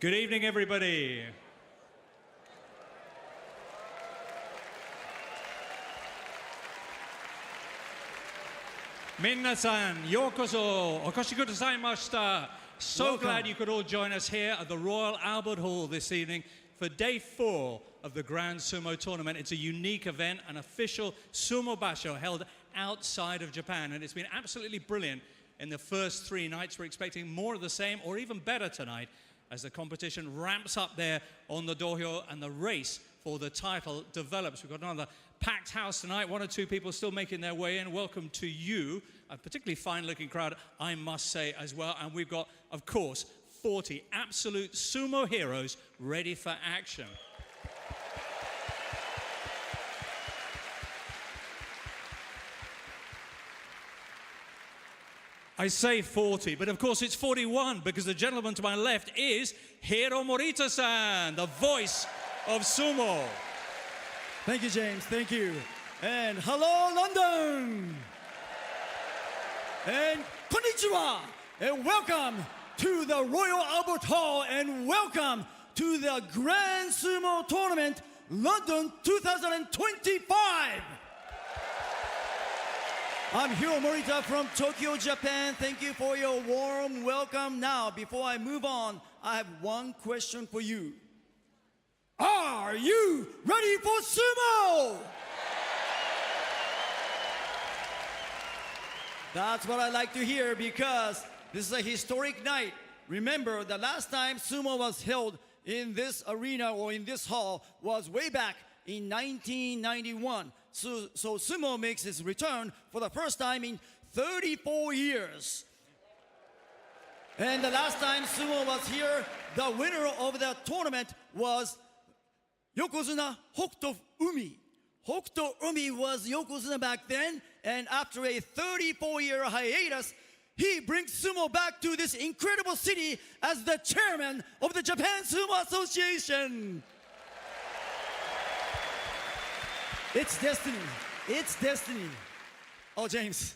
Good evening, everybody. Minasan, yokoso, okoshi kudasai. So glad you could all join us here at the Royal Albert Hall this evening for day 4 of the Grand Sumo Tournament. It's a unique event, an official sumo basho held outside of Japan, and it's been absolutely brilliant in the first 3 nights. We're expecting more of the same or even better tonight as the competition ramps up there on the dohyo and the race for the title develops. We've got another packed house tonight, 1 or 2 people still making their way in. Welcome to you, a particularly fine-looking crowd, I must say, as well. And we've got, of course, 40 absolute sumo heroes ready for action. I say 40, but of course it's 41 because the gentleman to my left is Hiro Morita-san, the voice of sumo. Thank you, James. Thank you. And hello, London. And konnichiwa. And welcome to the Royal Albert Hall. And welcome to the Grand Sumo Tournament, London 2025. I'm Hiro Morita from Tokyo, Japan. Thank you for your warm welcome. Now, before I move on, I have one question for you. Are you ready for sumo? That's what I like to hear because this is a historic night. Remember, the last time sumo was held in this arena or in this hall was way back in 1991. So sumo makes its return for the first time in 34 years. And the last time sumo was here, the winner of the tournament was Yokozuna Hokuto Umi. Hokuto Umi was Yokozuna back then, and after a 34-year hiatus, he brings sumo back to this incredible city as the chairman of the Japan Sumo Association. It's destiny. It's destiny. Oh, James,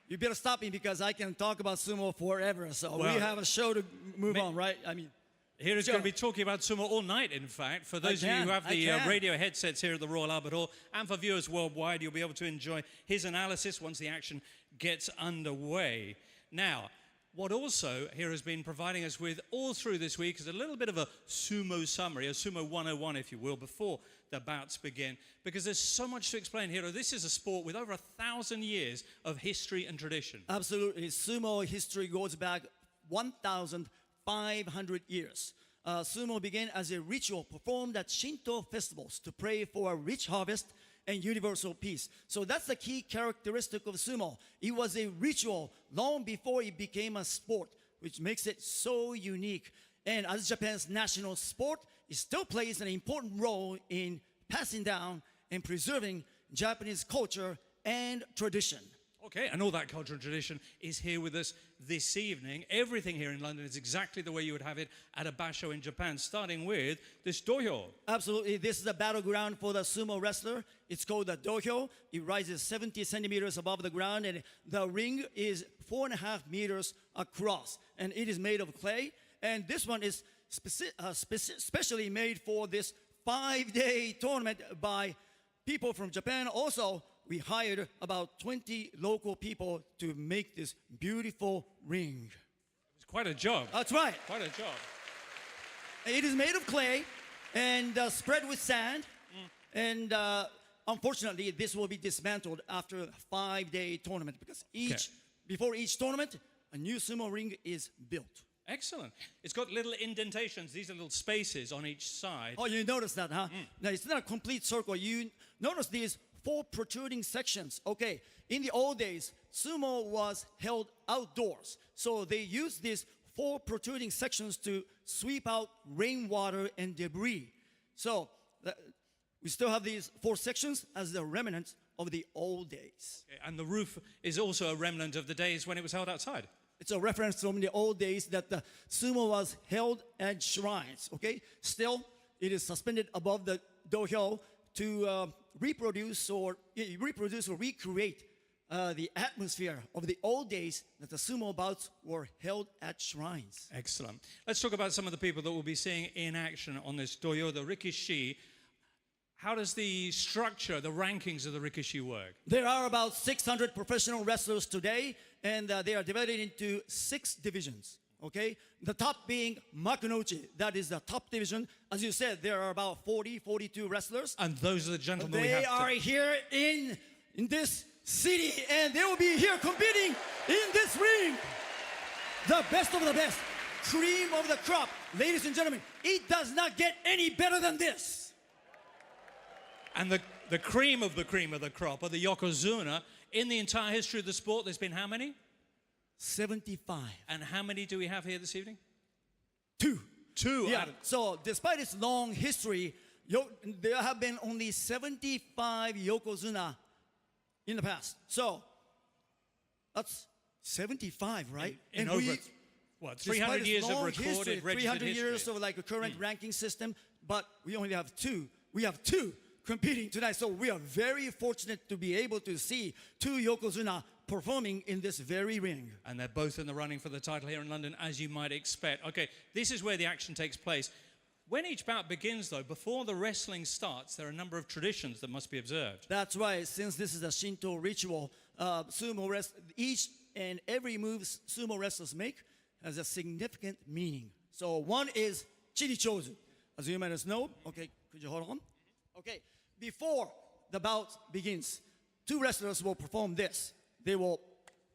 you better stop me because I can talk about sumo forever. So we have a show to move on, right? I mean, Hero's going to be talking about sumo all night, in fact. For those of you who have the radio headsets here at the Royal Albert Hall, and for viewers worldwide, you'll be able to enjoy his analysis once the action gets underway. Now, what also Hero's been providing us with all through this week is a little bit of a sumo summary, a sumo 101, if you will, before the bouts begin, because there's so much to explain. Hiro, this is a sport with over 1,000 years of history and tradition. Absolutely. Sumo history goes back 1,500 years. Sumo began as a ritual performed at Shinto festivals to pray for a rich harvest and universal peace. So that's the key characteristic of sumo. It was a ritual long before it became a sport, which makes it so unique. And as Japan's national sport, it still plays an important role in passing down and preserving Japanese culture and tradition. Okay, and all that culture and tradition is here with us this evening. Everything here in London is exactly the way you would have it at a basho in Japan, starting with this dohyo. Absolutely. This is a battleground for the sumo wrestler. It's called the dohyo. It rises 70 centimeters above the ground, and the ring is 4.5 meters across. And it is made of clay. And this one is specially made for this 5-day tournament by people from Japan. Also, we hired about 20 local people to make this beautiful ring. It's quite a job. That's right. Quite a job. It is made of clay and spread with sand. And unfortunately, this will be dismantled after a 5-day tournament because before each tournament, a new sumo ring is built. Excellent. It's got little indentations. These are little spaces on each side. Oh, you noticed that, huh? Now, it's not a complete circle. You notice these 4 protruding sections. Okay, in the old days, sumo was held outdoors. So they used these 4 protruding sections to sweep out rainwater and debris. So we still have these 4 sections as the remnants of the old days. Okay, and the roof is also a remnant of the days when it was held outside. It's a reference from the old days that the sumo was held at shrines, okay? Still, it is suspended above the dohyo to reproduce or recreate the atmosphere of the old days that the sumo bouts were held at shrines. Excellent. Let's talk about some of the people that we'll be seeing in action on this doyo, the Rikishi. How does the structure, the rankings of the Rikishi work? There are about 600 professional wrestlers today, and they are divided into 6 divisions. Okay, the top being Makunochi, that is the top division. As you said, there are about 42 wrestlers. And those are the gentlemen we have They are here in this city, and they will be here competing in this ring. The best of the best, cream of the crop. Ladies and gentlemen, it does not get any better than this. And the cream of the crop are the Yokozuna. In the entire history of the sport, there's been how many? 75. And how many do we have here this evening? 2. 2. Yeah. So despite its long history, there have been only 75 Yokozuna in the past. So that's 75, right? In over, what, 300 years of recorded, history, registered 300 years of like a current ranking system, but we only have 2. We have 2 competing tonight, so we are very fortunate to be able to see 2 Yokozuna performing in this very ring. And they're both in the running for the title here in London, as you might expect. Okay, this is where the action takes place. When each bout begins, though, before the wrestling starts, there are a number of traditions that must be observed. That's right. Since this is a Shinto ritual, each and every move sumo wrestlers make has a significant meaning. So one is chirichozu. As you might know, okay, could you hold on? Okay, before the bout begins, 2 wrestlers will perform this. They will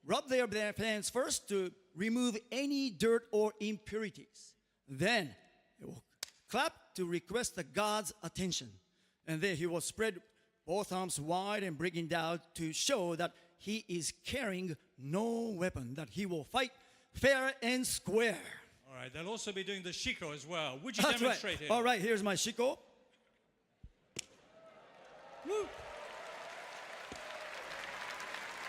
rub their hands first to remove any dirt or impurities. Then they will clap to request the god's attention. And then he will spread both arms wide and bring it down to show that he is carrying no weapon, that he will fight fair and square. All right, they'll also be doing the shiko as well. Would you That's demonstrate right. it? All right, here's my shiko. Woo.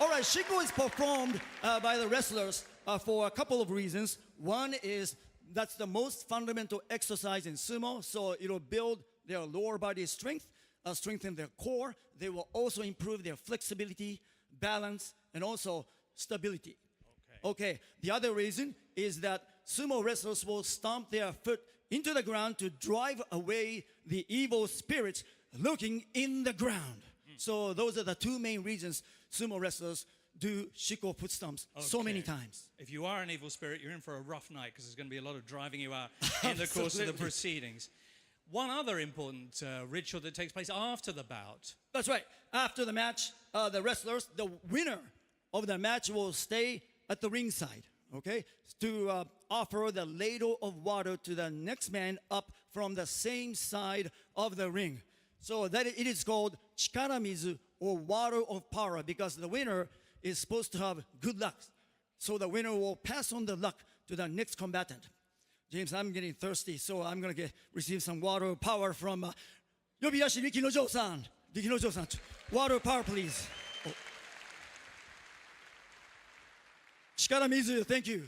All right, shiko is performed by the wrestlers for a couple of reasons. One is that's the most fundamental exercise in sumo, so it'll build their lower body strength, strengthen their core. They will also improve their flexibility, balance, and also stability. Okay. The other reason is that sumo wrestlers will stomp their foot into the ground to drive away the evil spirits lurking in the ground. So those are the 2 main reasons sumo wrestlers do shiko foot stomps so many times. If you are an evil spirit, you're in for a rough night because there's going to be a lot of driving you out in the course of the proceedings. One other important ritual that takes place after the bout. That's right. After the match, the wrestlers, the winner of the match will stay at the ringside, okay, to offer the ladle of water to the next man up from the same side of the ring. So that it is called chikaramizu, or water of power, because the winner is supposed to have good luck. So the winner will pass on the luck to the next combatant. James, I'm getting thirsty, so I'm going to receive some water of power from Yobiyashi Riki Nojo-san. Riki Nojo-san, water of power, please. Oh. Chikaramizu, thank you.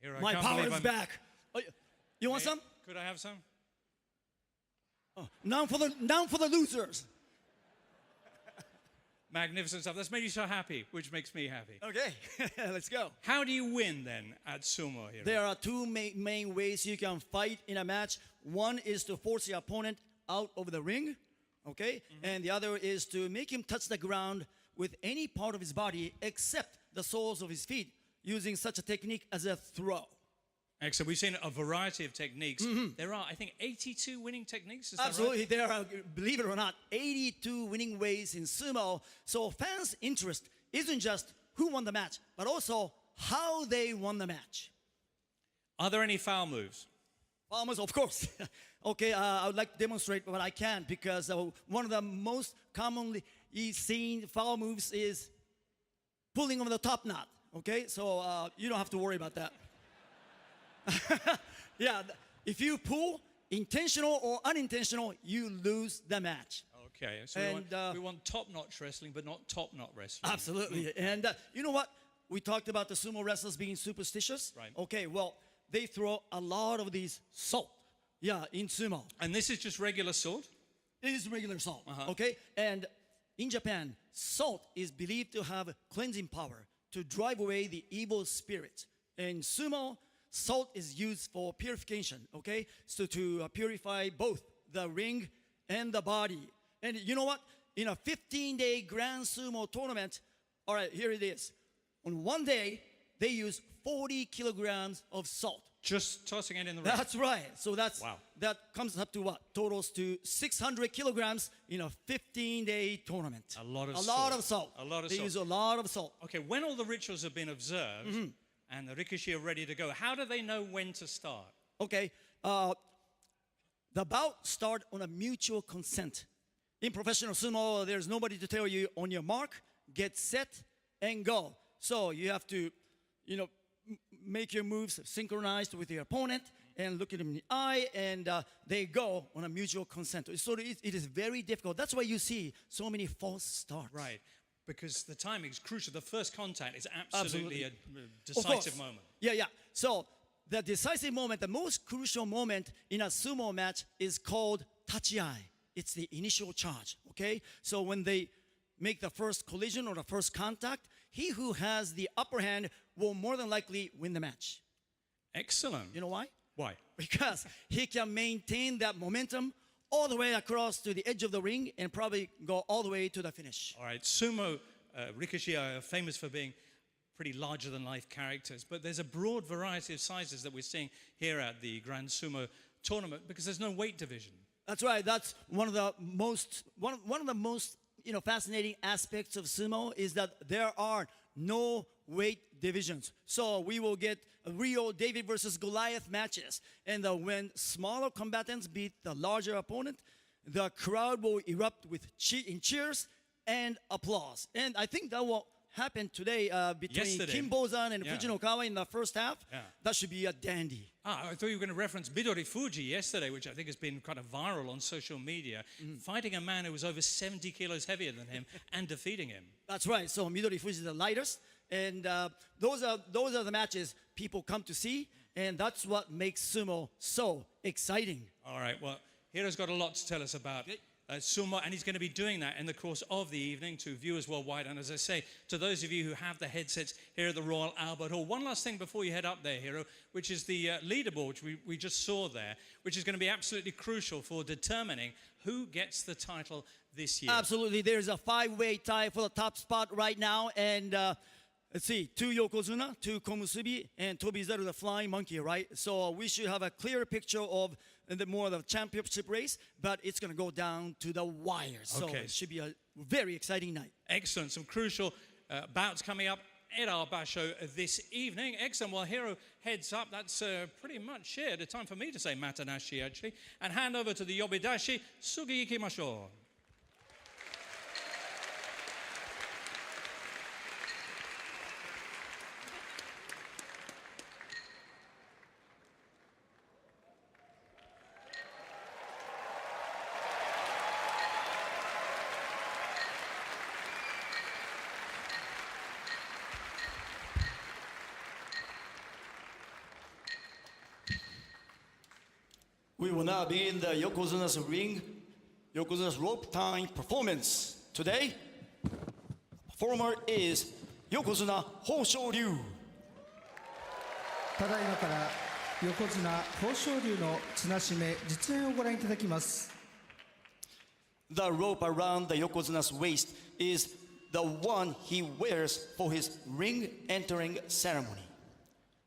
Here, My power is back. Oh, you want some? Could I have some? Oh, none for the losers. Magnificent stuff. That's made you so happy, which makes me happy. Okay, let's go. How do you win then at sumo here? There are 2 main ways you can fight in a match. One is to force your opponent out of the ring, okay? And the other is to make him touch the ground with any part of his body except the soles of his feet, using such a technique as a throw. Excellent. We've seen a variety of techniques. There are, I think, 82 winning techniques. Is Absolutely. That right? There are, believe it or not, 82 winning ways in sumo. So fans' interest isn't just who won the match, but also how they won the match. Are there any foul moves? Foul moves, of course. Okay, I would like to demonstrate, but I can't because one of the most commonly seen foul moves is pulling on the top knot. Okay, so you don't have to worry about that. Yeah, if you pull, intentional or unintentional, you lose the match. Okay, so we want top-notch wrestling, but not top-notch wrestling. Absolutely. And you know what? We talked about the sumo wrestlers being superstitious. Right. Okay, well, they throw a lot of these salt, in sumo. And this is just regular salt? It is regular salt, okay? And in Japan, salt is believed to have cleansing power to drive away the evil spirits. In sumo, salt is used for purification, okay? So to purify both the ring and the body. And you know what? In a 15-day Grand Sumo tournament, all right, here it is. On one day, they use 40 kilograms of salt. Just tossing it in the ring. That's right. So that comes up to what? Totals to 600 kilograms in a 15-day tournament. A lot of salt. A lot of they salt. use a lot of salt. Okay, when all the rituals have been observed and the rikishi are ready to go, how do they know when to start? Okay, the bout start on a mutual consent. In professional sumo, there's nobody to tell you on your mark, get set, and go. So you have to, make your moves synchronized with your opponent and look at him in the eye, and they go on a mutual consent. So it is very difficult. That's why you see so many false starts. Right, because the timing is crucial. The first contact is absolutely a Of course. decisive moment. Yeah. So the decisive moment, the most crucial moment in a sumo match is called tachiai. It's the initial charge, okay? So when they make the first collision or the first contact, he who has the upper hand will more than likely win the match. Excellent. You know why? Why? Because he can maintain that momentum all the way across to the edge of the ring and probably go all the way to the finish. All right, sumo rikishi are famous for being pretty larger-than-life characters, but there's a broad variety of sizes that we're seeing here at the Grand Sumo tournament because there's no weight division. That's right. That's one of the most fascinating aspects of sumo is that there are no weight divisions. So we will get real David versus Goliath matches, and when smaller combatants beat the larger opponent, the crowd will erupt with cheers and applause. And I think that will happen today between Yesterday. Kim Bozan and Fujinokawa in the first half. Yeah. That should be a dandy. I thought you were going to reference Midori Fuji yesterday, which I think has been kind of viral on social media, fighting a man who was over 70 kilos heavier than him and defeating him. That's right. So Midori Fuji is the lightest, and those are the matches people come to see, and that's what makes sumo so exciting. All right, well, Hiro's got a lot to tell us about sumo, and he's going to be doing that in the course of the evening to viewers worldwide. And as I say, to those of you who have the headsets here at the Royal Albert Hall, one last thing before you head up there, Hiro, which is the leaderboard, which we just saw there, which is going to be absolutely crucial for determining who gets the title this year. Absolutely. There's a 5-way tie for the top spot right now, and let's see, 2 Yokozuna, 2 Komusubi, and Tobizaru, the flying monkey, right? So we should have a clear picture of the championship race, but it's going to go down to the wire. So it should be a very exciting night. Excellent. Some crucial bouts coming up at our basho this evening. Excellent. While Hiro heads up, that's pretty much it. It's time for me to say matanashi, actually, and hand over to the yobidashi. Sugi ikimashou. We will now begin the Yokozuna's ring, Yokozuna's rope tying performance. Today, the performer is Yokozuna Hoshoryu. ただいまから横綱豊昇龍の綱締め実演をご覧いただきます。 The rope around the Yokozuna's waist is the one he wears for his ring entering ceremony.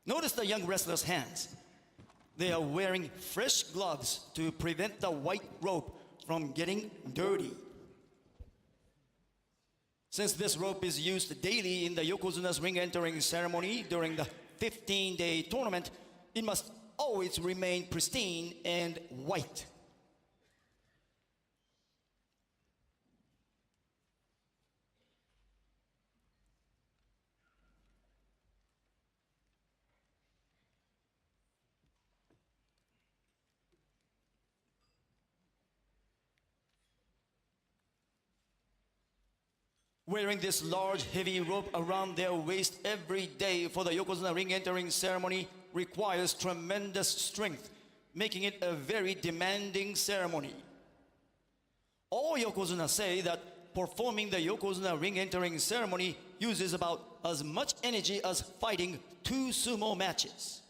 Notice the young wrestler's hands. They are wearing fresh gloves to prevent the white rope from getting dirty. Since this rope is used daily in the Yokozuna's ring entering ceremony during the 15-day tournament, it must always remain pristine and white. Wearing this large, heavy rope around their waist every day for the Yokozuna ring entering ceremony requires tremendous strength, making it a very demanding ceremony. All yokozuna say that performing the yokozuna ring entering ceremony uses about as much energy as fighting 2 sumo matches.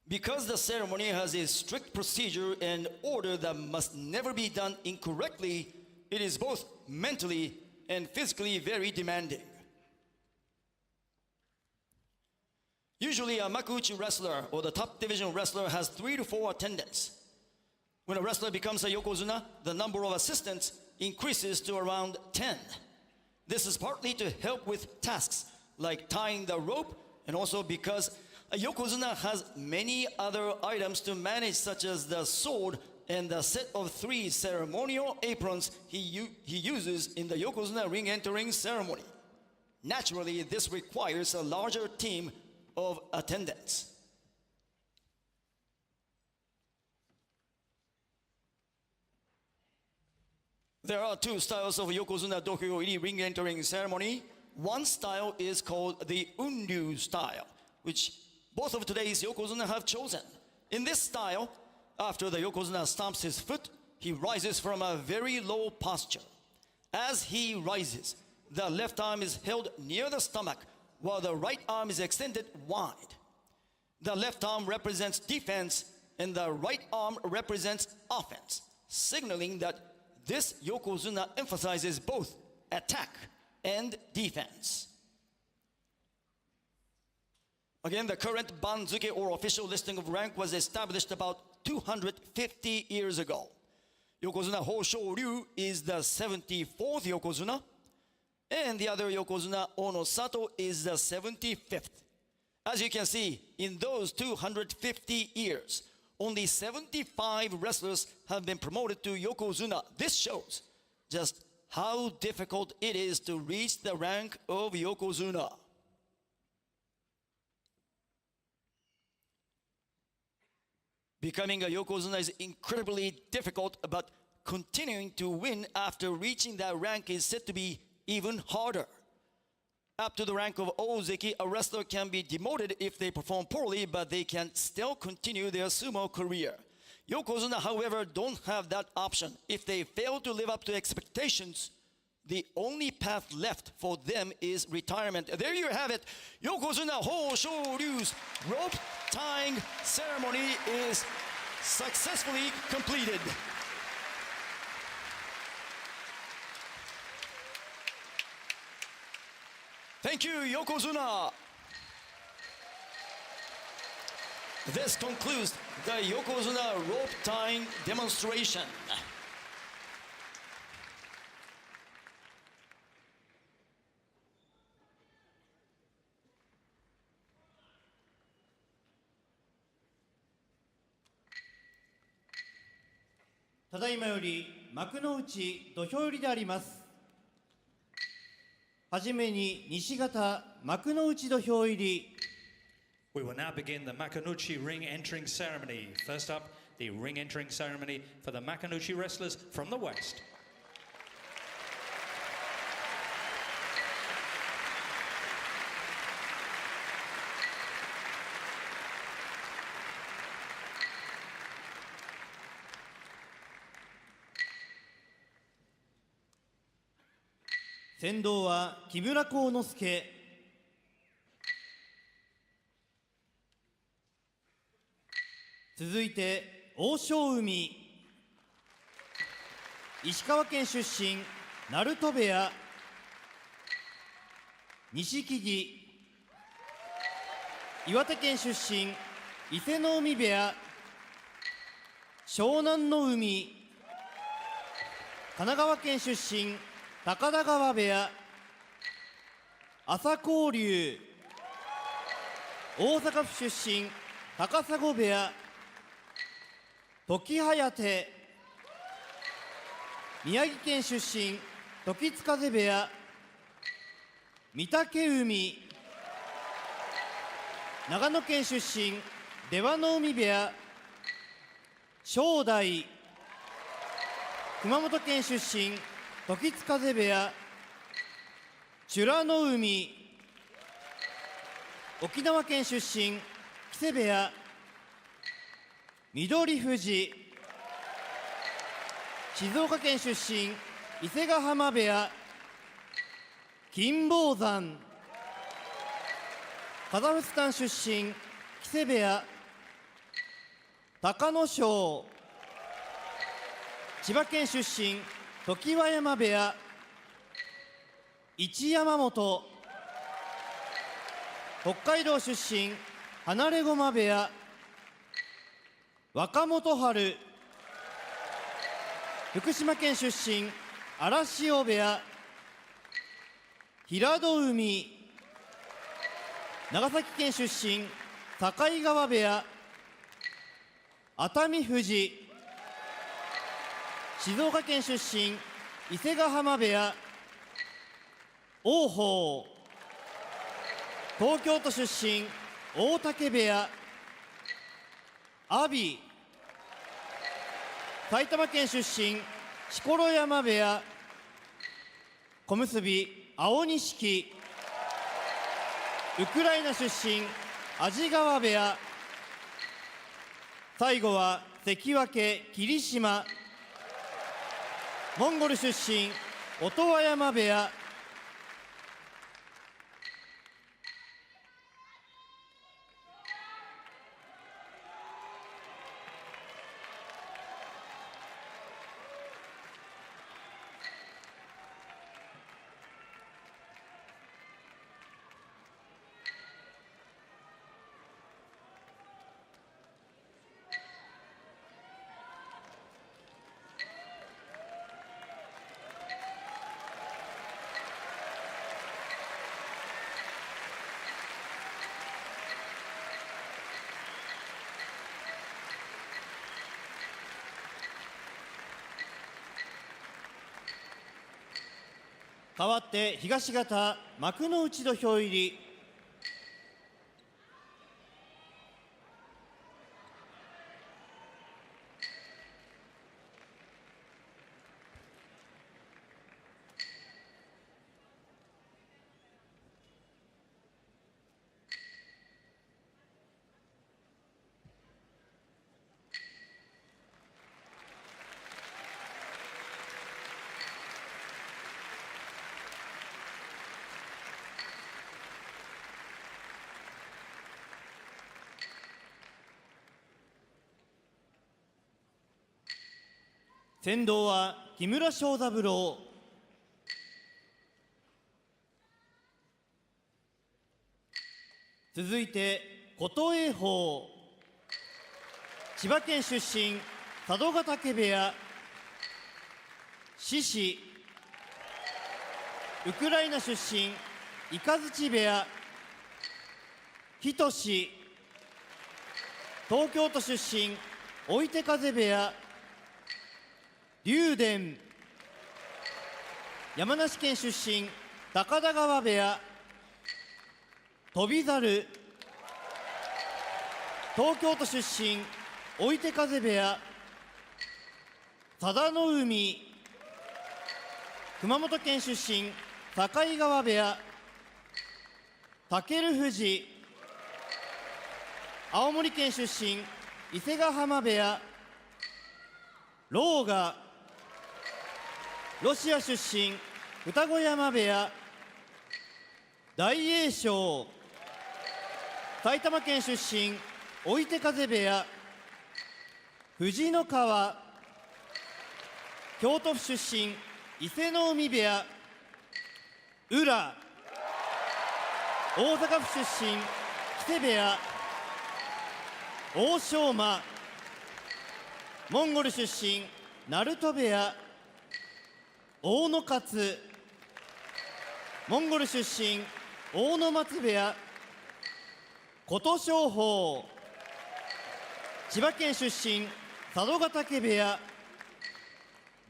Because the ceremony has a strict procedure and order that must never be done incorrectly, it is both mentally and physically very demanding. Usually a makuuchi wrestler or the top division wrestler has 3 to 4 attendants. When a wrestler becomes a yokozuna, the number of assistants increases to around 10. This is partly to help with tasks like tying the rope, and also because a yokozuna has many other items to manage, such as the sword and the set of 3 ceremonial aprons he uses in the yokozuna ring entering ceremony. Naturally, this requires a larger team of attendants. There are 2 styles of yokozuna dohyo-iri ring entering ceremony. One style is called the unryu style, which both of today's yokozuna have chosen. In this style, after the yokozuna stamps his foot, he rises from a very low posture. As he rises, the left arm is held near the stomach, while the right arm is extended wide. The left arm represents defense, and the right arm represents offense, signaling that this yokozuna emphasizes both attack and defense. Again, the current banzuke or official listing of rank was established about 250 years ago. Yokozuna Hoshoryu is the 74th yokozuna, and the other yokozuna, Onosato, is the 75th. As you can see, in those 250 years, only 75 wrestlers have been promoted to yokozuna. This shows just how difficult it is to reach the rank of yokozuna. Becoming a yokozuna is incredibly difficult, but continuing to win after reaching that rank is said to be even harder. Up to the rank of ozeki, a wrestler can be demoted if they perform poorly, but they can still continue their sumo career. Yokozuna, however, don't have that option. If they fail to live up to expectations, the only path left for them is retirement. There you have it. Yokozuna Hoshoryu's rope tying ceremony is successfully completed. Thank you, Yokozuna. This concludes the Yokozuna rope tying demonstration. ただいまより幕の内土俵入りであります。はじめに西方幕の内土俵入り。 We will now begin the Makunuchi ring entering ceremony. First up, the ring entering ceremony for the Makunuchi wrestlers from the West.「先導は木村幸之助」続いて欧勝海、石川県出身鳴門部屋、錦木、岩手県出身伊勢ノ海部屋、湘南の海、神奈川県出身高田川部屋、朝紅龍、大阪府出身高砂部屋、時疾風、宮城県出身時津風部屋、御嶽海、長野県出身出羽海部屋、正代、熊本県出身時津風部屋、美ら海、沖縄県出身木瀬部屋、翠富士、静岡県出身伊勢ヶ濱部屋金峰山、カザフスタン出身木瀬部屋隆の勝、千葉県出身常盤山部屋一山本、北海道出身放駒部屋若元春、福島県出身荒汐部屋平戸海、長崎県出身境川部屋熱海富士、静岡県出身伊勢ヶ濱部屋王鵬、東京都出身大嶽部屋阿炎、埼玉県出身錣山部屋小結青錦、ウクライナ出身安治川部屋、最後は関脇霧島、モンゴル出身音羽山部屋。かわって東方幕の内土俵入り。先導は木村庄三郎。続いて琴栄鵬、千葉県出身佐渡ヶ嶽部屋獅子、ウクライナ出身雷部屋仁志、東京都出身追手風部屋竜電、山梨県出身高田川部屋翔猿、東京都出身追手風部屋佐田の海、熊本県出身境川部屋尊富士、青森県出身伊勢ヶ濱部屋狼雅、ロシア出身歌子山部屋大栄翔、埼玉県出身追手風部屋藤の川、京都府出身伊勢ノ海部屋宇良、大阪府出身木瀬部屋欧勝馬、モンゴル出身鳴門部屋大野勝、モンゴル出身大野松部屋琴勝峰、千葉県出身佐渡ヶ嶽部屋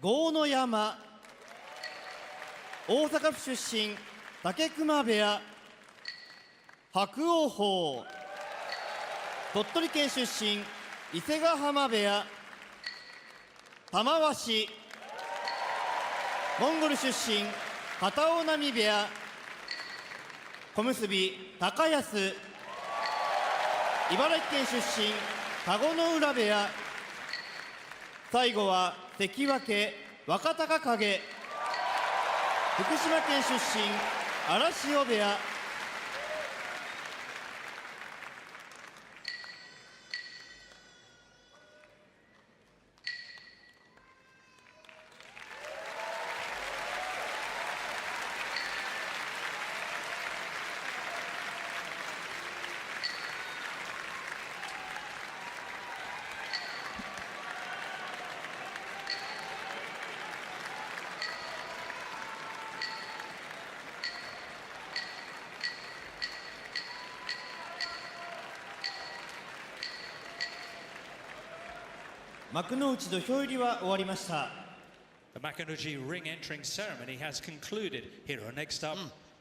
豪ノ山、大阪府出身武隈部屋伯桜鵬、鳥取県出身伊勢ヶ濱部屋玉鷲、モンゴル出身片男波部屋小結高安、茨城県出身田子ノ浦部屋、最後は関脇若隆景、福島県出身荒汐部屋。幕内土俵入りは終わりました。 The Makunuchi ring entering ceremony has concluded. Here, next up,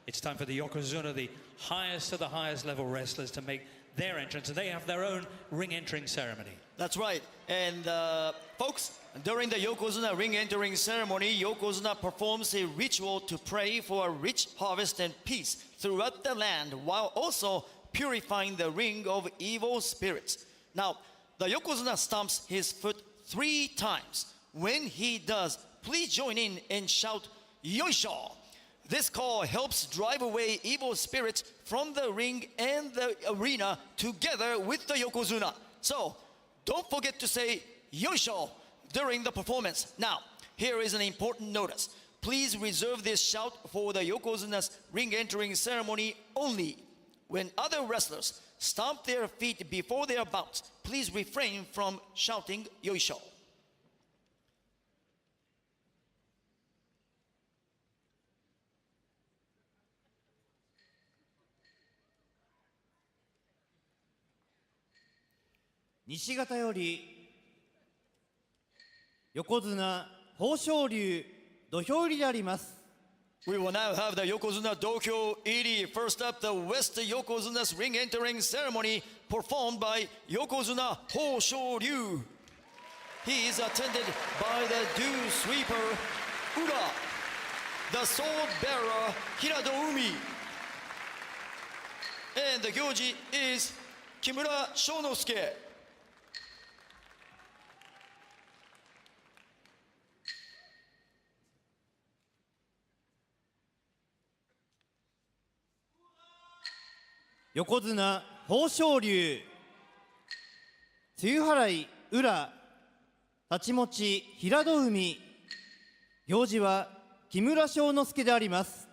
it's time for the Yokozuna, the highest of the highest level wrestlers, to make their entrance, and they have their own ring entering ceremony. That's right. And folks, during the Yokozuna ring entering ceremony, Yokozuna performs a ritual to pray for a rich harvest and peace throughout the land, while also purifying the ring of evil spirits. Now, the Yokozuna stamps his foot 3 times. When he does, please join in and shout, Yoisho! This call helps drive away evil spirits from the ring and the arena together with the Yokozuna. So, don't forget to say, Yoisho! during the performance. Now, here is an important notice. Please reserve this shout for the Yokozuna's ring entering ceremony only. When other wrestlers stomp their feet before their bouts, please refrain from shouting Yoisho. Nishi gata yori Yokozuna豊昇龍土俵入りであります。 We will now have the Yokozuna Dokyo Iri. First up, the West Yokozuna's ring entering ceremony performed by Yokozuna Hoshoryu. He is attended by the dew sweeper Ura, the sword bearer Hiradoumi, and the Gyoji is Kimura Shonosuke. Yokozuna 豊昇龍露払い浦太刀持ち平戸海行司は木村庄之助であります。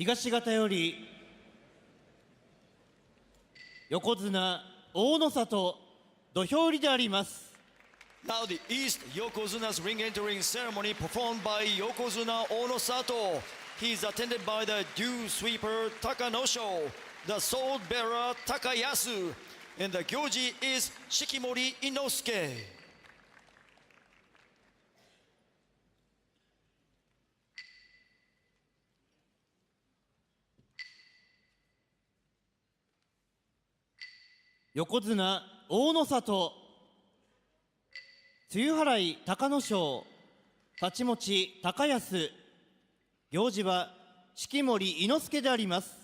東方より横綱大野里土俵入りであります。 Now the East Yokozuna's ring entering ceremony performed by Yokozuna Onosato. He is attended by the dew sweeper Takanosho, the sword bearer Takayasu, and the Gyoji is Shikimori Inosuke. 横綱大野里、露払い隆の勝、太刀持ち高安、行司は式守伊之助であります。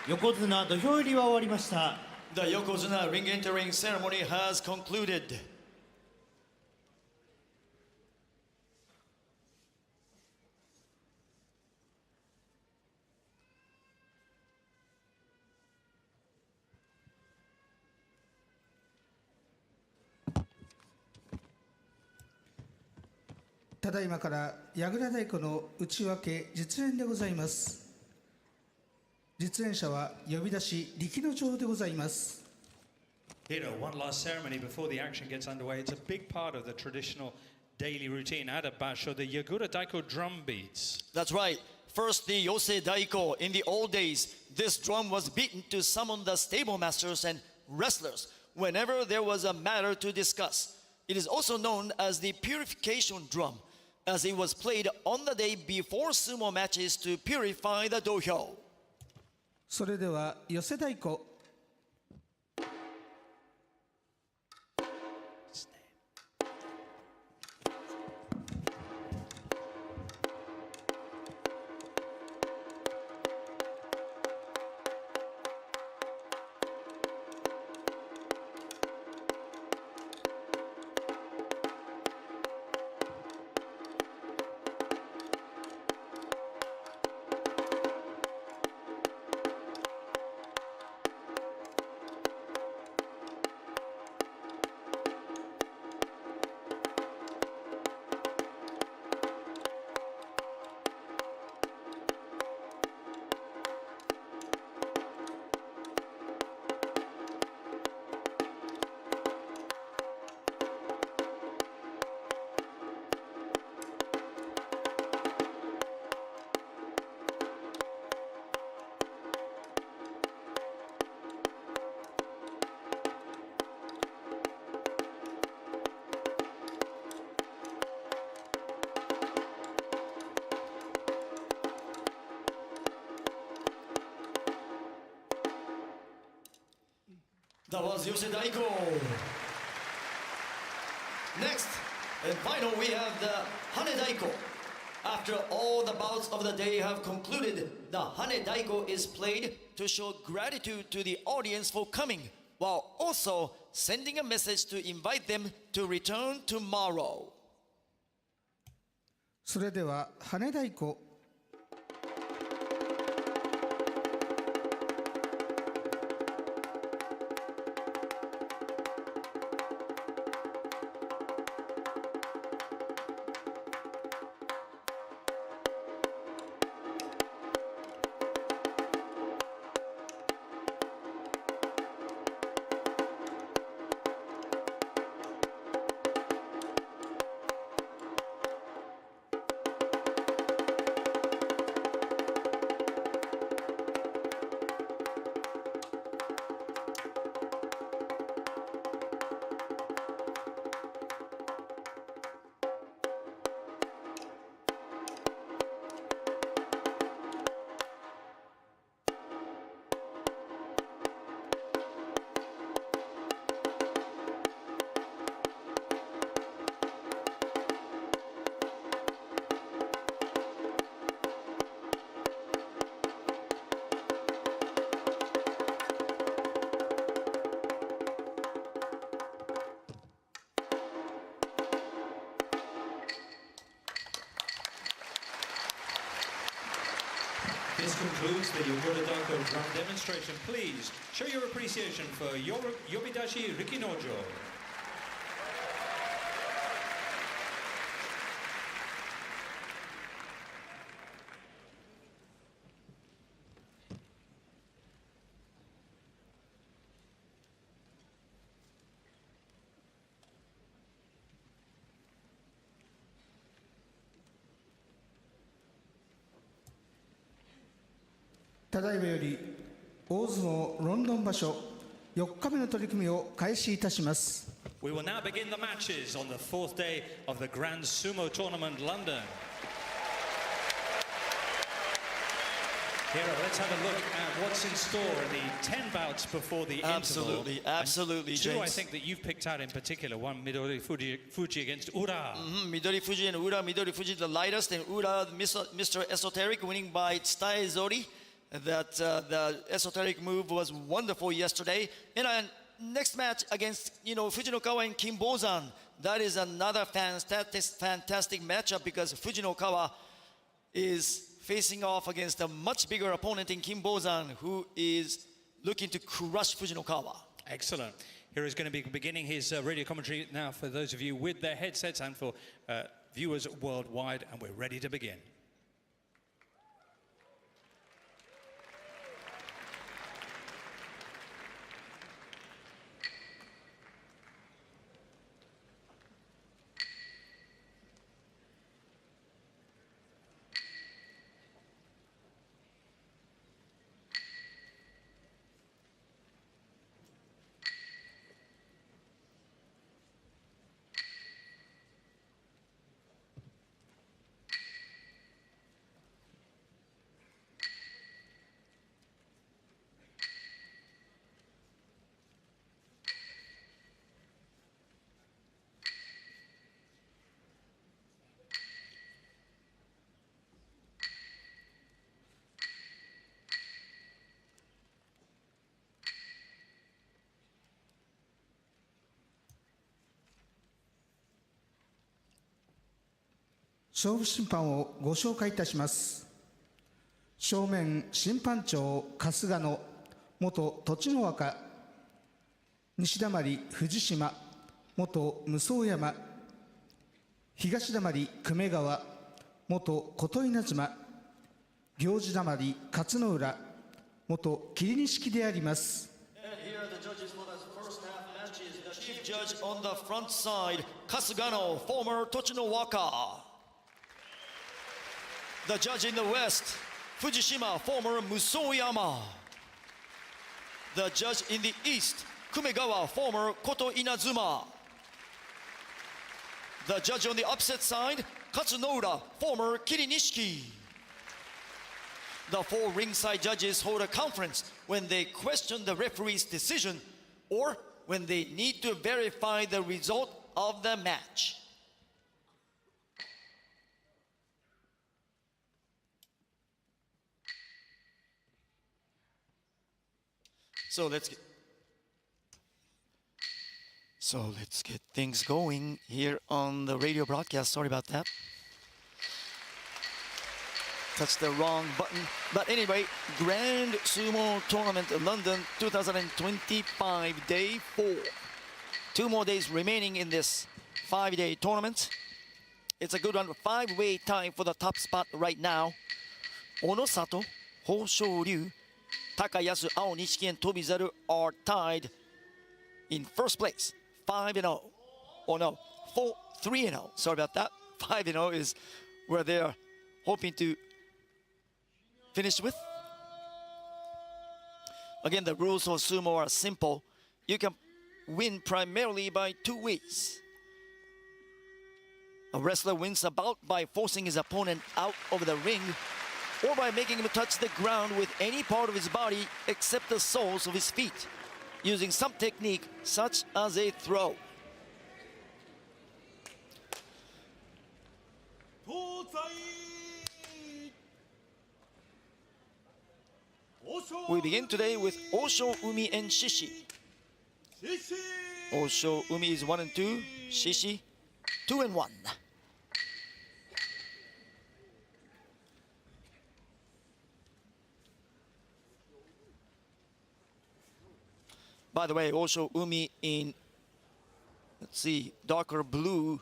横綱土俵入りは終わりました。 The Yokozuna ring entering ceremony has concluded. ただいまから櫓太鼓の内訳実演でございます。実演者は呼び出し力之丞でございます。 One last ceremony before the action gets underway. It's a big part of the traditional daily routine at a basho, the Yagura Daiko drum beats. That's right. First, the Yosei Daiko. In the old days, this drum was beaten to summon the stable masters and wrestlers whenever there was a matter to discuss. It is also known as the purification drum, as it was played on the day before sumo matches to purify the dohyo. それでは寄せ太鼓。 That was Yosei Daiko. Next and final, we have the Hane Daiko. After all the bouts of the day have concluded, the Hane Daiko is played to show gratitude to the audience for coming, while also sending a message to invite them to return tomorrow. それでは羽太鼓。 That This concludes the Yogoda drum demonstration. Please show your appreciation for Yobidashi Rikinojo. ただいまより大相撲ロンドン場所4日目の取り組みを開始いたします。 We will now begin the matches on the fourth day of the Grand Sumo Tournament London. Hero, let's have a look at what's in store in the 10 bouts before the Absolutely, interval. absolutely, Two, I James. think, that you've picked out in particular. One, Midori Fuji against Ura. Midori Fuji and Ura. Midori Fuji the lightest, and Ura Mr. Esoteric winning by Tsutai Zori. The esoteric move was wonderful yesterday. And next match against Fujinokawa and Kimbozan. That is another fantastic matchup because Fujinokawa is facing off against a much bigger opponent in Kimbozan, who is looking to crush Fujinokawa. Excellent. Here is going to be beginning his radio commentary now for those of you with their headsets and for viewers worldwide, and we're ready to begin. 勝負審判をご紹介いたします。正面審判長春日野元栃の若、西溜藤島元武双山、東溜久米川元琴稲妻、行司溜勝の浦元桐錦であります。 Chief judge on the front side, Kasugano, former Tochino-waka. The judge in the west, Fujishima, former Musoyama. The judge in the east, Kumegawa, former Koto Inazuma. The judge on the opposite side, Katsunoura, former Kirinishiki. The four ringside judges hold a conference when they question the referee's decision or when they need to verify the result of the match. So let's get things going here on the radio broadcast. Sorry about that. Touched the wrong button. But anyway, Grand Sumo Tournament London 2025, day 4. 2 more days remaining in this 5-day tournament. It's a good one. 5-way tie for the top spot right now. Onosato, Hoshoryu, Takayasu, Ao Nishiki, and Tobizaru are tied in first place. 5-0. Oh no, 3-0. Sorry about that. 5-0 is where they are hoping to finish with. Again, the rules of sumo are simple. You can win primarily by 2 ways. A wrestler wins a bout by forcing his opponent out of the ring, or by making him touch the ground with any part of his body except the soles of his feet, using some technique such as a throw. We begin today with Osho, Umi, and Shishi. Osho, Umi is 1 and 2, Shishi 2 and 1. By the way, Osho Umi in, let's see, darker blue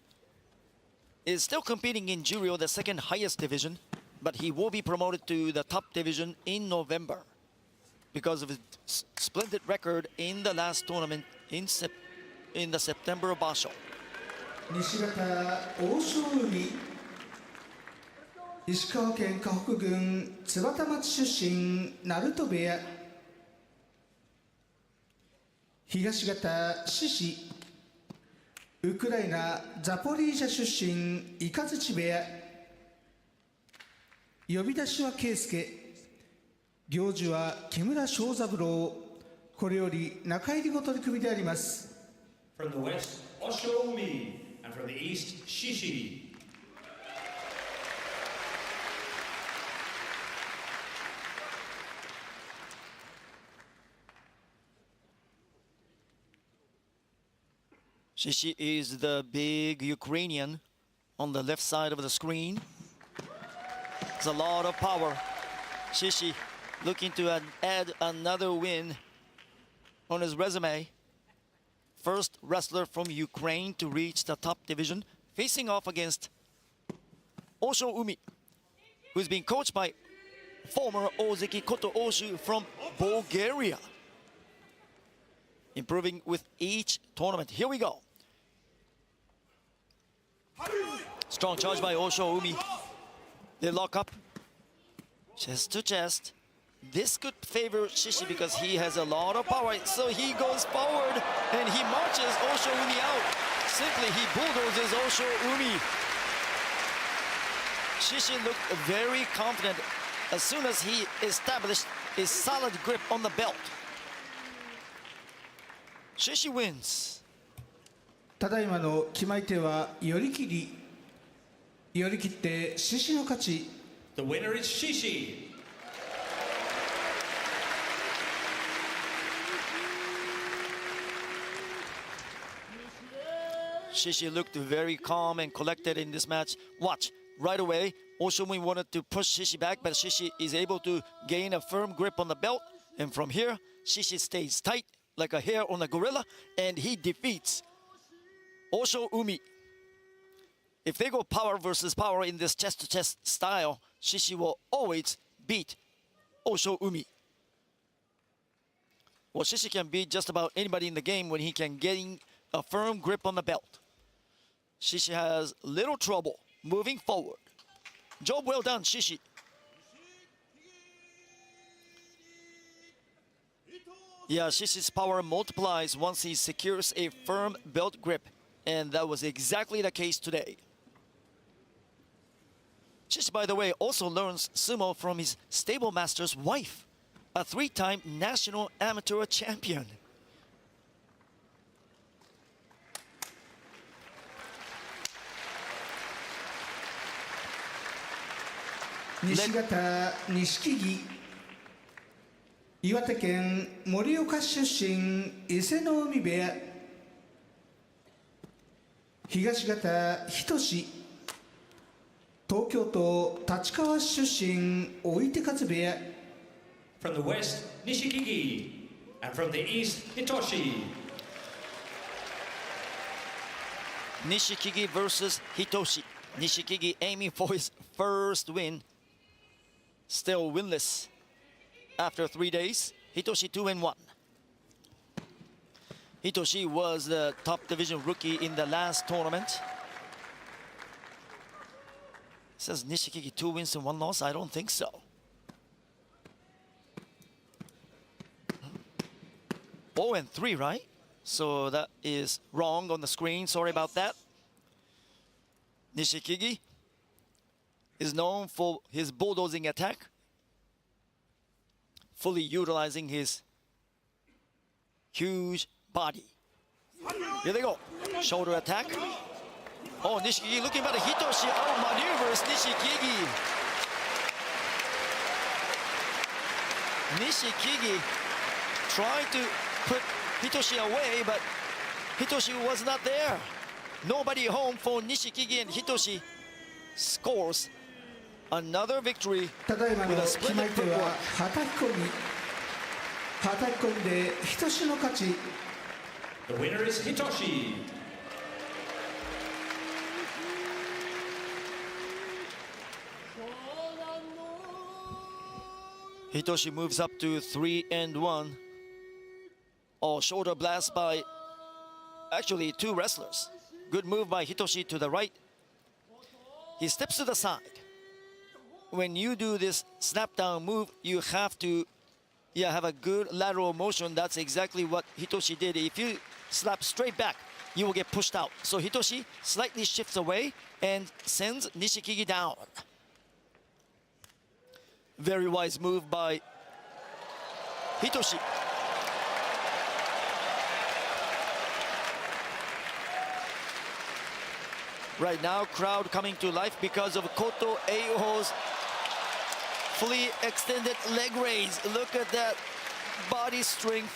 is still competing in Juryo, the second highest division, but he will be promoted to the top division in November because of his splendid record in the last tournament in the September Basho. 西方大正海石川県河北郡津幡町出身鳴門部屋東方獅子ウクライナザポリージャ出身雷部屋呼び出しは圭介行事は木村正三郎これより中入りご取り組みであります。 From the west, Osho-umi, and from the east, Shishi. Shishi is the big Ukrainian on the left side of the screen. There's a lot of power. Shishi looking to add another win on his resume. First wrestler from Ukraine to reach the top division, facing off against Osho Umi, who's been coached by former Ozeki Koto Oshu from Bulgaria. Improving with each tournament. Here we go. Strong charge by Osho Umi. They lock up. Chest to chest. This could favor Shishi because he has a lot of power. So he goes forward and he marches Osho Umi out. Simply he bulldozes Osho Umi. Shishi looked very confident as soon as he established a solid grip on the belt. Shishi wins. ただいまの決まり手は寄り切り寄り切って獅子の勝ち The winner is Shishi. Shishi looked very calm and collected in this match. Watch, right away, Osho-umi wanted to push Shishi back, but Shishi is able to gain a firm grip on the belt. And from here, Shishi stays tight like a hair on a gorilla, and he defeats Osho-umi. If they go power versus power in this chest-to-chest style, Shishi will always beat Osho-umi. Well, Shishi can beat just about anybody in the game when he can get a firm grip on the belt. Shishi has little trouble moving forward. Job well done, Shishi. Yeah, Shishi's power multiplies once he secures a firm belt grip, and that was exactly the case today. Shishi, by the way, also learns sumo from his stable master's wife, a three-time national amateur champion. Nishigata Nishikigi 岩手県盛岡市出身伊勢の海部屋東方仁志東京都立川市出身追手勝部屋 From the west, Nishikigi, and from the east, Hitoshi. Nishikigi versus Hitoshi. Nishikigi aiming for his first win. Still winless after 3 days. Hitoshi 2-1. Hitoshi was the top division rookie in the last tournament. Says Nishikigi 2 wins and 1 loss. I don't think so. Oh, and 3, right? So that is wrong on the screen. Sorry about that. Nishikigi is known for his bulldozing attack, fully utilizing his huge body. Here they go. Shoulder attack. Oh, Nishikigi looking at the Hitoshi out-maneuvers Nishikigi. Nishikigi tried to put Hitoshi away, but Hitoshi was not there. Nobody home for Nishikigi, and Hitoshi scores another victory ただいまの with a 決まり splendid 手は footwork. はたき込み叩き込んで仁の勝ち。 The winner is Hitoshi. Hitoshi moves up to 3-1. Oh, shoulder blast by actually two wrestlers. Good move by Hitoshi to the right. He steps to the side. When you do this snap down move, you have to have a good lateral motion. That's exactly what Hitoshi did. If you slap straight back, you will get pushed out. So Hitoshi slightly shifts away and sends Nishikigi down. Very wise move by Hitoshi. Right now, crowd coming to life because of Koto Eiho's fully extended leg raise. Look at that body strength,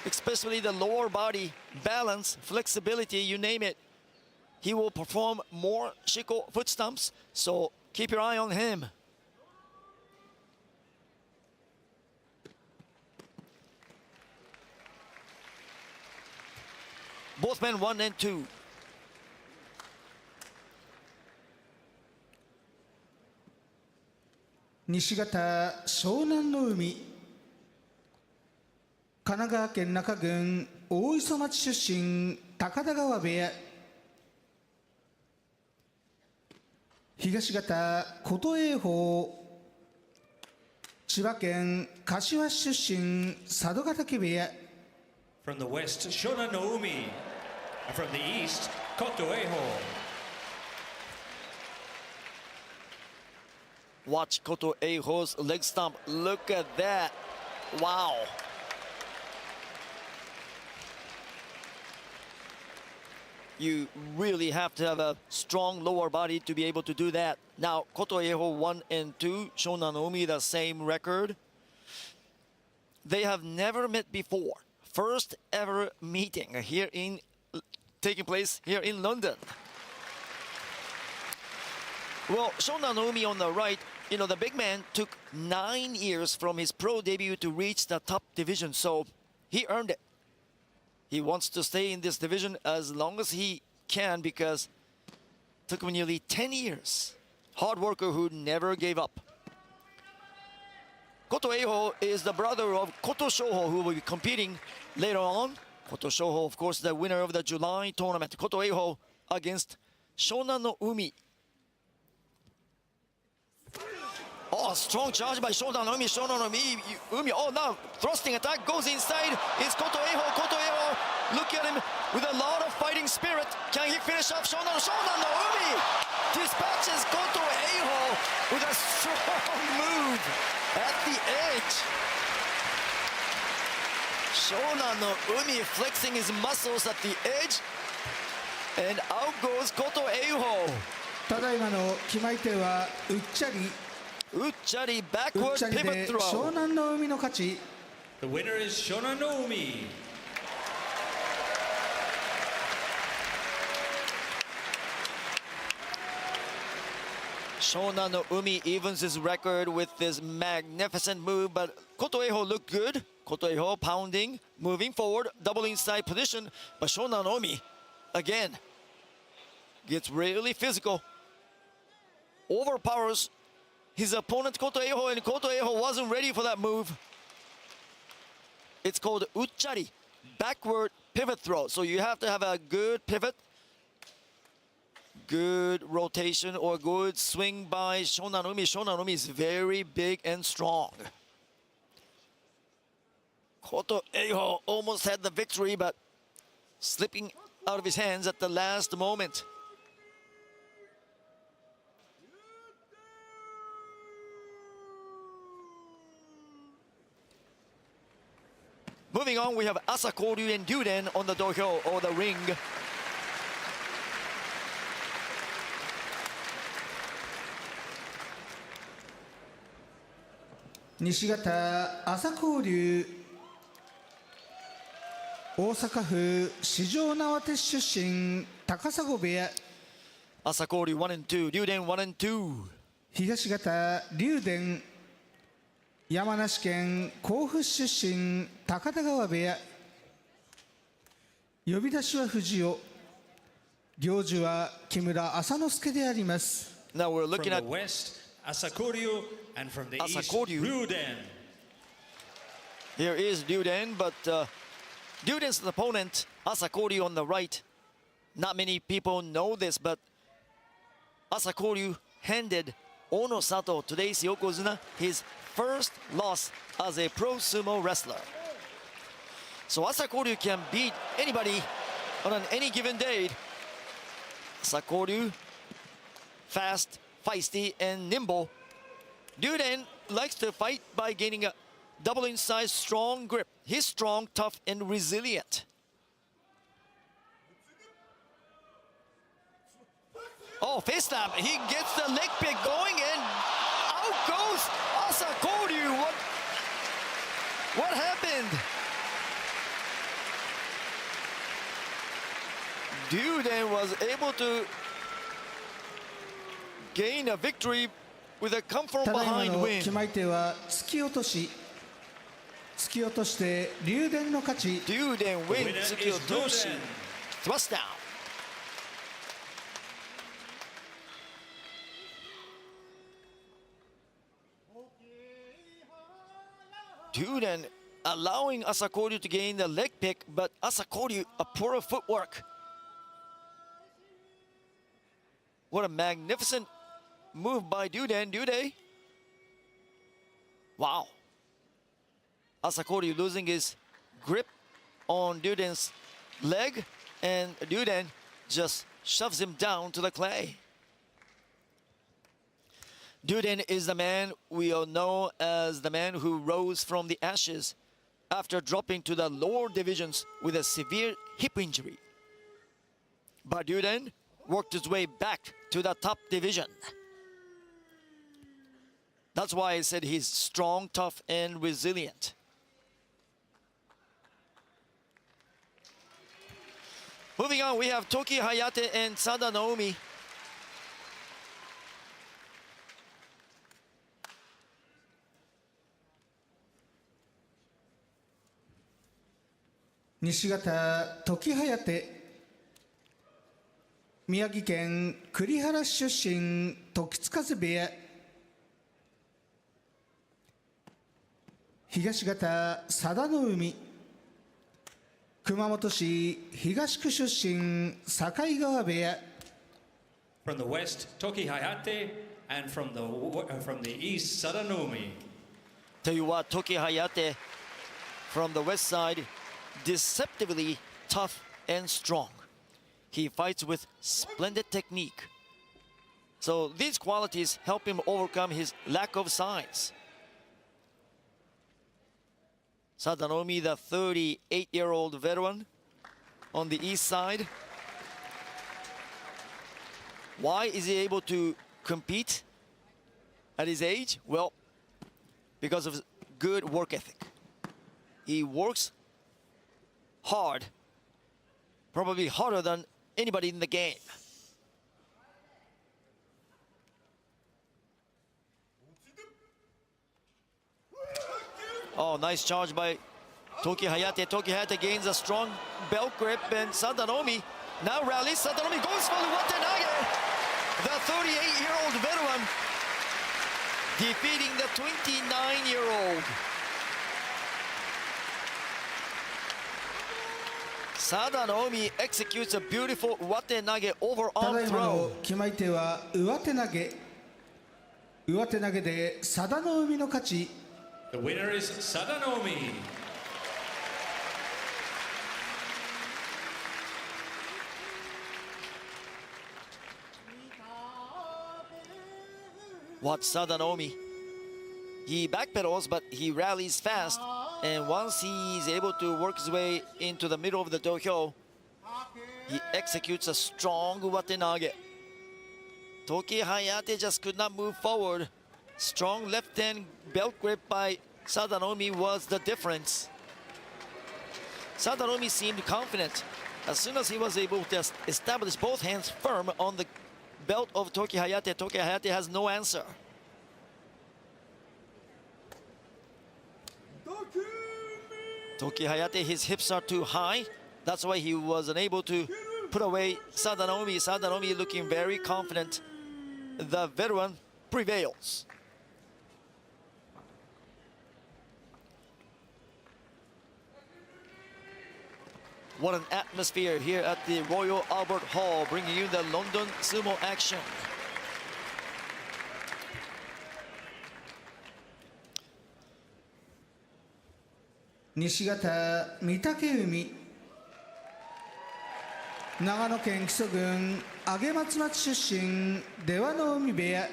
especially the lower body balance, flexibility, you name it. He will perform more Shiko foot stomps, so keep your eye on him. Both men 1 and 2.西方湘南の海、神奈川県中郡大磯町出身、高田川部屋。東方琴栄豊、千葉県柏市出身、佐渡ヶ嶽部屋。 From the west, Shona Naomi. And from the east, Koto Eiho. Watch Koto Eiho's leg stomp. Look at that. Wow. You really have to have a strong lower body to be able to do that. Now, Koto Eiho 1 and 2, Shona Naomi the same record. They have never met before. First ever meeting here taking place here in London. Well, Shona Naomi on the right, you know, the big man took 9 years from his pro debut to reach the top division, so he earned it. He wants to stay in this division as long as he can because it took him nearly 10 years. Hard worker who never gave up. Koto Eiho is the brother of Koto Shoho, who will be competing later on. Koto Shoho, of course, the winner of the July tournament. Koto Eiho against Shona no Umi. Oh, strong charge by Shona no Umi. Shona no Umi. Oh, now thrusting attack goes inside. It's Koto Eiho. Koto Eiho. Look at him with a lot of fighting spirit. Can he finish off Shona no Umi? Dispatches Koto Eiho with a strong move at the edge. Shona no Umi flexing his muscles at the edge. And out goes Koto Eiho. ただいまの決まり手はうっちゃり。 Uchari うっ backward ちゃり pivot で throw. 湘南の海の勝ち。 The winner is Shona Naomi. Shona no Umi evens his record with this magnificent move, but Koto Eiho looked good. Koto Eiho pounding, moving forward, double inside position, but Shona no Umi, again, gets really physical. Overpowers his opponent Koto Eiho, and Koto Eiho wasn't ready for that move. It's called Uchari, backward pivot throw. So you have to have a good pivot, good rotation, or good swing by Shona no Umi. Shona no Umi is very big and strong. Koto Eiho almost had the victory, but slipping out of his hands at the last moment. Moving on, we have Asa Koryu and Ryuden on the dohyo, or the ring. Nishi Asa Koryu、大阪府四条畷出身、高砂部屋。 Asa Koryu 1 and 2, Ryuden 1 and 2. 東方龍電、山梨県甲府市出身高田川部屋呼び出しは藤尾行司は木村浅之助であります。 Now we're From looking the at west, Asakuryu, and from the Asakuryu. east, Ryuden. here is Ryuden, but Ryuden's opponent, Asakuryu on the right. Not many people know this, but Asakuryu handed Ono Sato, today's Yokozuna, his first loss as a pro sumo wrestler. So Asakuryu can beat anybody on any given day. Asakuryu, fast, feisty, and nimble. Ryuden likes to fight by gaining a double in size, strong grip. He's strong, tough, and resilient. Oh, face slam. He gets the leg pick going, and out goes Asakuryu. What happened? Ryuden was able to gain a victory with a come from ただいま behind の win. 決まり手は突き落とし突き落として竜電の勝ち。 Ryuden The wins winner is Tsukiyotoshi. Ryuden. Thrust down. Ryuden allowing Asakuryu to gain the leg pick, but Asakuryu a poor footwork. What a magnificent move by Ryuden. Ryuden. Wow. Asakuryu losing his grip on Ryuden's leg, and Ryuden just shoves him down to the clay. Ryuden is the man we all know as the man who rose from the ashes after dropping to the lower divisions with a severe hip injury. But Ryuden worked his way back to the top division. That's why I said he's strong, tough, and resilient. Moving on, we have Toki Hayate and Sada Naomi. Nishigata Toki Hayate 宮城県栗原市出身時津風部屋東方佐田の海熊本市東区出身境川部屋 From the west, Toki Hayate, and from the east, Sadanomi. Tell you what, Toki Hayate from the west side, deceptively tough and strong. He fights with splendid technique. So these qualities help him overcome his lack of size. Sadanomi, the 38-year-old veteran on the east side. Why is he able to compete at his age? Well, because of good work ethic. He works hard, probably harder than anybody in the game. Oh, nice charge by Toki Hayate. Toki Hayate gains a strong belt grip, and Sadanomi now rallies. Sadanomi goes for the Watanage. The 38-year-old veteran defeating the 29-year-old. Sadanomi executes a beautiful Watanage ただ overarm いま throw. の決まり手は上手投げ上手投げで佐田の海の勝ち The winner is Sadanomi. Watch Sadanomi. He backpedals, but he rallies fast. And once he's able to work his way into the middle of the dohyo, he executes a strong Watanage. Toki Hayate just could not move forward. Strong left hand belt grip by Sadanomi was the difference. Sadanomi seemed confident. As soon as he was able to establish both hands firm on the belt of Toki Hayate has no answer. Toki Hayate, his hips are too high. That's why he was unable to put away Sadanomi. Sadanomi looking very confident. The veteran prevails. What an atmosphere here at the Royal Albert Hall, bringing you the London sumo action.西方御嶽海、長野県木曽郡上松町出身、出羽の海部屋。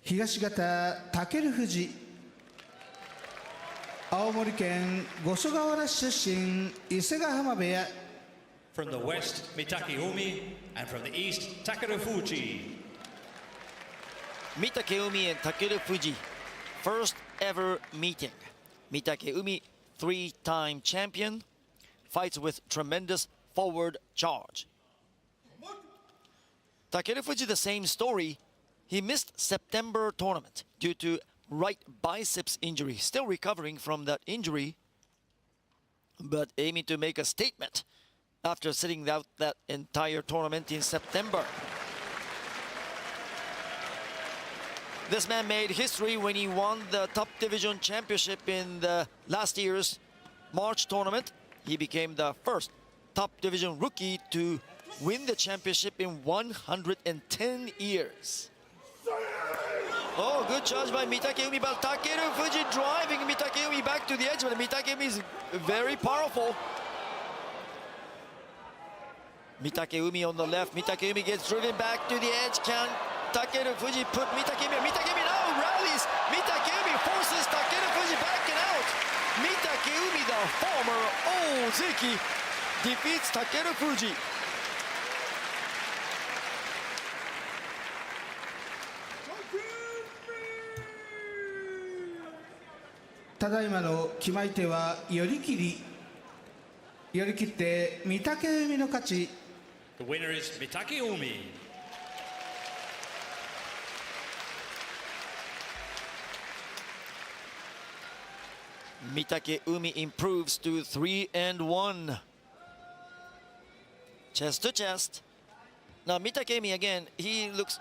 東方武富士、青森県五所川原市出身、伊勢ヶ浜部屋。From the west, Mitake Umi, and from the east, Takeru Fuji. Mitakeumi and Takeru Fuji, first ever meeting. Mitakeumi, three-time champion, fights with tremendous forward charge. Takeru Fuji, the same story. He missed September tournament due to right biceps injury. Still recovering from that injury, but aiming to make a statement after sitting out that entire tournament in September. This man made history when he won the top division championship in the last year's March tournament. He became the first top division rookie to win the championship in 110 years. Oh, good charge by Mitakeumi, but Takeru Fuji driving Mitakeumi back to the edge, but Mitakeumi is very powerful. Mitakeumi on the left. Mitakeumi gets driven back to the edge. Can Takeru Fuji put Mitakeumi? Mitakeumi now rallies. Mitakeumi forces Takeru Fuji back and out. Mitakeumi, the former Ozeki, defeats Takeru Fuji. ただいまの決まり手は寄り切り。寄り切って御嶽海の勝ち。 The winner is Mitake Umi. Mitakeumi improves to 3-1. Chest to chest. Now Mitakeumi again, he looks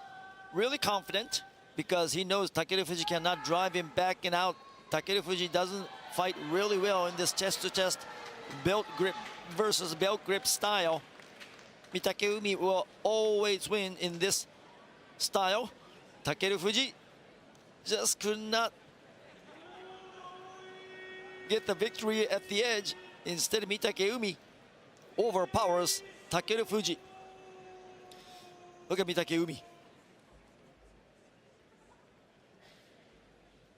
really confident because he knows Takeru Fuji cannot drive him back and out. Takeru Fuji doesn't fight really well in this chest to chest belt grip versus belt grip style. Mitakeumi will always win in this style. Takeru Fuji just could not get the victory at the edge. Instead, Mitakeumi overpowers Takeru Fuji. Look at Mitakeumi.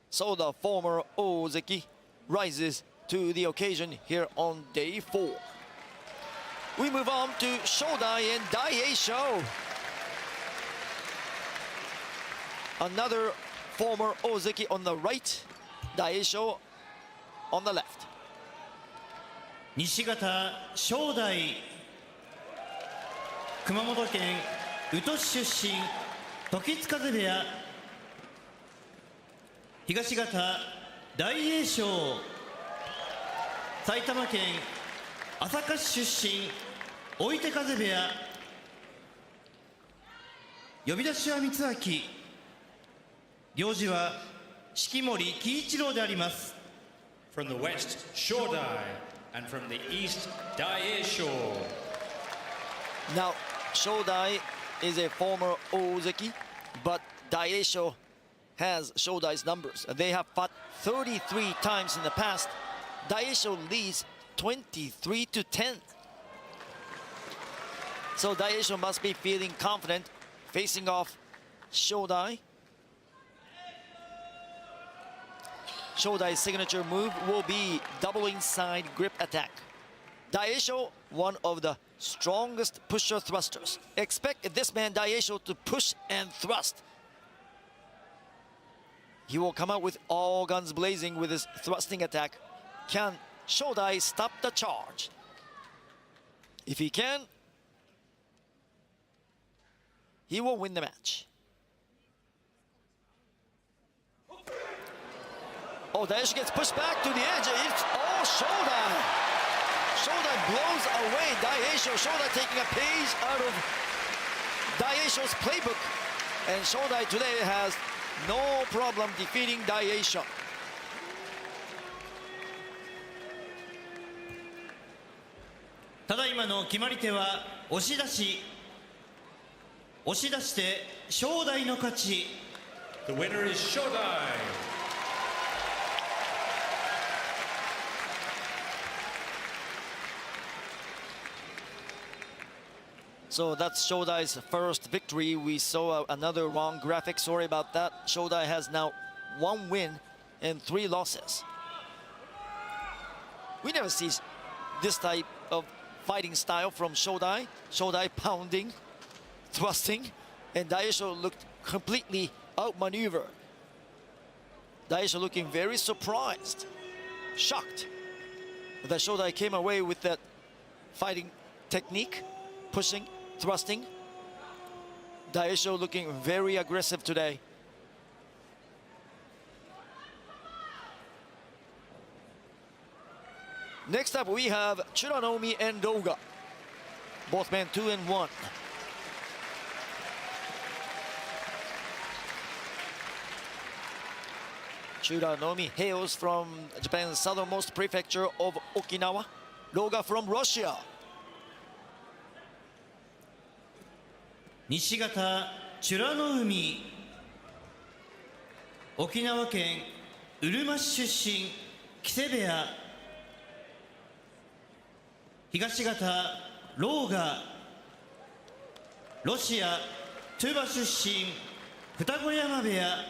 So the former Ozeki rises to the occasion here on day 4. We move on to Shodai and Daieisho. Another former Ozeki on the right, Daieisho on the left. 西方正代、熊本県宇土市出身、時津風部屋。東方大栄翔、埼玉県朝霞市出身、追手風部屋。呼び出しは光明、行司は式守喜一郎であります。 From the west, Shodai, and from the east, Daieisho. Now, Shodai is a former Ozeki, but Daieisho has Shodai's numbers. They have fought 33 times in the past. Daieisho leads 23-10. So Daieisho must be feeling confident facing off Shodai. Shodai's signature move will be doubling side grip attack. Daieisho, one of the strongest pusher thrusters. Expect this man Daieisho to push and thrust. He will come out with all guns blazing with his thrusting attack. Can Shodai stop the charge? If he can, he will win the match. Oh, Daisho gets pushed back to the edge. It's Shodai. Shodai blows away Daisho. Shodai taking a page out of Daisho's playbook. And Shodai today has no problem defeating Daisho. ただいまの決まり手は押し出し。押し出して正代の勝ち。 The winner is Shodai. So that's Shodai's first victory. We saw another wrong graphic. Sorry about that. Shodai has now 1 win and 3 losses. We never see this type of fighting style from Shodai. Shodai pounding, thrusting, and Daisho looked completely outmaneuvered. Daisho looking very surprised, shocked that Shodai came away with that fighting technique, pushing, thrusting. Daisho looking very aggressive today. Next up we have Churanomi and Doga. Both men 2-1. Churanomi hails from Japan's southernmost prefecture of Okinawa. Doga from Russia. 西方美ら海、沖縄県うるま市出身、木瀬部屋。東方ローガ、ロシアトゥバ出身、二子山部屋。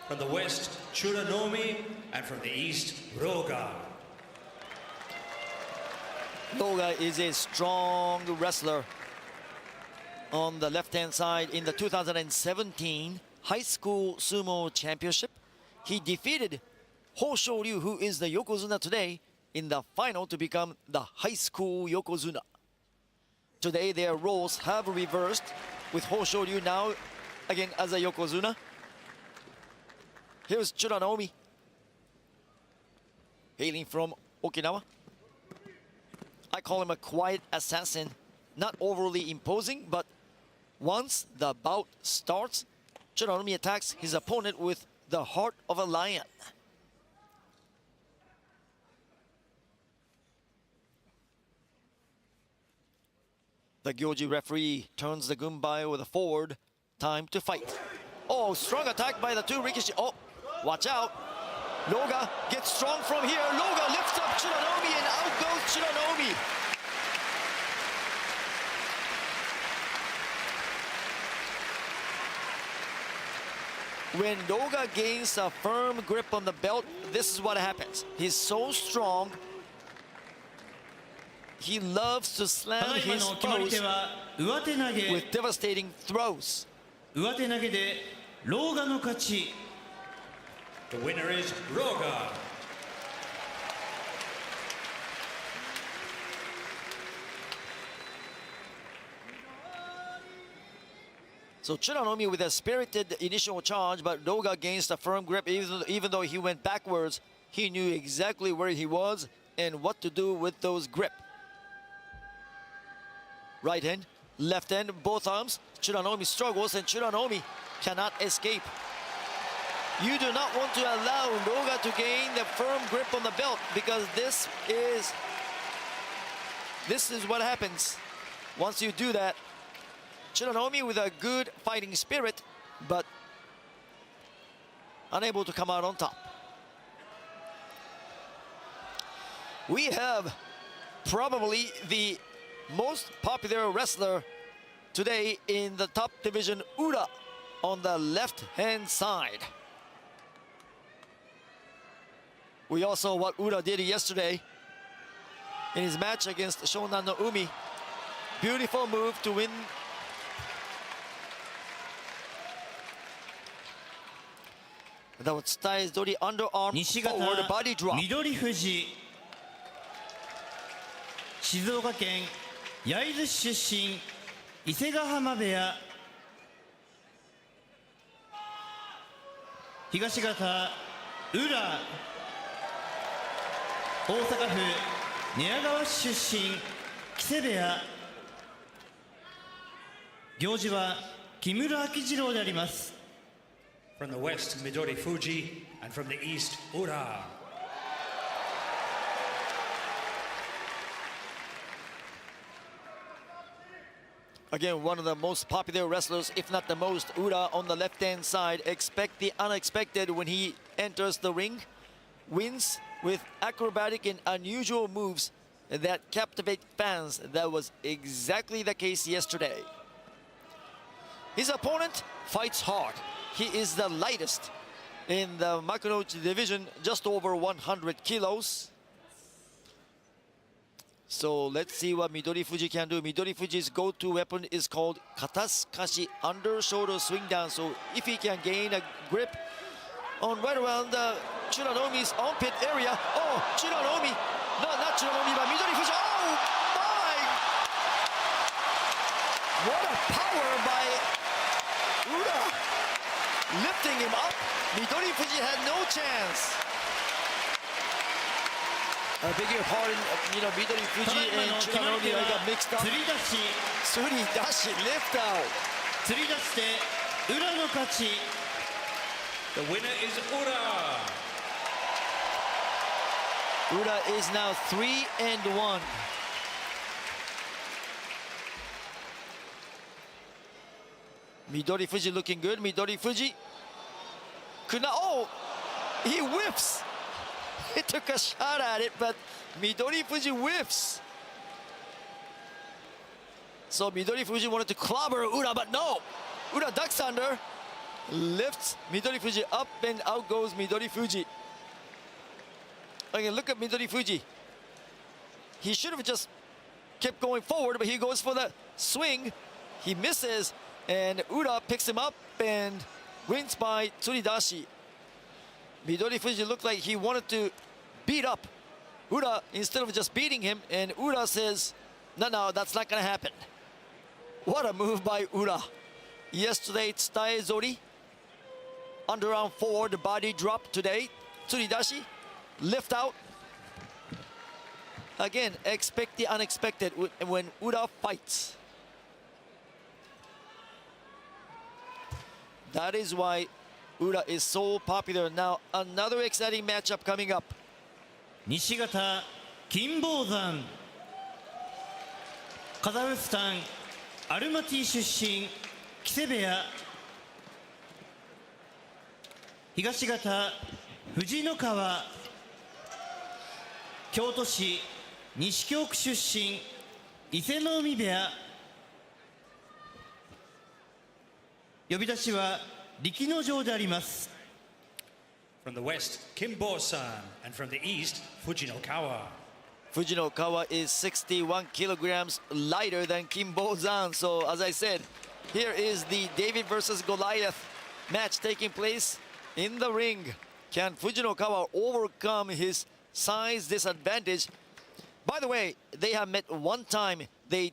From the west, Churanomi, and from the east, Roga. Doga is a strong wrestler. On the left-hand side, in the 2017 High School Sumo Championship, he defeated Ho Shoryu, who is the Yokozuna today, in the final to become the High School Yokozuna. Today, their roles have reversed, with Ho Shoryu now again as a Yokozuna. Here's Churanomi, hailing from Okinawa. I call him a quiet assassin, not overly imposing, but once the bout starts, Churanomi attacks his opponent with the heart of a lion. The Gyoji referee turns the Gunbai with a forward. Time to fight. Oh, strong attack by the two Rikishi. Oh, watch out. Loga gets strong from here. Loga lifts up Churanomi and out goes Churanomi. When Loga gains a firm grip on the belt, this is what happens. He's so strong. He loves to slam his foes with devastating throws. 上手投げでローガの勝ち。 The winner is Roga. So Churanomi with a spirited initial charge, but Doga gains a firm grip. Even though he went backwards, he knew exactly where he was and what to do with those grip. Right hand, left hand, both arms. Churanomi struggles and Churanomi cannot escape. You do not want to allow Doga to gain the firm grip on the belt, because this is what happens once you do that. Churanomi with a good fighting spirit, but unable to come out on top. We have probably the most popular wrestler today in the top division, Ura, on the left-hand side. We all saw what Ura did yesterday in his match against Shonan no Umi. Beautiful move to win. That was Tai's Dori underarm 西方 forward body drop. 緑富士、静岡県焼津市出身、伊勢ヶ浜部屋。東方浦大阪府寝屋川市出身木瀬部屋行司は木村明次郎であります。 From the west, Midori Fuji, and from the east, Ura. Again, one of the most popular wrestlers, if not the most. Ura on the left-hand side. Expect the unexpected when he enters the ring. Wins with acrobatic and unusual moves that captivate fans. That was exactly the case yesterday. His opponent fights hard. He is the lightest in the Makunochi division, just over 100 kilos. So let's see what Midori Fuji can do. Midori Fuji's go-to weapon is called Katasukashi, under shoulder swing down. So if he can gain a grip on right around Churanomi's armpit area. Oh, Churanomi. No, not Churanomi, but Midori Fuji. Oh, my! What a power by Ura. Lifting him up. Midori Fuji had no chance. I beg your pardon, Midori Fuji and Churanomi got mixed up. 釣り出し Suridashi lift out. 釣り出して浦の勝ち。 The winner is Ura. Ura is now 3-1. Midori Fuji looking good. Midori Fuji could not. Oh, he whiffs. He took a shot at it, but Midori Fuji whiffs. So Midori Fuji wanted to clobber Ura, but no. Ura ducks under, lifts Midori Fuji up, and out goes Midori Fuji. Again, look at Midori Fuji. He should have just kept going forward, but he goes for the swing. He misses, and Ura picks him up and wins by Tsuridashi. Midori Fuji looked like he wanted to beat up Ura instead of just beating him, and Ura says, no, that's not gonna happen. What a move by Ura. Yesterday, it's Taezori. Underarm forward, body drop today. Tsuridashi, lift out. Again, expect the unexpected when Ura fights. That is why Ura is so popular. Now, another exciting matchup coming up. 西方金峰山カザフスタンアルマティ出身木瀬部屋東方藤野川京都市西京区出身伊勢ノ海部屋呼び出しは力之丞であります。 From the west, Kimbo-san, and from the east, Fujinokawa. Fujinokawa is 61 kilograms lighter than Kimbo-san. So, as I said, here is the David versus Goliath match taking place in the ring. Can Fujinokawa overcome his size disadvantage? By the way, they have met one time. They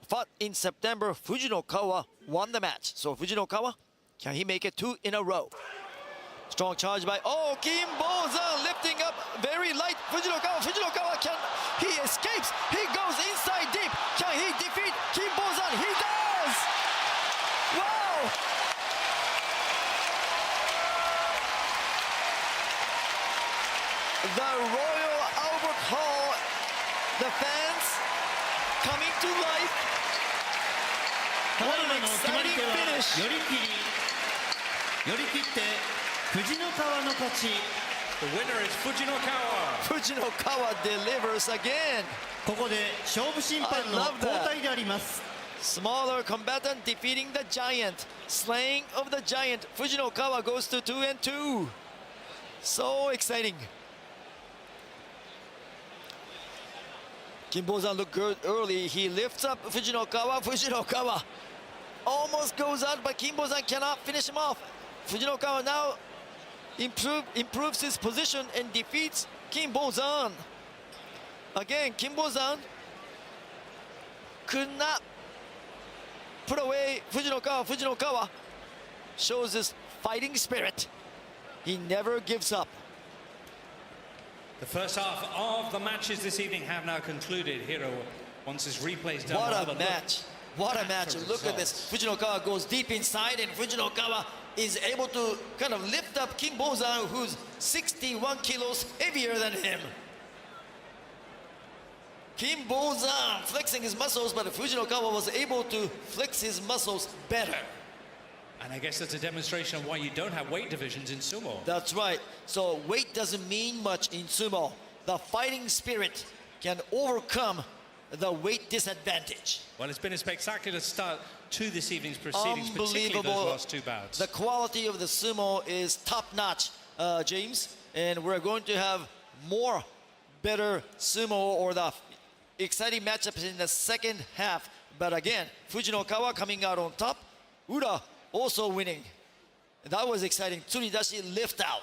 fought in September. Fujinokawa won the match. So, Fujinokawa, can he make it 2 in a row? Strong charge by, Kimbo-san lifting up very light. Fujinokawa can, he escapes. He goes inside deep. Can he defeat Kimbo-san? He does! Wow! The Royal Albert Hall, the fans coming to life. What an exciting finish. 寄り切って藤野川の勝ち。 The winner is Fujinokawa. Fujinokawa delivers again. ここで勝負審判の I love that. 交代であります。 Smaller combatant defeating the giant. Slaying of the giant. Fujinokawa goes to 2-2. So exciting. Kimbo-san looked good early. He lifts up Fujinokawa. Fujinokawa almost goes out, but Kimbo-san cannot finish him off. Fujinokawa now improves his position and defeats Kimbo-san. Again, Kimbo-san could not put away Fujinokawa. Fujinokawa shows his fighting spirit. He never gives up. The first half of the matches this evening have now concluded. Hiro wants his replays done. What a match. What a match. Look at this. Fujinokawa goes deep inside, and Fujinokawa is able to kind of lift up Kim Bozan, who's 61 kilos heavier than him. Kim Bozan flexing his muscles, but Fujinokawa was able to flex his muscles better. And I guess that's a demonstration of why you don't have weight divisions in sumo. That's right. So weight doesn't mean much in sumo. The fighting spirit can overcome the weight disadvantage. Well, it's been a spectacular start to this evening's proceedings, particularly Unbelievable. those last two bouts. The quality of the sumo is top-notch, James, and we're going to have more better sumo or the exciting matchups in the second half. But again, Fujinokawa coming out on top, Ura also winning. That was exciting. Tsuridashi lift out.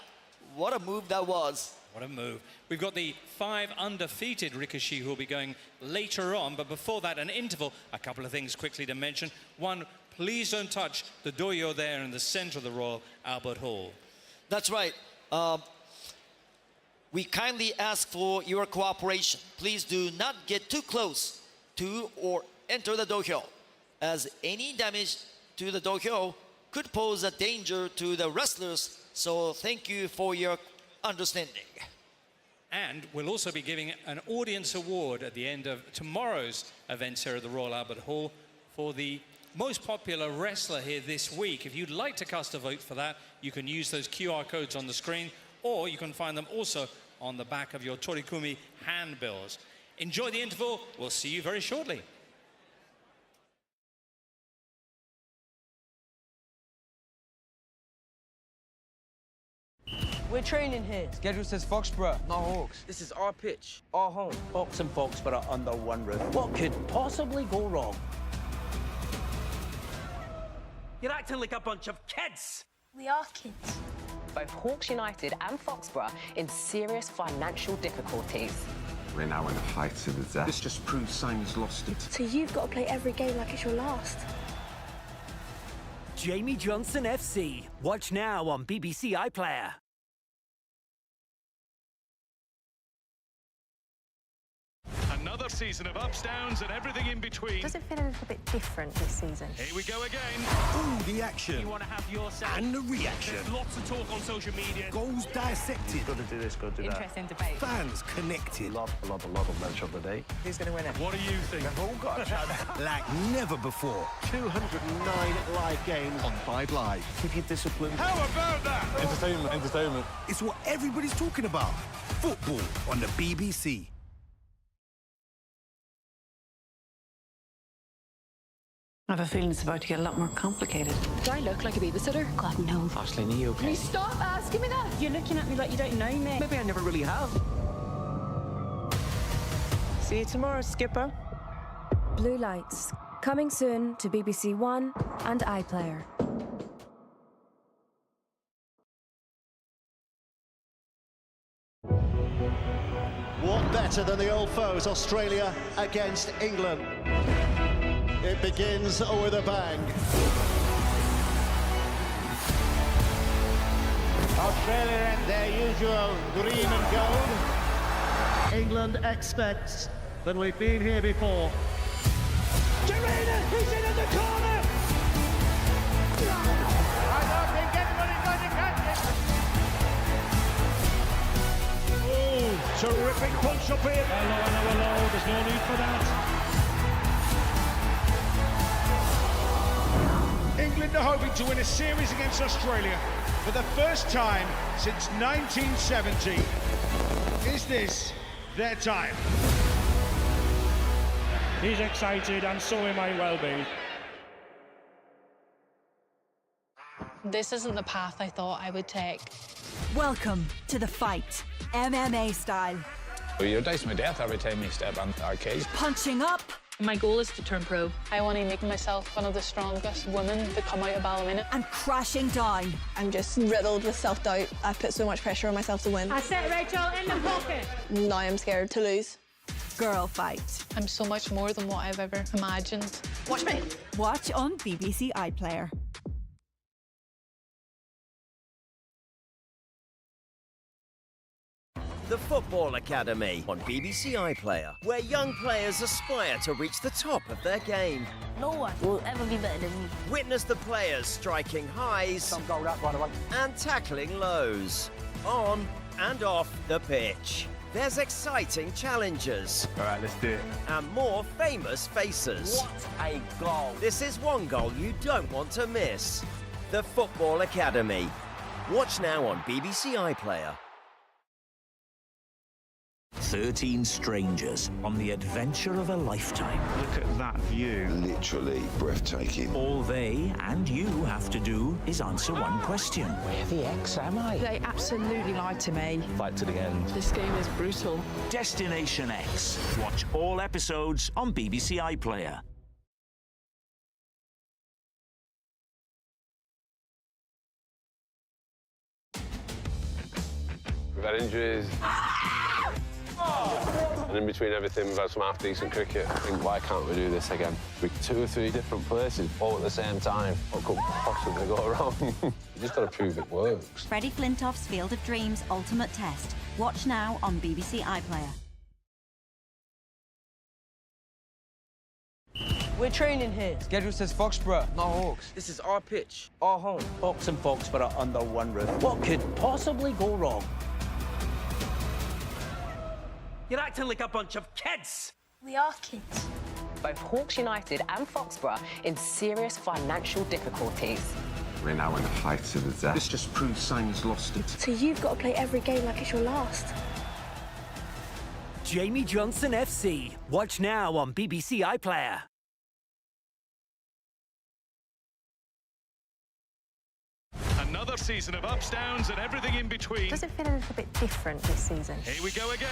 What a move that was. What a move. We've got the 5 undefeated Rikishi who will be going later on, but before that, an interval. A couple of things quickly to mention. One, please don't touch the doyo there in the center of the Royal Albert Hall. That's right. We kindly ask for your cooperation. Please do not get too close to or enter the dohyo, as any damage to the dohyo could pose a danger to the wrestlers. So thank you for your understanding. And we'll also be giving an audience award at the end of tomorrow's events here at the Royal Albert Hall for the most popular wrestler here this week. If you'd like to cast a vote for that, you can use those QR codes on the screen, or you can find them also on the back of your Torikumi handbills. Enjoy the interval. We'll see you very shortly. We're training here. Schedule says Foxborough, not Hawks. This is our pitch, our home. Hawks and Foxborough under one roof. What could possibly go wrong? You're acting like a bunch of kids. We are kids. Both Hawks United and Foxborough in serious financial difficulties. We're now in the heights of disaster. This just proves Simon's lost it. So you've got to play every game like it's your last. Jamie Johnson FC. Watch now on BBC iPlayer. Another season of ups, downs, and everything in between. Does it feel a little bit different this season? Here we go again. Ooh, the action. You want to have your say. And the reaction. There's lots of talk on social media. Goals dissected. Got to do this, got to do that. Interesting debate. Fans connected. A lot of match of the day. Who's going to win it? What do you think? They've all got a chance. Like never before. 209 live games on 5 Live. Keep your discipline. How about that? Entertainment. It's what everybody's talking about. Football on the BBC. I have a feeling it's about to get a lot more complicated. Do I look like a babysitter? God, no. Ashley, are you okay? Can you stop asking me that? You're looking at me like you don't know me. Maybe I never really have. See you tomorrow, Skipper. Blue Lights. Coming soon to BBC One and iPlayer. What better than the old foes, Australia against England? It begins with a bang. Australia and their usual green and gold. England expects that we've been here before. Jarena, he's in the corner! I don't think anybody's going to catch it. Oh, terrific punch up here. Hello, there's no need for that. England are hoping to win a series against Australia for the first time since 1970. Is this their time? He's excited, and so am I well be. This isn't the path I thought I would take. Welcome to the fight, MMA style. You're dicing with death every time you step on the arcade. Punching up. My goal is to turn pro. I want to make myself one of the strongest women to come out of ballymena. And crashing down. I'm just riddled with self-doubt. I put so much pressure on myself to win. I set Rachel in the pocket. Now I'm scared to lose. Girl fight. I'm so much more than what I've ever imagined. Watch me. Watch on BBC iPlayer. The Football Academy on BBC iPlayer, where young players aspire to reach the top of their game. No one will ever be better than me. Witness the players striking highs Some goal that, by the way. and tackling lows, on and off the pitch. There's exciting challenges All right, let's do it. and more famous faces. What a goal. This is one goal you don't want to miss. The Football Academy. Watch now on BBC iPlayer. 13 strangers on the adventure of a lifetime. Look at that view. Literally breathtaking. All they and you have to do is answer one question. Where the X am I? They absolutely lied to me. Fight to the end. This game is brutal. Destination X. Watch all episodes on BBC iPlayer. We've had injuries. And in between everything, we've had some half-decent cricket. I think, why can't we do this again? With 2 or 3 different places, all at the same time. What could possibly go wrong? You just got to prove it works. Freddie Flintoff's Field of Dreams Ultimate Test. Watch now on BBC iPlayer. We're training here. Schedule says Foxborough, not Hawks. This is our pitch, our home. Hawks and Foxborough under one roof. What could possibly go wrong? You're acting like a bunch of kids. We are kids. Both Hawks United and Foxborough in serious financial difficulties. We're now in the heights of disaster. This just proves Simon's lost it. So you've got to play every game like it's your last. Jamie Johnson FC. Watch now on BBC iPlayer. Another season of ups, downs, and everything in between. Does it feel a little bit different this season? Here we go again.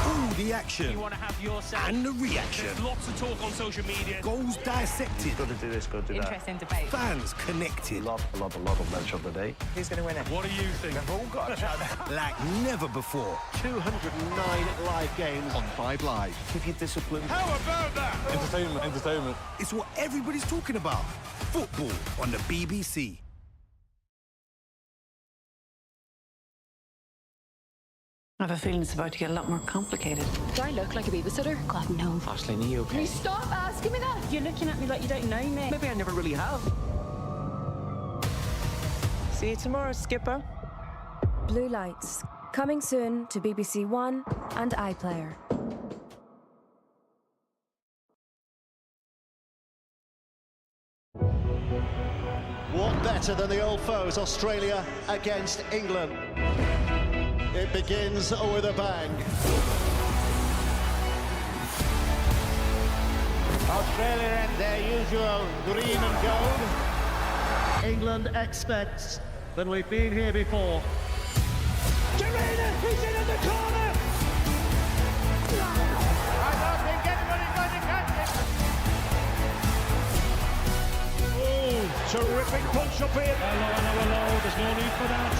All the action You want to have your say. and the reaction. There's lots of talk on social media. Goals dissected. Got to do this, got to do that. Interesting debate. Fans connected. A lot of match of the day. Who's going to win it? What do you think? They've all got a chance. Like never before. 209 live games on 5 Live. Keep your discipline. How about that? Entertainment. It's what everybody's talking about. Football on the BBC. I have a feeling it's about to get a lot more complicated. Do I look like a babysitter? God, no. Ashley, are you okay? Can you stop asking me that? You're looking at me like you don't know me. Maybe I never really have. See you tomorrow, Skipper. Blue Lights. Coming soon to BBC One and iPlayer. What better than the old foes, Australia against England? It begins with a bang. Australia in their usual green and gold. England expects that we've been here before. Gerena, he's in the corner. I don't think anybody's going to catch it. Oh, terrific punch up here. Hello. There's no need for that.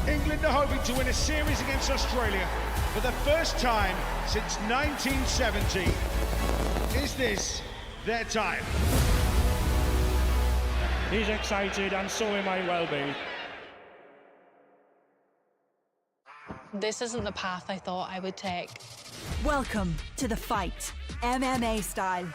England are hoping to win a series against Australia for the first time since 1970. Is this their time? He's excited, and so am I well be. This isn't the path I thought I would take. Welcome to the fight, MMA style.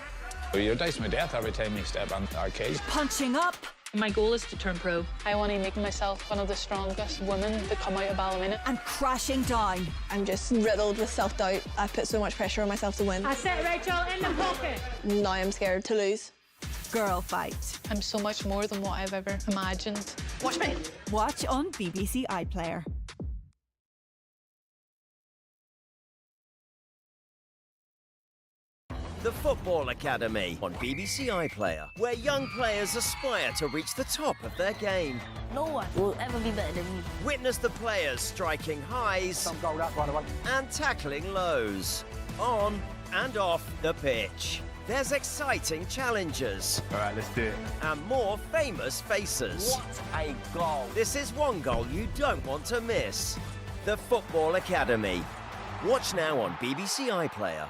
You're dicing my death every time you step on the arcade. Punching up. My goal is to turn pro. I want to make myself one of the strongest women to come out of ballymena. And crashing down. I'm just riddled with self-doubt. I put so much pressure on myself to win. I set Rachel in the pocket. Now I'm scared to lose. Girl fight. I'm so much more than what I've ever imagined. Watch me. Watch on BBC iPlayer. The Football Academy on BBC iPlayer, where young players aspire to reach the top of their game. No one will ever be better than me. Witness the players striking highs Some goal that, by the way. and tackling lows, on and off the pitch. There's exciting challenges All right, let's do it. and more famous faces. What a goal. This is one goal you don't want to miss. The Football Academy. Watch now on BBC iPlayer.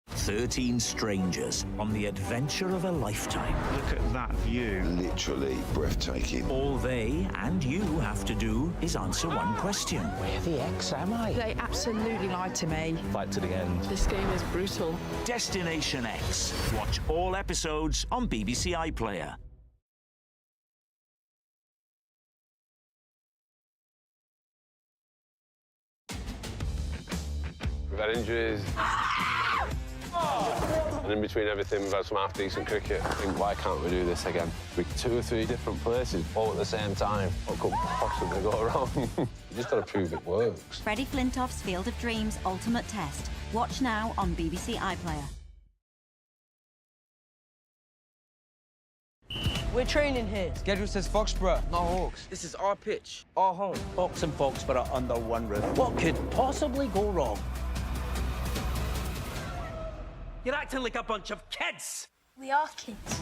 13 strangers on the adventure of a lifetime. Look at that view. Literally breathtaking. All they and you have to do is answer one question. Where the X am I? They absolutely lied to me. Fight to the end. This game is brutal. Destination X. Watch all episodes on BBC iPlayer. We've had injuries. And in between everything, we've had some half-decent cricket. I think, why can't we do this again? We're 2 or 3 different places, all at the same time. What could possibly go wrong? You just got to prove it works. Freddie Flintoff's Field of Dreams Ultimate Test. Watch now on BBC iPlayer. We're training here. Schedule says Foxborough, not Hawks. This is our pitch. Our home. Hawks and Foxborough under one roof. What could possibly go wrong? You're acting like a bunch of kids. We are kids.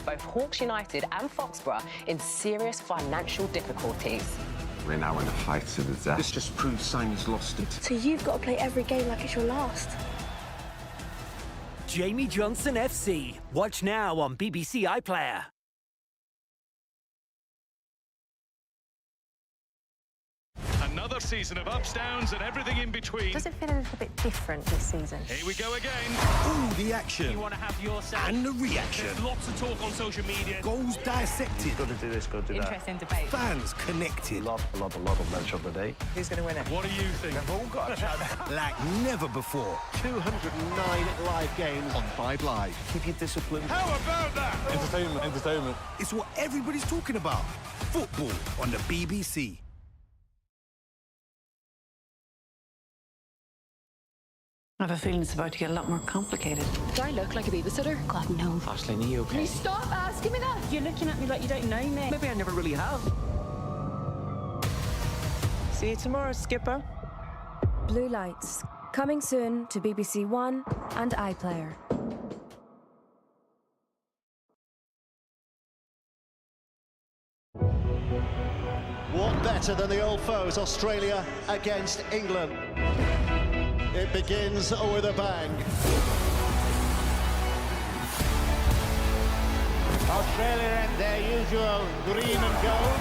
Both Hawks United and Foxborough in serious financial difficulties. We're now in the fight to the death. This just proves Simon's lost it. So you've got to play every game like it's your last. Jamie Johnson FC. Watch now on BBC iPlayer. Another season of ups, downs, and everything in between. Does it feel a little bit different this season? Here we go again. All the action. You want to have your say? And the reaction. There's lots of talk on social media. Goals dissected. Got to do this, got to do that. Interesting debate. Fans connected. A lot of match of the day. Who's going to win it? What do you think? We've all got a shot. Like never before. 209 live games on 5 Live. Keep your discipline. How about that? Entertainment. It's what everybody's talking about. Football on the BBC. I have a feeling it's about to get a lot more complicated. Do I look like a babysitter? God, no. Ashley, are you okay? Can you stop asking me that? You're looking at me like you don't know me. Maybe I never really have. See you tomorrow, Skipper. Blue Lights. Coming soon to BBC One and iPlayer. What better than the old foes, Australia against England? It begins with a bang. Australia and their usual green and gold.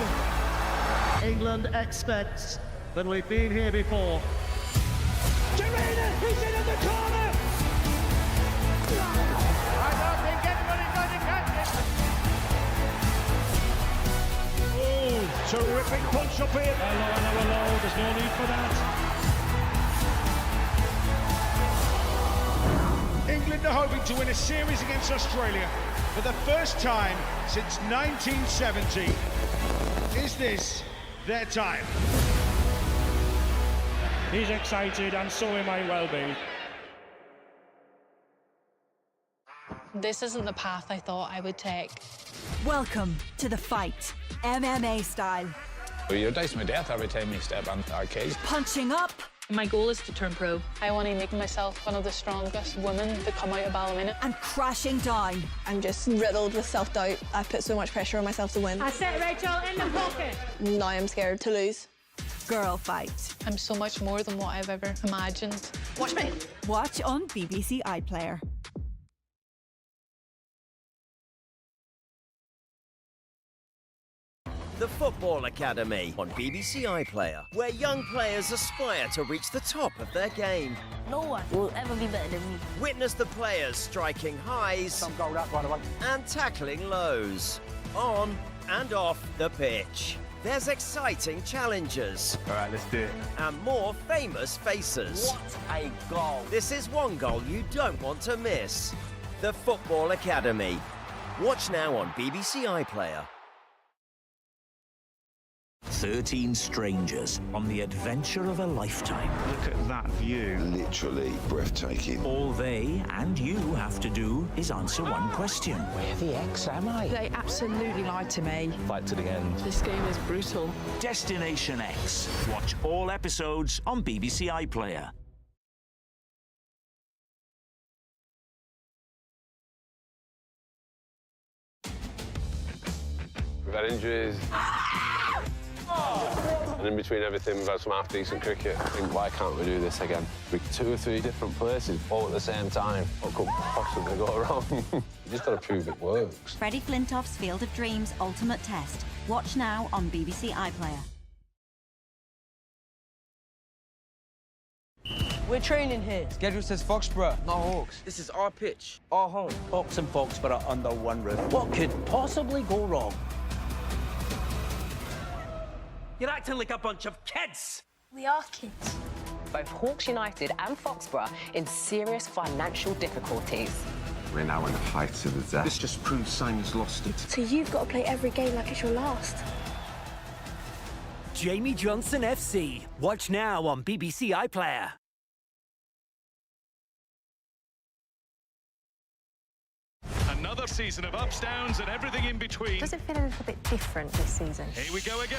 England expects that we've been here before. Gerena, he's in the corner! I don't think anybody's going to catch it. Oh, terrific punch up here. Hello, there's no need for that. England are hoping to win a series against Australia for the first time since 1970. Is this their time? He's excited, and so am I well be. This isn't the path I thought I would take. Welcome to the fight, MMA style. You're dicing my death every time you step on the arcade. Punching up. My goal is to turn pro. I want to make myself one of the strongest women to come out of ballymena. And crashing down. I'm just riddled with self-doubt. I've put so much pressure on myself to win. That's it, Rachel, in the pocket. Now I'm scared to lose. Girl fight. I'm so much more than what I've ever imagined. Watch me. Watch on BBC iPlayer. The Football Academy on BBC iPlayer, where young players aspire to reach the top of their game. No one will ever be better than me. Witness the players striking highs Some goal up, by the way. and tackling lows, on and off the pitch. There's exciting challenges All right, let's do it. and more famous faces. What a goal. This is one goal you don't want to miss. The Football Academy. Watch now on BBC iPlayer. 13 strangers on the adventure of a lifetime. Look at that view. Literally breathtaking. All they and you have to do is answer one question. Where the X am I? They absolutely lied to me. Fight to the end. This game is brutal. Destination X. Watch all episodes on BBC iPlayer. We've had injuries. And in between everything, we've had some half-decent cricket. I think, why can't we do this again? We're 2 or 3 different places, all at the same time. What could possibly go wrong? You just got to prove it works. Freddie Flintoff's Field of Dreams Ultimate Test. Watch now on BBC iPlayer. We're training here. Schedule says Foxborough, not Hawks. This is our pitch, our home. Hawks and Foxborough under one roof. What could possibly go wrong? You're acting like a bunch of kids. We are kids. Both Hawks United and Foxborough in serious financial difficulties. We're now in the heights of the death. This just proves Simon's lost it. So you've got to play every game like it's your last. Jamie Johnson FC. Watch now on BBC iPlayer. Another season of ups, downs, and everything in between. Does it feel a little bit different this season? Here we go again.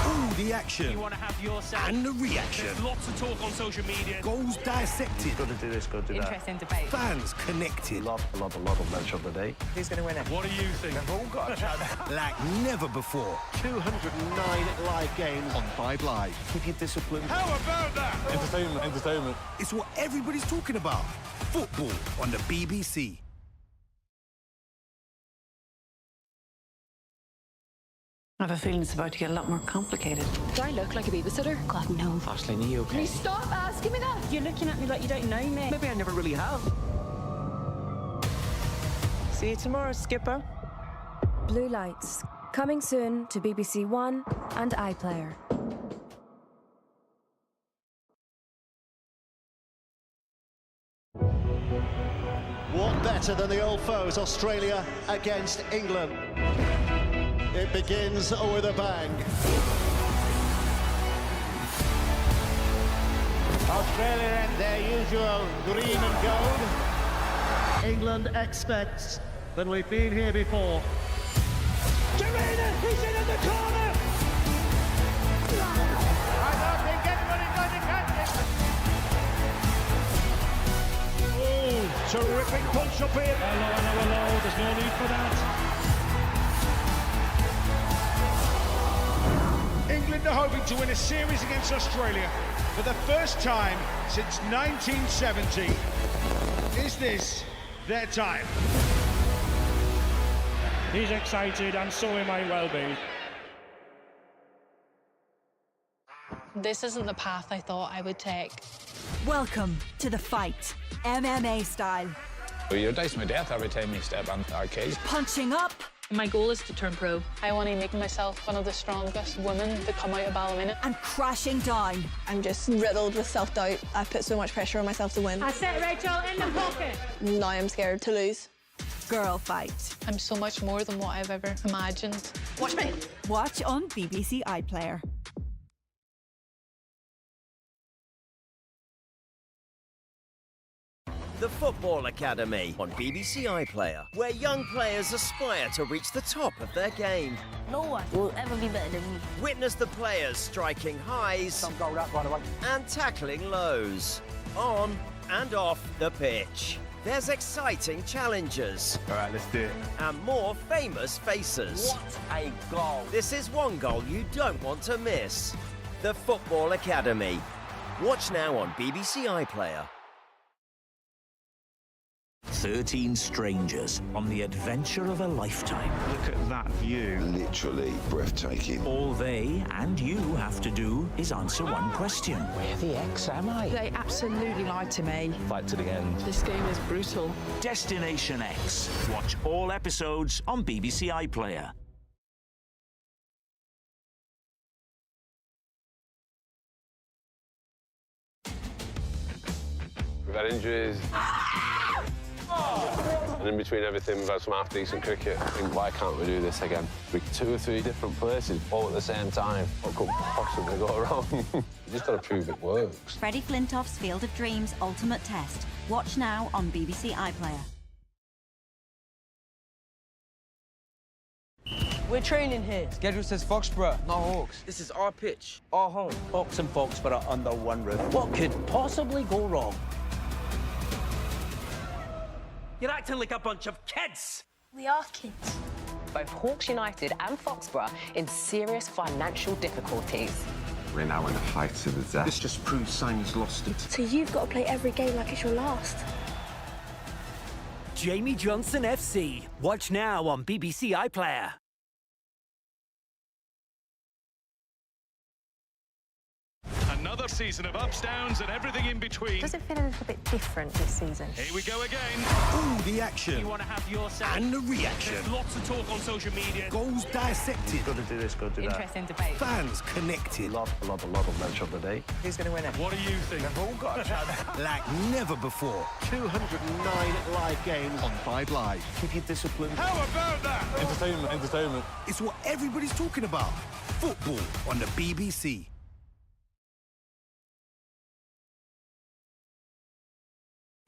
All the action. You want to have your say. And the reaction. There's lots of talk on social media. Goals dissected. Got to do this, got to do that. Interesting debate. Fans connected. A lot of match of the day. Who's going to win it? What do you think? They've all got a chance. Like never before. 209 live games on 5 Live. Keep your discipline. How about that? Entertainment. It's what everybody's talking about. Football on the BBC. I have a feeling it's about to get a lot more complicated. Do I look like a babysitter? God, no. Ashley, are you okay? Can you stop asking me that? You're looking at me like you don't know me. Maybe I never really have. See you tomorrow, Skipper. Blue Lights. Coming soon to BBC One and iPlayer. What better than the old foes, Australia against England? It begins with a bang. Australia and their usual green and gold. England expects that we've been here before. Gerena, he's in the corner! I don't think anybody's going to catch it. Oh, terrific punch up here. Hello, there's no need for that. England are hoping to win a series against Australia for the first time since 1970. Is this their time? He's excited, and so am I well be. This isn't the path I thought I would take. Welcome to the fight, MMA style. You dice my death every time you step on the arcade. Punching up. My goal is to turn pro. I want to make myself one of the strongest women to come out of ballymena. And crashing down. I'm just riddled with self-doubt. I've put so much pressure on myself to win. I said, Rachel, in the pocket. Now I'm scared to lose. Girl fight. I'm so much more than what I've ever imagined. Watch me. Watch on BBC iPlayer. The Football Academy on BBC iPlayer, where young players aspire to reach the top of their game. No one will ever be better than me. Witness the players striking highs Some goal that, by the way. and tackling lows, on and off the pitch. There's exciting challenges All right, let's do it. and more famous faces. What a goal. This is one goal you don't want to miss. The Football Academy. Watch now on BBC iPlayer. 13 strangers on the adventure of a lifetime. Look at that view. Literally breathtaking. All they and you have to do is answer one question. Where the X am I? They absolutely lied to me. Fight to the end. This game is brutal. Destination X. Watch all episodes on BBC iPlayer. We've had injuries. And in between everything, we've had some half-decent cricket. I think, why can't we do this again? We're 2 or 3 different places, all at the same time. What could possibly go wrong? You just got to prove it works. Freddie Flintoff's Field of Dreams Ultimate Test. Watch now on BBC iPlayer. We're training here. Schedule says Foxborough, not Hawks. This is our pitch, our home. Hawks and Foxborough under one roof. What could possibly go wrong? You're acting like a bunch of kids. We are kids. Both Hawks United and Foxborough in serious financial difficulties. We're now in a fight to the death. This just proves Simon's lost it. So you've got to play every game like it's your last. Jamie Johnson FC. Watch now on BBC iPlayer. Another season of ups, downs, and everything in between. Does it feel a little bit different this season? Here we go again. All the action. You want to have your say. And the reaction. There's lots of talk on social media. Goals dissected. Got to do this, got to do that. Interesting debate. Fans connected. A lot of match of the day. Who's going to win it? What do you think? They've all got a chance. Like never before. 209 live games on 5 Live. Keep your discipline. How about that? Entertainment. It's what everybody's talking about. Football on the BBC.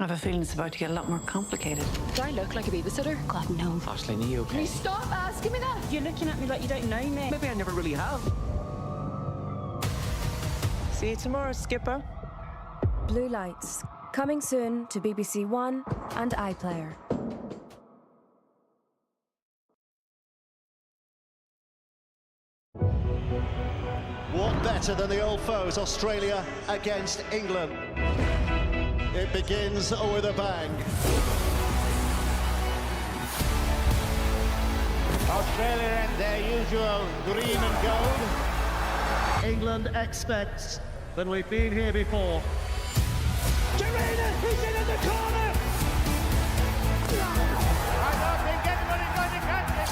I have a feeling it's about to get a lot more complicated. Do I look like a babysitter? God, no. Ashley, are you okay? Can you stop asking me that? You're looking at me like you don't know me. Maybe I never really have. See you tomorrow, Skipper. Blue Lights. Coming soon to BBC One and iPlayer. What better than the old foes, Australia against England? It begins with a bang. Australia and their usual green and gold. England expects that we've been here before. Gerena, he's in the corner! I don't think anybody's going to catch it.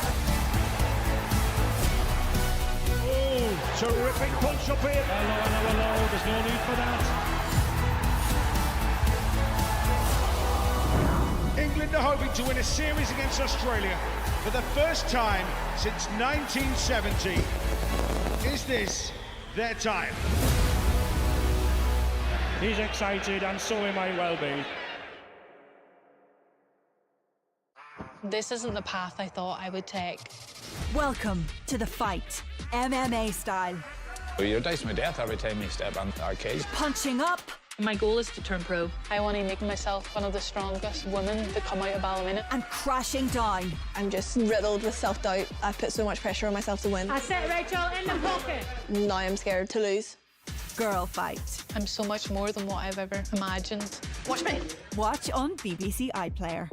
Oh, terrific punch up here. Hello, there's no need for that. England are hoping to win a series against Australia for the first time since 1970. Is this their time? He's excited, and so am I well be. This isn't the path I thought I would take. Welcome to the fight, MMA style. You're dicing with death every time you step on our cage. Punching up. My goal is to turn pro. I want to make myself one of the strongest women to come out of ballymena. And crashing down. I'm just riddled with self-doubt. I've put so much pressure on myself to win. That's it, Rachel, in the pocket. Now I'm scared to lose. Girl fight. I'm so much more than what I've ever imagined. Watch me. Watch on BBC iPlayer.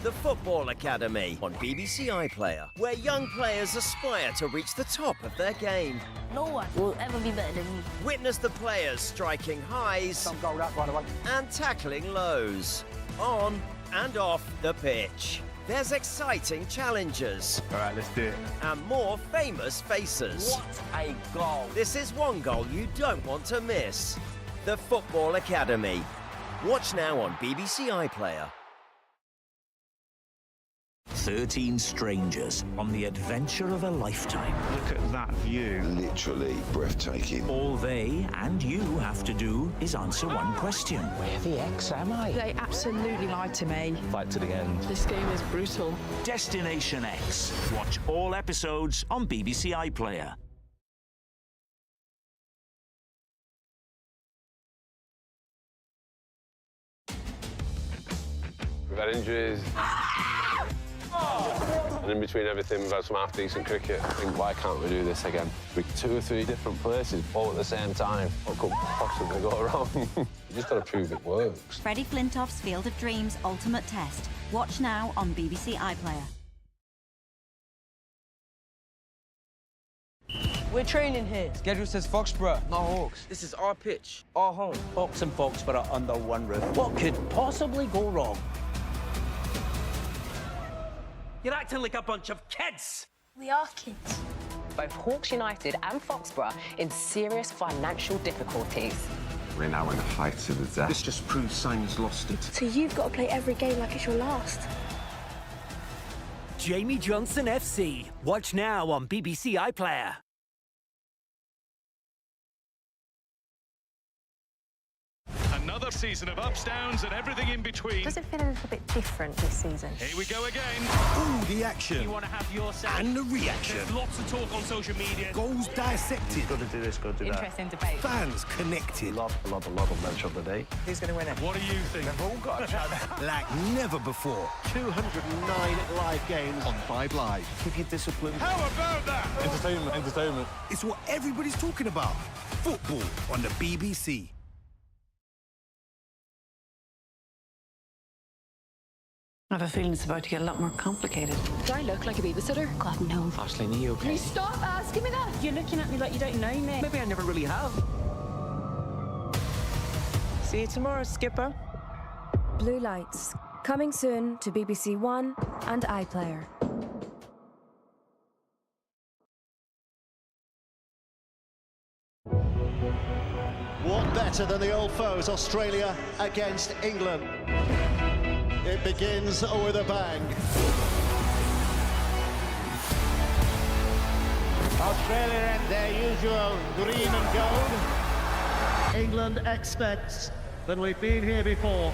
The Football Academy on BBC iPlayer, where young players aspire to reach the top of their game. No one will ever be better than me. Witness the players striking highs and tackling lows, on and off the pitch. There's exciting challenges. All right, let's do it. And more famous faces. What a goal. This is one goal you don't want to miss. The Football Academy. Watch now on BBC iPlayer. 13 strangers on the adventure of a lifetime. Look at that view. Literally breathtaking. All they and you have to do is answer one question. Where the X am I? They absolutely lied to me. Fight to the end. This game is brutal. Destination X. Watch all episodes on BBC iPlayer. We've had injuries. And in between everything, we've had some half-decent cricket. I think, why can't we do this again? We're 2 or 3 different places, all at the same time. What could possibly go wrong? You just got to prove it works. Freddie Flintoff's Field of Dreams Ultimate Test. Watch now on BBC iPlayer. We're training here. Schedule says Foxborough, not Hawks. This is our pitch. Our home. Hawks and Foxborough under one roof. What could possibly go wrong? You're acting like a bunch of kids. We are kids. Both Hawks United and Foxborough in serious financial difficulties. We're now in a fight to the death. This just proves Simon's lost it. So you've got to play every game like it's your last. Jamie Johnson FC. Watch now on BBC iPlayer. Another season of ups, downs, and everything in between. Does it feel a little bit different this season? Here we go again. All the action. You want to have your say. And the reaction. There's lots of talk on social media. Goals dissected. Got to do this, got to do that. Interesting debate. Fans connected. A lot of match of the day. Who's going to win it? What do you think? They've all got a chance. Like never before. 209 live games on 5 Live. Keep your discipline. How about that? Entertainment. It's what everybody's talking about. Football on the BBC. I have a feeling it's about to get a lot more complicated. Do I look like a babysitter? God, no. Ashley, are you okay? You stop asking me that. You're looking at me like you don't know me. Maybe I never really have. See you tomorrow, Skipper. Blue Lights. Coming soon to BBC One and iPlayer. What better than the old foes, Australia against England? It begins with a bang. Australia and their usual green and gold. England expects that we've been here before.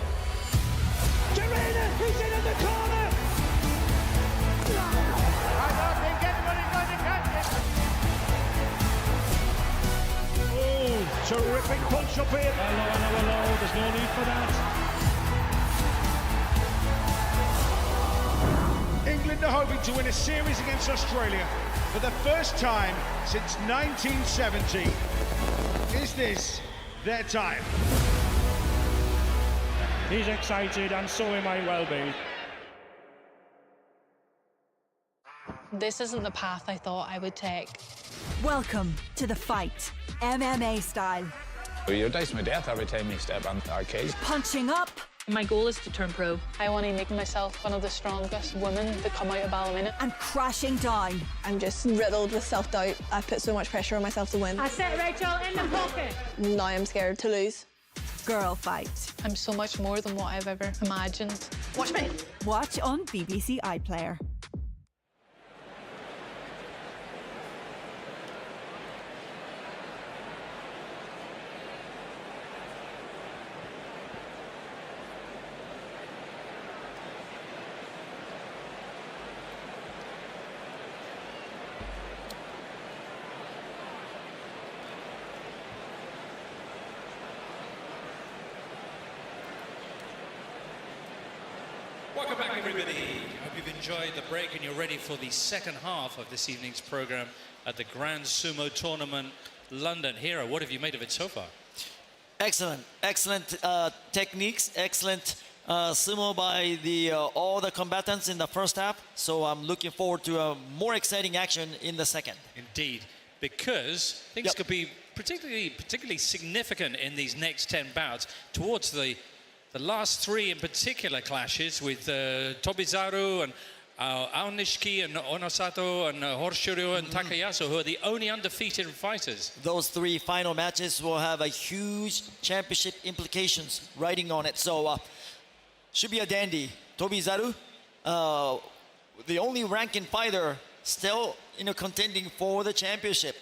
Jarena, he's in the corner! I don't think anybody's going to catch it. Oh, terrific punch up here. Hello, there's no need for that. England are hoping to win a series against Australia for the first time since 1970. Is this their time? He's excited, and so am I well be. This isn't the path I thought I would take. Welcome to the fight, MMA style. You're dicing my death every time you step on the cage. Punching up. My goal is to turn pro. I want to make myself one of the strongest women that come out of ballymena. And crashing down. I'm just riddled with self-doubt. I put so much pressure on myself to win. I set Rachel in the pocket. Now I'm scared to lose. Girl fight. I'm so much more than what I've ever imagined. Watch me. Watch on BBC iPlayer. Welcome back, everybody. Hope you've enjoyed the break and you're ready for the second half of this evening's program at the Grand Sumo Tournament, London. Hero, what have you made of it so far? Excellent techniques, excellent sumo by all the combatants in the first half. So I'm looking forward to a more exciting action in the second. Indeed, because things could be particularly significant in these next 10 bouts towards the last three in particular clashes with Tobizaru and Aonishiki and Onosato and Hoshoryu and Takayasu, who are the only undefeated fighters. Those three final matches will have a huge championship implications riding on it. So should be a dandy. Tobizaru, the only ranking fighter still contending for the championship.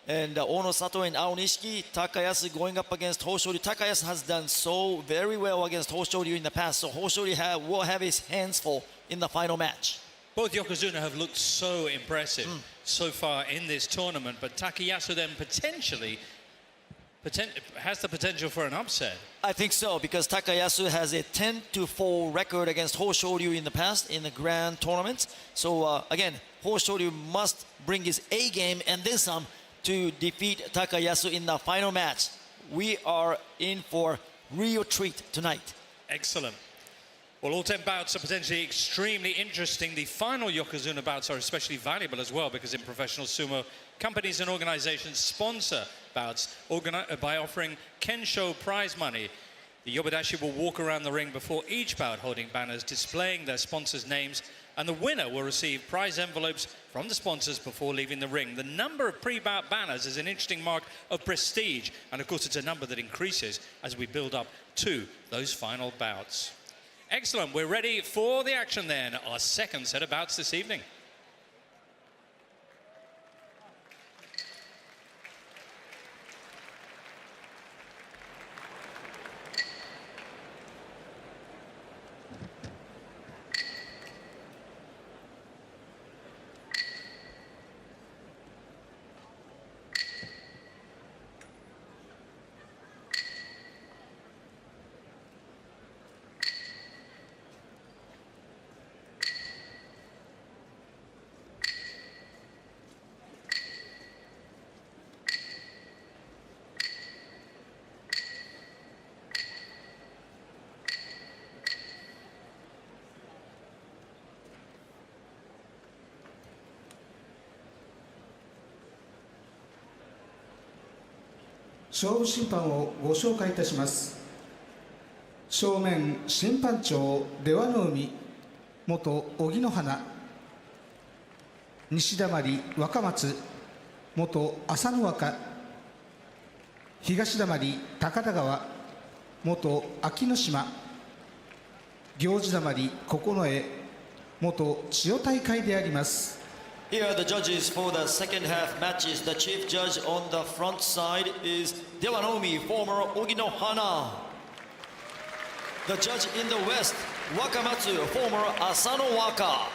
And Onosato and Aonishiki, Takayasu going up against Hoshoryu. Takayasu has done so very well against Hoshoryu in the past, so Hoshoryu will have his hands full in the final match. Both Yokozuna have looked so impressive so far in this tournament, but Takayasu then potentially has the potential for an upset. I think so, because Takayasu has a 10-4 record against Hoshoryu in the past in the grand tournaments. So again, Hoshoryu must bring his A game and then some to defeat Takayasu in the final match. We are in for real treat tonight. Excellent. Well, all 10 bouts are potentially extremely interesting. The final Yokozuna bouts are especially valuable as well, because in professional sumo, companies and organizations sponsor bouts by offering Kensho prize money. The Yobidashi will walk around the ring before each bout holding banners displaying their sponsors' names, and the winner will receive prize envelopes from the sponsors before leaving the ring. The number of pre-bout banners is an interesting mark of prestige, and of course it's a number that increases as we build up to those final bouts. Excellent, we're ready for the action then, our second set of bouts this evening. 勝負審判をご紹介いたします。正面審判長出羽海元荻野花、西溜若松元浅野若、東溜高田川元秋之島、行司溜九重元千代大海であります。 Here are the judges for the second half matches. The chief judge on the front side is Dewanomi, former Oginohana. The judge in the west, Wakamatsu, former Asano Waka.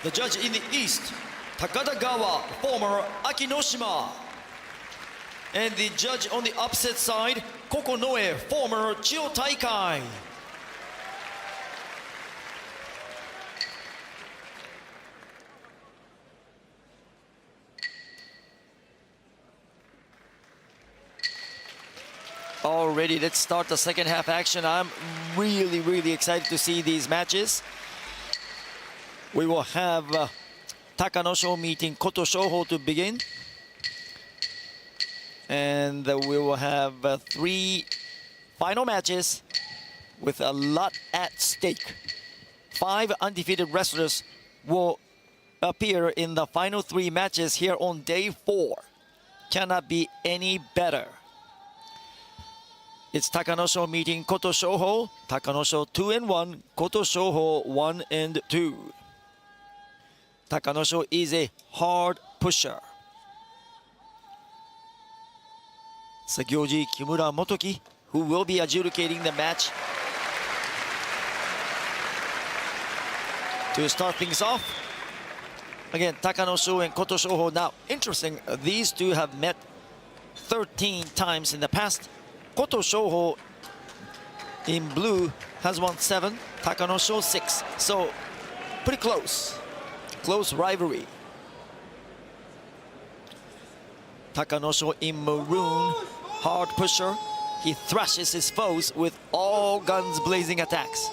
The judge in the east, Takadagawa, former Akinoshima. And the judge on the opposite side, Kokonoe, former Chiyo Taikai. Already, let's start the second half action. I'm really excited to see these matches. We will have Takanosho meeting Koto Shoho to begin. And we will have 3 final matches with a lot at stake. 5 undefeated wrestlers will appear in the final 3 matches here on day 4. Cannot be any better. It's Takanosho meeting Koto Shoho. Takanosho 2-1, Koto Shoho 1-2. Takanosho is a hard pusher. Sagyoji Kimura Motoki, who will be adjudicating the match. To start things off, again, Takanosho and Koto Shoho. Now, interesting, these two have met 13 times in the past. Koto Shoho in blue has won 7, Takanosho 6. So, pretty close. Close rivalry. Takanosho in maroon, hard pusher. He thrashes his foes with all guns blazing attacks.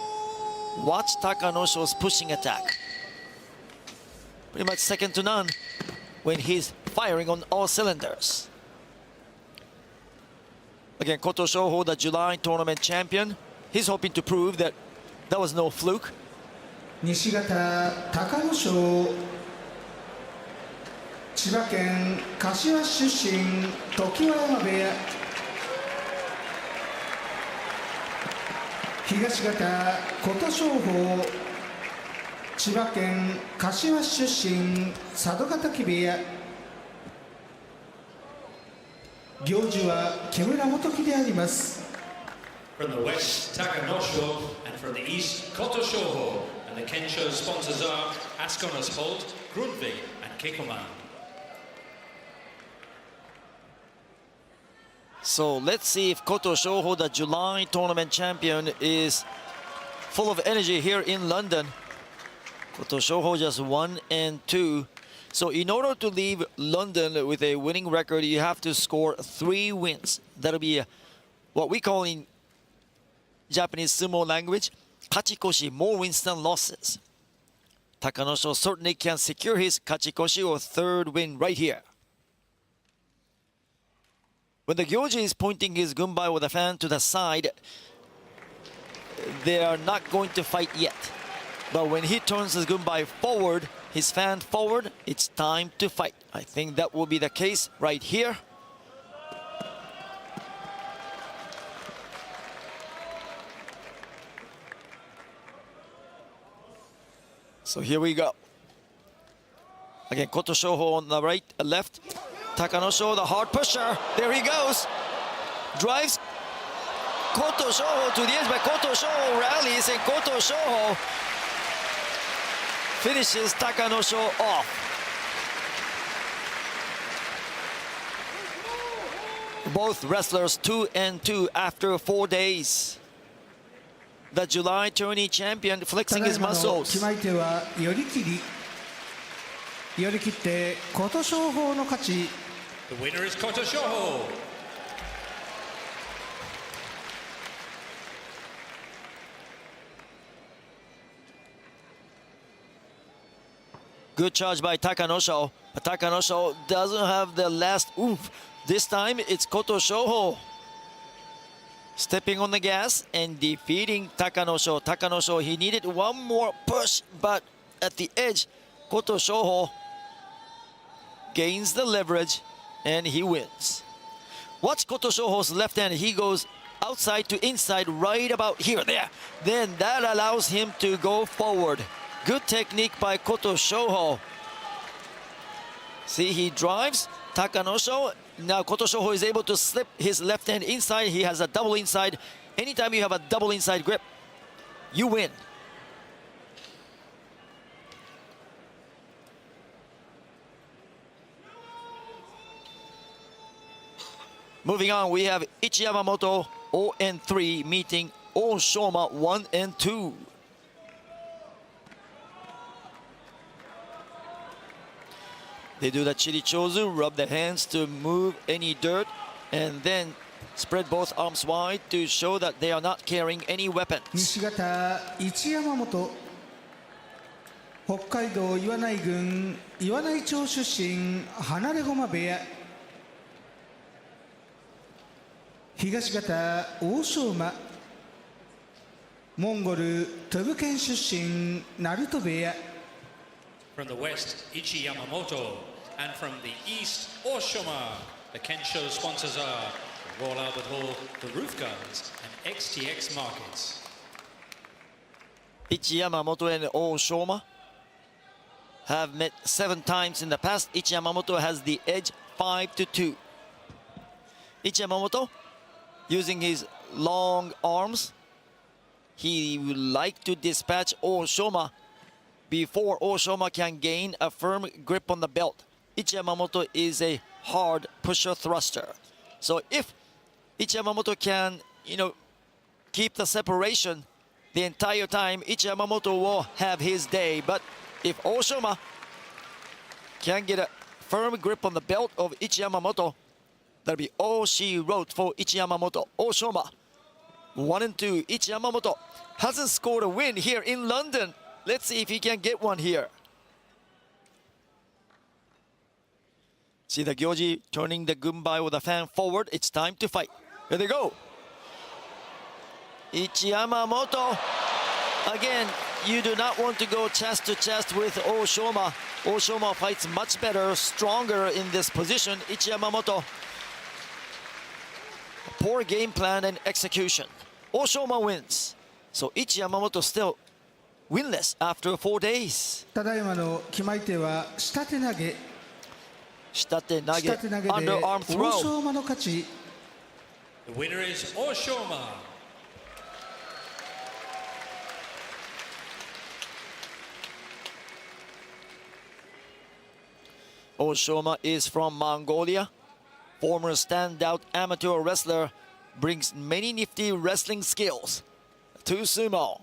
Watch Takanosho's pushing attack. Pretty much second to none when he's firing on all cylinders. Again, Koto Shoho, the July tournament champion. He's hoping to prove that that was no fluke. 西方高野賞、千葉県柏出身常盤山部屋、東方琴勝峰、千葉県柏出身佐渡ヶ嶽部屋、行司は木村元樹であります。 From the west, Takanosho, and from the east, Koto Shoho. And the Kensho sponsors are Askonas Holt, Grundvig, and Kikoman. So let's see if Koto Shoho, the July tournament champion, is full of energy here in London. Koto Shoho just 1-2. So in order to leave London with a winning record, you have to score 3 wins. That'll be what we call in Japanese sumo language, kachikoshi, more wins than losses. Takanosho certainly can secure his kachikoshi or 3rd win right here. When the Gyoji is pointing his gunbai with a fan to the side, they are not going to fight yet. But when he turns his gunbai forward, his fan forward, it's time to fight. I think that will be the case right here. So here we go. Again, Koto Shoho on the right, left. Takanosho, the hard pusher. There he goes. Drives Koto Shoho to the edge, but Koto Shoho rallies, and Koto Shoho finishes Takanosho off. Both wrestlers 2-2 after 4 days. The July tourney champion flexing his muscles. 決まり手は寄り切り。寄り切って琴勝峰の勝ち。 The winner is Koto Shoho. Good charge by Takanosho. But Takanosho doesn't have the last oomph This time it's Koto Shoho stepping on the gas and defeating Takanosho. Takanosho, he needed one more push, but at the edge, Koto Shoho gains the leverage and he wins. Watch Koto Shoho's left hand. He goes outside to inside, right about here, there. Then that allows him to go forward. Good technique by Koto Shoho. See, he drives Takanosho. Now Koto Shoho is able to slip his left hand inside. He has a double inside. Anytime you have a double inside grip, you win. Moving on, we have Ichi Yamamoto 0-3 meeting Oshoma 1-2. They do the chirichozu, rub the hands to move any dirt, and then spread both arms wide to show that they are not carrying any weapons. 西方一山本、北海道岩内郡岩内町出身、離れ駒部屋。東方大正馬、モンゴルトブ県出身、鳴門部屋。From the west, Ichi Yamamoto, and from the east, Oshoma. The Kensho sponsors are Royal Albert Hall, the Roof Gardens, and XTX Markets. Ichi Yamamoto and Oshoma have met 7 times in the past. Ichi Yamamoto has the edge 5-2. Ichi Yamamoto, using his long arms, he would like to dispatch Oshoma before Oshoma can gain a firm grip on the belt. Ichi Yamamoto is a hard pusher thruster. So if Ichi Yamamoto can, keep the separation the entire time, Ichi Yamamoto will have his day. But if Oshoma can get a firm grip on the belt of Ichi Yamamoto, that'll be all she wrote for Ichi Yamamoto. Oshoma 1-2. Ichi Yamamoto hasn't scored a win here in London. Let's see if he can get one here. See the Gyoji turning the gunbai with a fan forward. It's time to fight. Here they go. Ichi Yamamoto. Again, you do not want to go chest to chest with Oshoma. Oshoma fights much better, stronger in this position. Ichi Yamamoto. Poor game plan and execution. Oshoma wins. So Ichi Yamamoto still winless after 4 days. ただいまの決まり手は下手投げ。下手投げ、下手投げで underarm 大 throw. 正馬の勝ち。 The winner is Oshoma. Oshoma is from Mongolia. Former standout amateur wrestler, brings many nifty wrestling skills to sumo.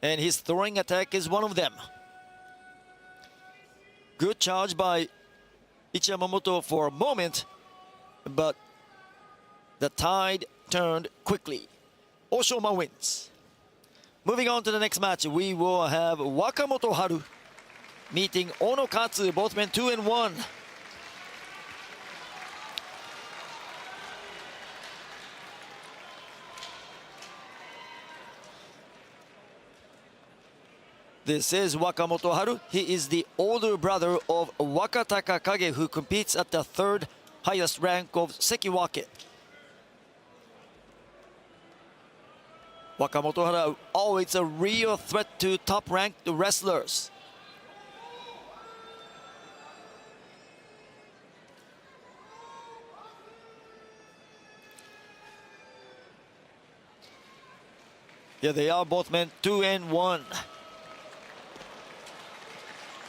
And his throwing attack is one of them. Good charge by Ichi Yamamoto for a moment, but the tide turned quickly. Oshoma wins. Moving on to the next match, we will have Wakamoto Haru meeting Ono Katsu, both men 2-1. This is Wakamoto Haru. He is the older brother of Wakataka Kage, who competes at the 3rd highest rank of Sekiwake. Wakamoto Haru always a real threat to top-ranked wrestlers. Here they are, both men 2-1.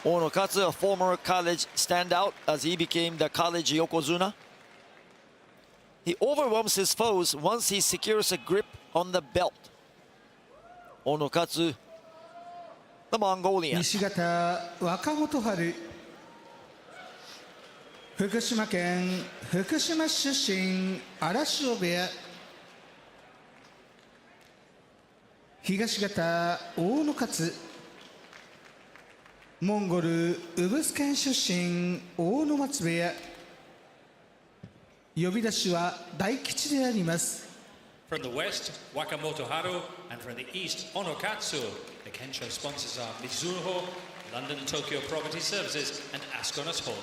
Ono Katsu, a former college standout, as he became the college yokozuna. He overwhelms his foes once he secures a grip on the belt. Ono Katsu, the Mongolian. 西方若元春、福島県福島市出身、嵐尾部屋。東方大野勝、モンゴルウブス県出身、大野松部屋。呼び出しは大吉であります。 From the west, Wakamoto Haru, and from the east, Onokatsu. The Kensho sponsors are Mizuho, London Tokyo Property Services, and Asconnus Hall.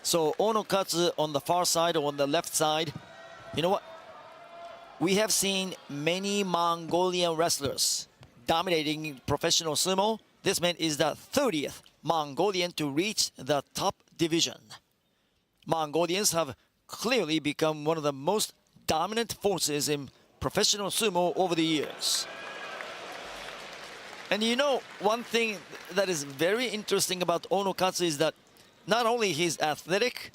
So Onokatsu on the far side or on the left side. You know what? We have seen many Mongolian wrestlers dominating professional sumo. This man is the 30th Mongolian to reach the top division. Mongolians have clearly become one of the most dominant forces in professional sumo over the years. And you know, one thing that is very interesting about Onokatsu is that not only he's athletic,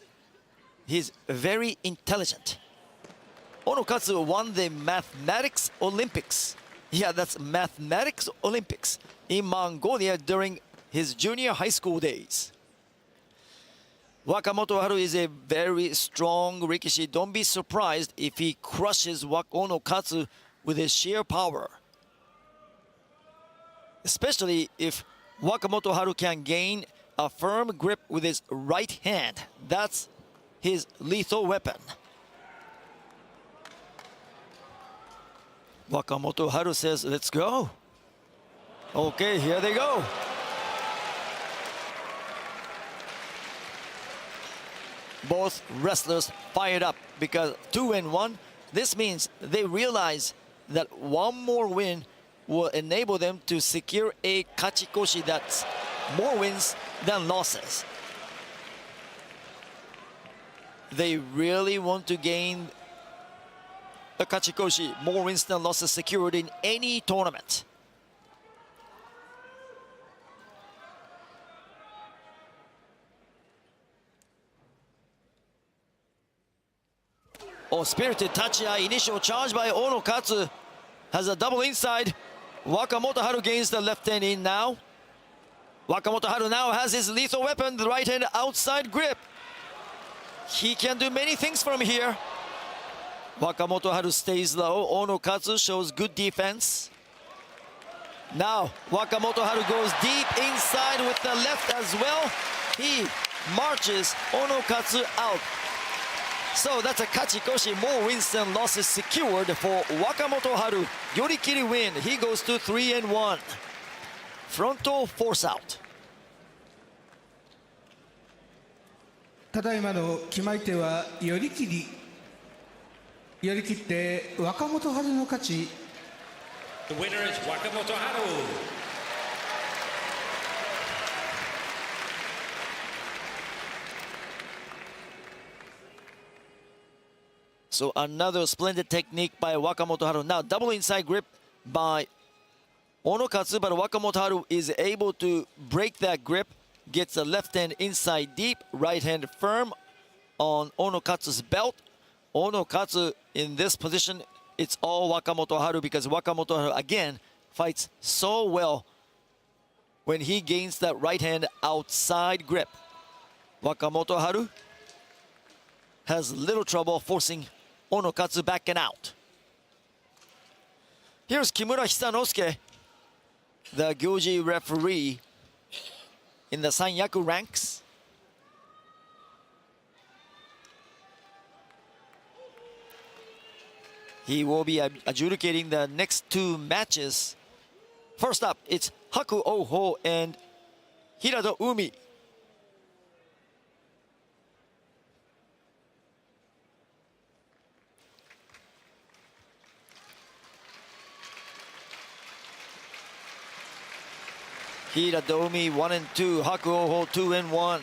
he's very intelligent. Onokatsu won the Mathematics Olympics. Yeah, that's Mathematics Olympics in Mongolia during his junior high school days. Wakamoto Haru is a very strong rikishi. Don't be surprised if he crushes Onokatsu with his sheer power. Especially if Wakamoto Haru can gain a firm grip with his right hand. That's his lethal weapon. Wakamoto Haru says, let's go. Okay, here they go. Both wrestlers fired up because 2-1. This means they realize that one more win will enable them to secure a kachikoshi that's more wins than losses. They really want to gain a kachikoshi, more wins than losses secured in any tournament. Oh, spirited tachi-ai, initial charge by Onokatsu. Has a double inside. Wakamoto Haru gains the left hand in now. Wakamoto Haru now has his lethal weapon, the right hand outside grip. He can do many things from here. Wakamoto Haru stays low. Onokatsu shows good defense. Now, Wakamoto Haru goes deep inside with the left as well. He marches Onokatsu out. So that's a kachikoshi, more wins than losses secured for Wakamoto Haru. Yorikiri win. He goes to 3-1. Frontal force out. ただいまの決まり手は寄り切り。寄り切って若元春の勝ち。 The winner is Wakamoto Haru. So another splendid technique by Wakamoto Haru. Now double inside grip by Onokatsu, but Wakamoto Haru is able to break that grip, gets a left hand inside deep, right hand firm on Onokatsu's belt. Onokatsu in this position, it's all Wakamoto Haru because Wakamoto Haru again fights so well when he gains that right hand outside grip. Wakamoto Haru has little trouble forcing Onokatsu back and out. Here's Kimura Hisanosuke, the Gyoji referee in the Sanyaku ranks. He will be adjudicating the next two matches. First up, it's Haku Oho and Hirado Umi. Hiradomi 1-2, Haku Oho 2-1.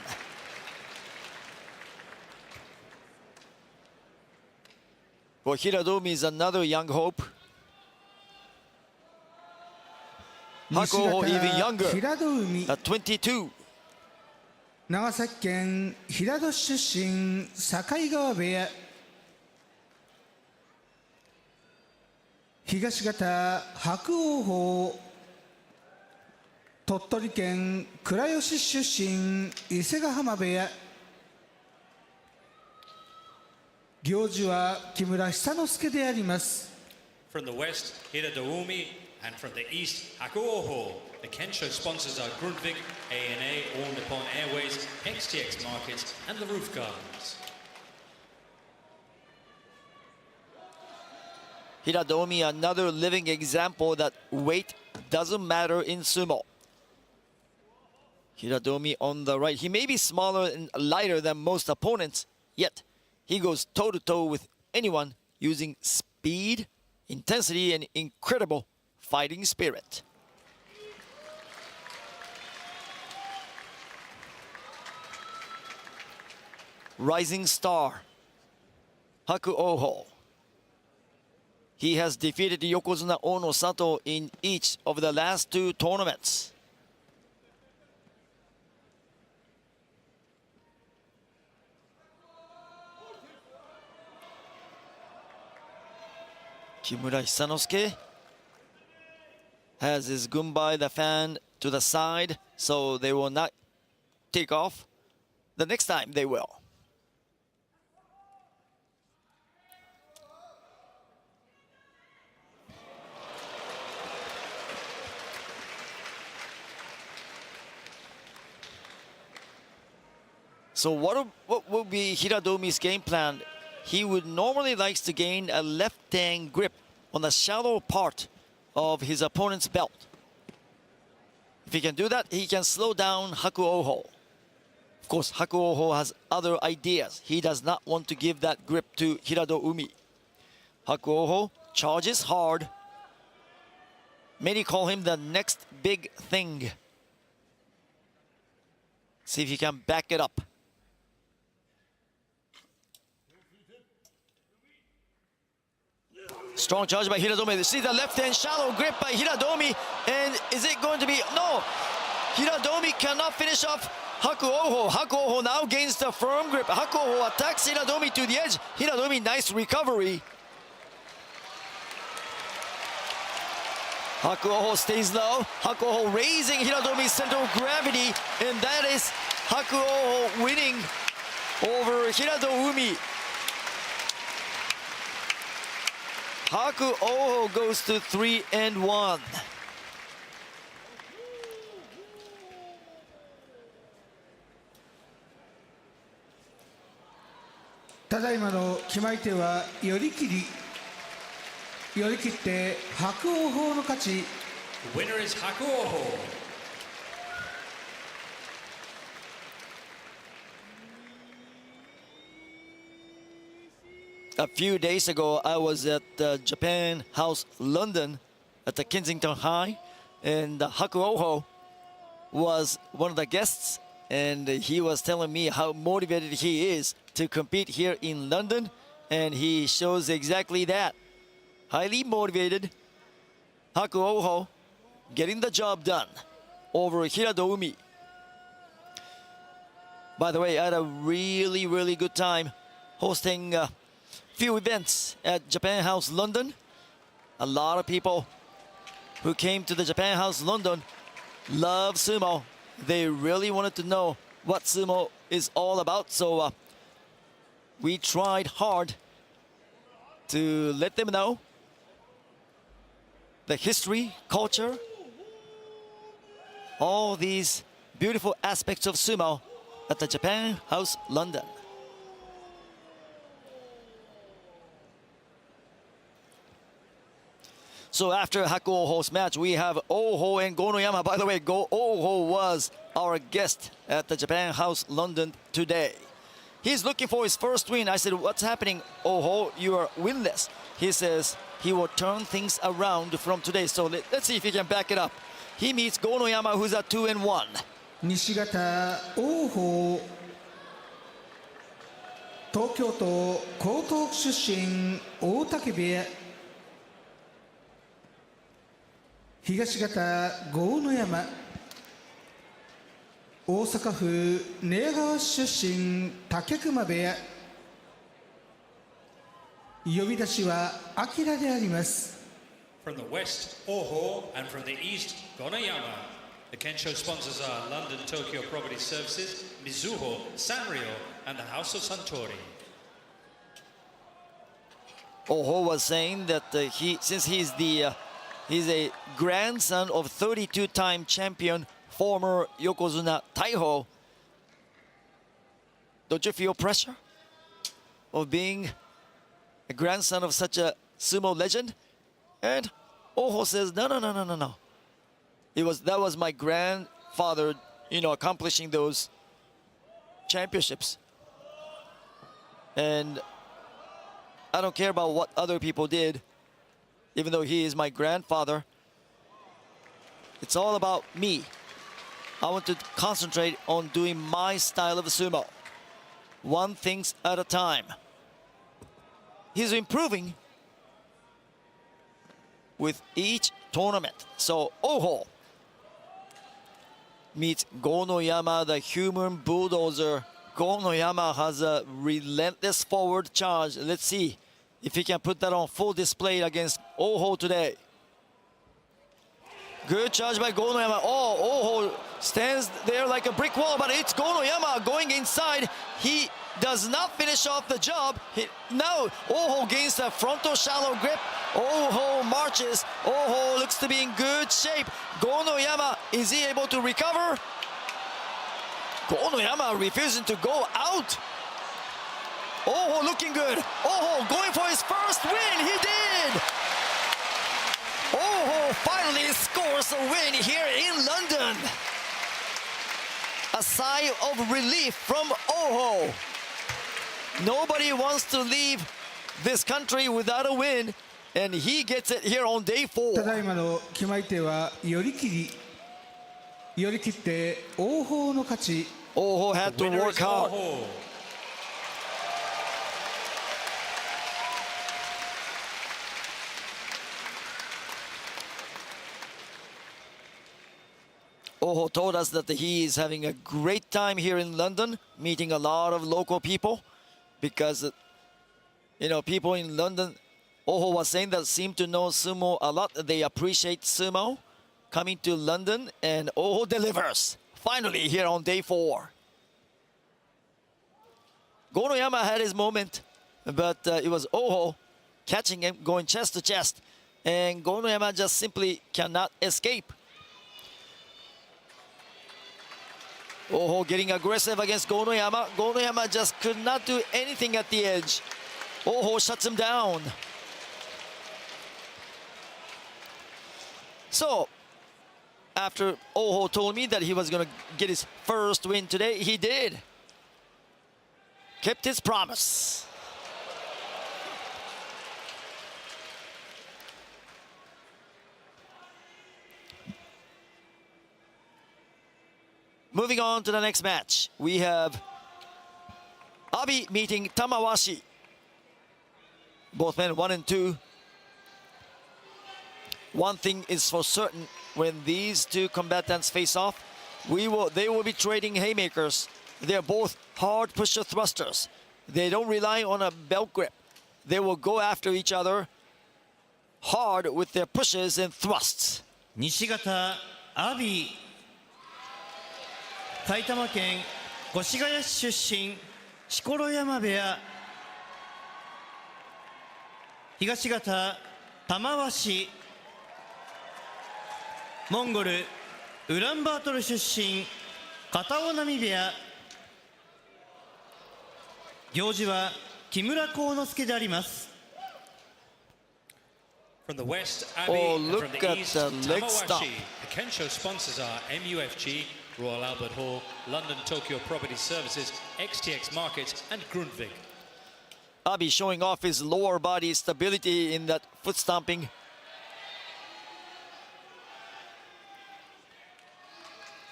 Well, Hiradomi is another young hope. Haku Oho even younger, at 22. 長崎県平戸市出身境川部屋。東方白鸚鵬。鳥取県倉吉出身伊勢ヶ浜部屋。行司は木村久之助であります。 From the west, Hirado Umi, and from the east, Hakuoho. The Kensho sponsors are Grundvik, A&A, All Nippon Airways, XTX Markets, and the Roof Gardens. Hiradomi, another living example that weight doesn't matter in sumo. Hiradomi on the right. He may be smaller and lighter than most opponents, yet he goes toe-to-toe with anyone using speed, intensity, and incredible fighting spirit. Rising star, Haku Oho. He has defeated Yokozuna Ono Sato in each of the last 2 tournaments. Kimura Hisanosuke has his Gunbai, the fan, to the side, so they will not take off. The next time they will. So what would be Hiradomi's game plan? He would normally likes to gain a left-hand grip on the shallow part of his opponent's belt. If he can do that, he can slow down Haku Oho. Of course, Haku Oho has other ideas. He does not want to give that grip to Hirado Umi. Haku Oho charges hard. Many call him the next big thing. See if he can back it up. Strong charge by Hiradomi. See the left-hand shallow grip by Hiradomi. And is it going to be... No! Hiradomi cannot finish off Haku Oho. Haku Oho now gains the firm grip. Haku Oho attacks Hiradomi to the edge. Hiradomi, nice recovery. Haku Oho stays low. Haku Oho raising Hiradomi's center of gravity. And that is Haku Oho winning over Hirado Umi. Haku Oho goes to 3-1. ただいまの決まり手は寄り切って白鵬鵬の勝ち。 The winner is Haku Oho. A few days ago, I was at Japan House London at the Kensington High, and Haku Oho was one of the guests, and he was telling me how motivated he is to compete here in London, and he shows exactly that. Highly motivated. Haku Oho getting the job done over Hirado Umi. By the way, I had a really, really good time hosting few events at Japan House London. A lot of people who came to the Japan House London love sumo. They really wanted to know what sumo is all about, so we tried hard to let them know the history, culture, all these beautiful aspects of sumo at the Japan House London. So after Haku Oho's match, we have Oho and Gonoyama. By the way, Oho was our guest at the Japan House London today. He's looking for his first win. I said, what's happening, Oho? You are winless. He says he will turn things around from today. So let's see if he can back it up. He meets Gonoyama, who's at 2-1. 西方王鵬、東京都江東区出身、大嶽部屋。東方豪ノ山、大阪府寝屋川市出身、武隈部屋。呼び出しは明であります。 From the west, Oho, and from the east, Gonoyama. The Kensho sponsors are London Tokyo Property Services, Mizuho, Sanrio, and the House of Suntory. Oho was saying that since he's a grandson of 32-time champion, former Yokozuna Taiho. Don't you feel pressure of being a grandson of such a sumo legend. And Oho says, no. That was my grandfather, accomplishing those championships. And I don't care about what other people did, even though he is my grandfather. It's all about me. I want to concentrate on doing my style of sumo. One thing at a time. He's improving with each tournament. So Oho meets Gonoyama, the human bulldozer. Gonoyama has a relentless forward charge. Let's see if he can put that on full display against Oho today. Good charge by Gonoyama. Oh, Oho stands there like a brick wall, but it's Gonoyama going inside. He does not finish off the job. Now Oho gains the frontal shallow grip. Oho marches. Oho looks to be in good shape. Gonoyama, is he able to recover? Gonoyama refusing to go out. Oho looking good. Oho going for his first win. He did. Oho finally scores a win here in London. A sigh of relief from Oho. Nobody wants to leave this country without a win, and he gets it here on day 4. ただいまの決まり手は寄り切って王鵬の勝ち。Oho had to work hard. Oho told us that he is having a great time here in London, meeting a lot of local people, because people in London, Oho was saying, that seem to know sumo a lot. They appreciate sumo. Coming to London, and Oho delivers finally here on day 4. Gonoyama had his moment, but it was Oho catching him, going chest to chest, and Gonoyama just simply cannot escape. Oho getting aggressive against Gonoyama. Gonoyama just could not do anything at the edge. Oho shuts him down. So, after Oho told me that he was going to get his first win today, he did. Kept his promise. Moving on to the next match, we have Abi meeting Tamawashi. Both men 1 and 2. One thing is for certain, when these two combatants face off, they will be trading haymakers. They're both hard pusher thrusters. They don't rely on a belt grip. They will go after each other hard with their pushes and thrusts. 西方阿ビ、埼玉県越谷市出身、錣山部屋。東方玉鷲、モンゴルウランバートル出身、片尾波部屋。行司は木村幸之助であります。 From the west, Abbey, Oh, and look from the at east, the leg stomp. Tamawashi. The Kensho sponsors are MUFG, Royal Albert Hall, London Tokyo Property Services, XTX Markets, and Grundtvig. Abi showing off his lower body stability in that foot stomping.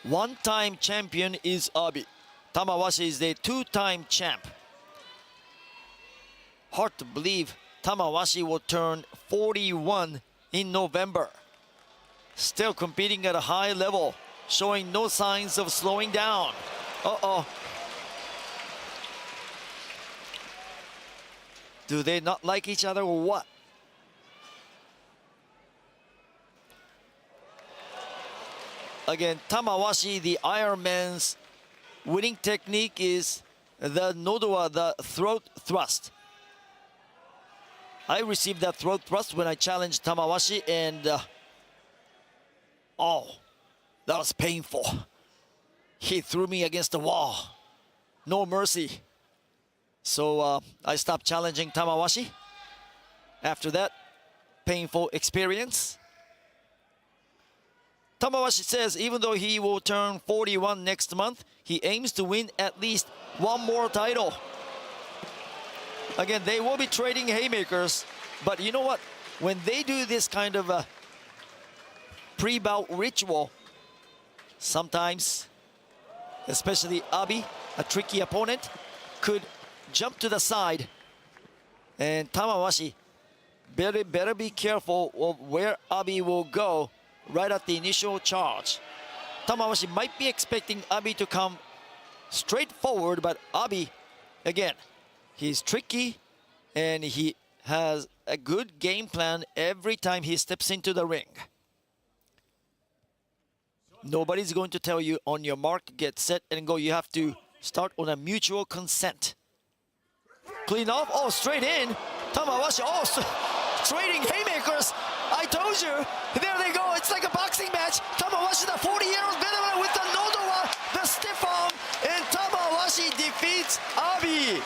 One-time champion is Abi. Tamawashi is a 2-time champ. Hard to believe Tamawashi will turn 41 in November. Still competing at a high level, showing no signs of slowing down. Uh-oh. Do they not like each other or what? Again, Tamawashi, the Iron Man's winning technique is the nodowa, the throat thrust. I received that throat thrust when I challenged Tamawashi, and oh, that was painful. He threw me against the wall. No mercy. So I stopped challenging Tamawashi. After that, painful experience. Tamawashi says even though he will turn 41 next month, he aims to win at least one more title. Again, they will be trading haymakers, but you know what? When they do this kind of a pre-bout ritual, sometimes, especially Abi, a tricky opponent, could jump to the side. And Tamawashi better be careful of where Abi will go right at the initial charge. Tamawashi might be expecting Abi to come straight forward, but Abi, again, he's tricky and he has a good game plan every time he steps into the ring. Nobody's going to tell you on your mark, get set and go. You have to start on a mutual consent. Clean off, oh, straight in. Tamawashi, oh, trading haymakers. I told you, there they go. It's like a boxing match. Tamawashi, the 40-year-old veteran with the Nodowa, the stiff arm, and Tamawashi defeats Abi.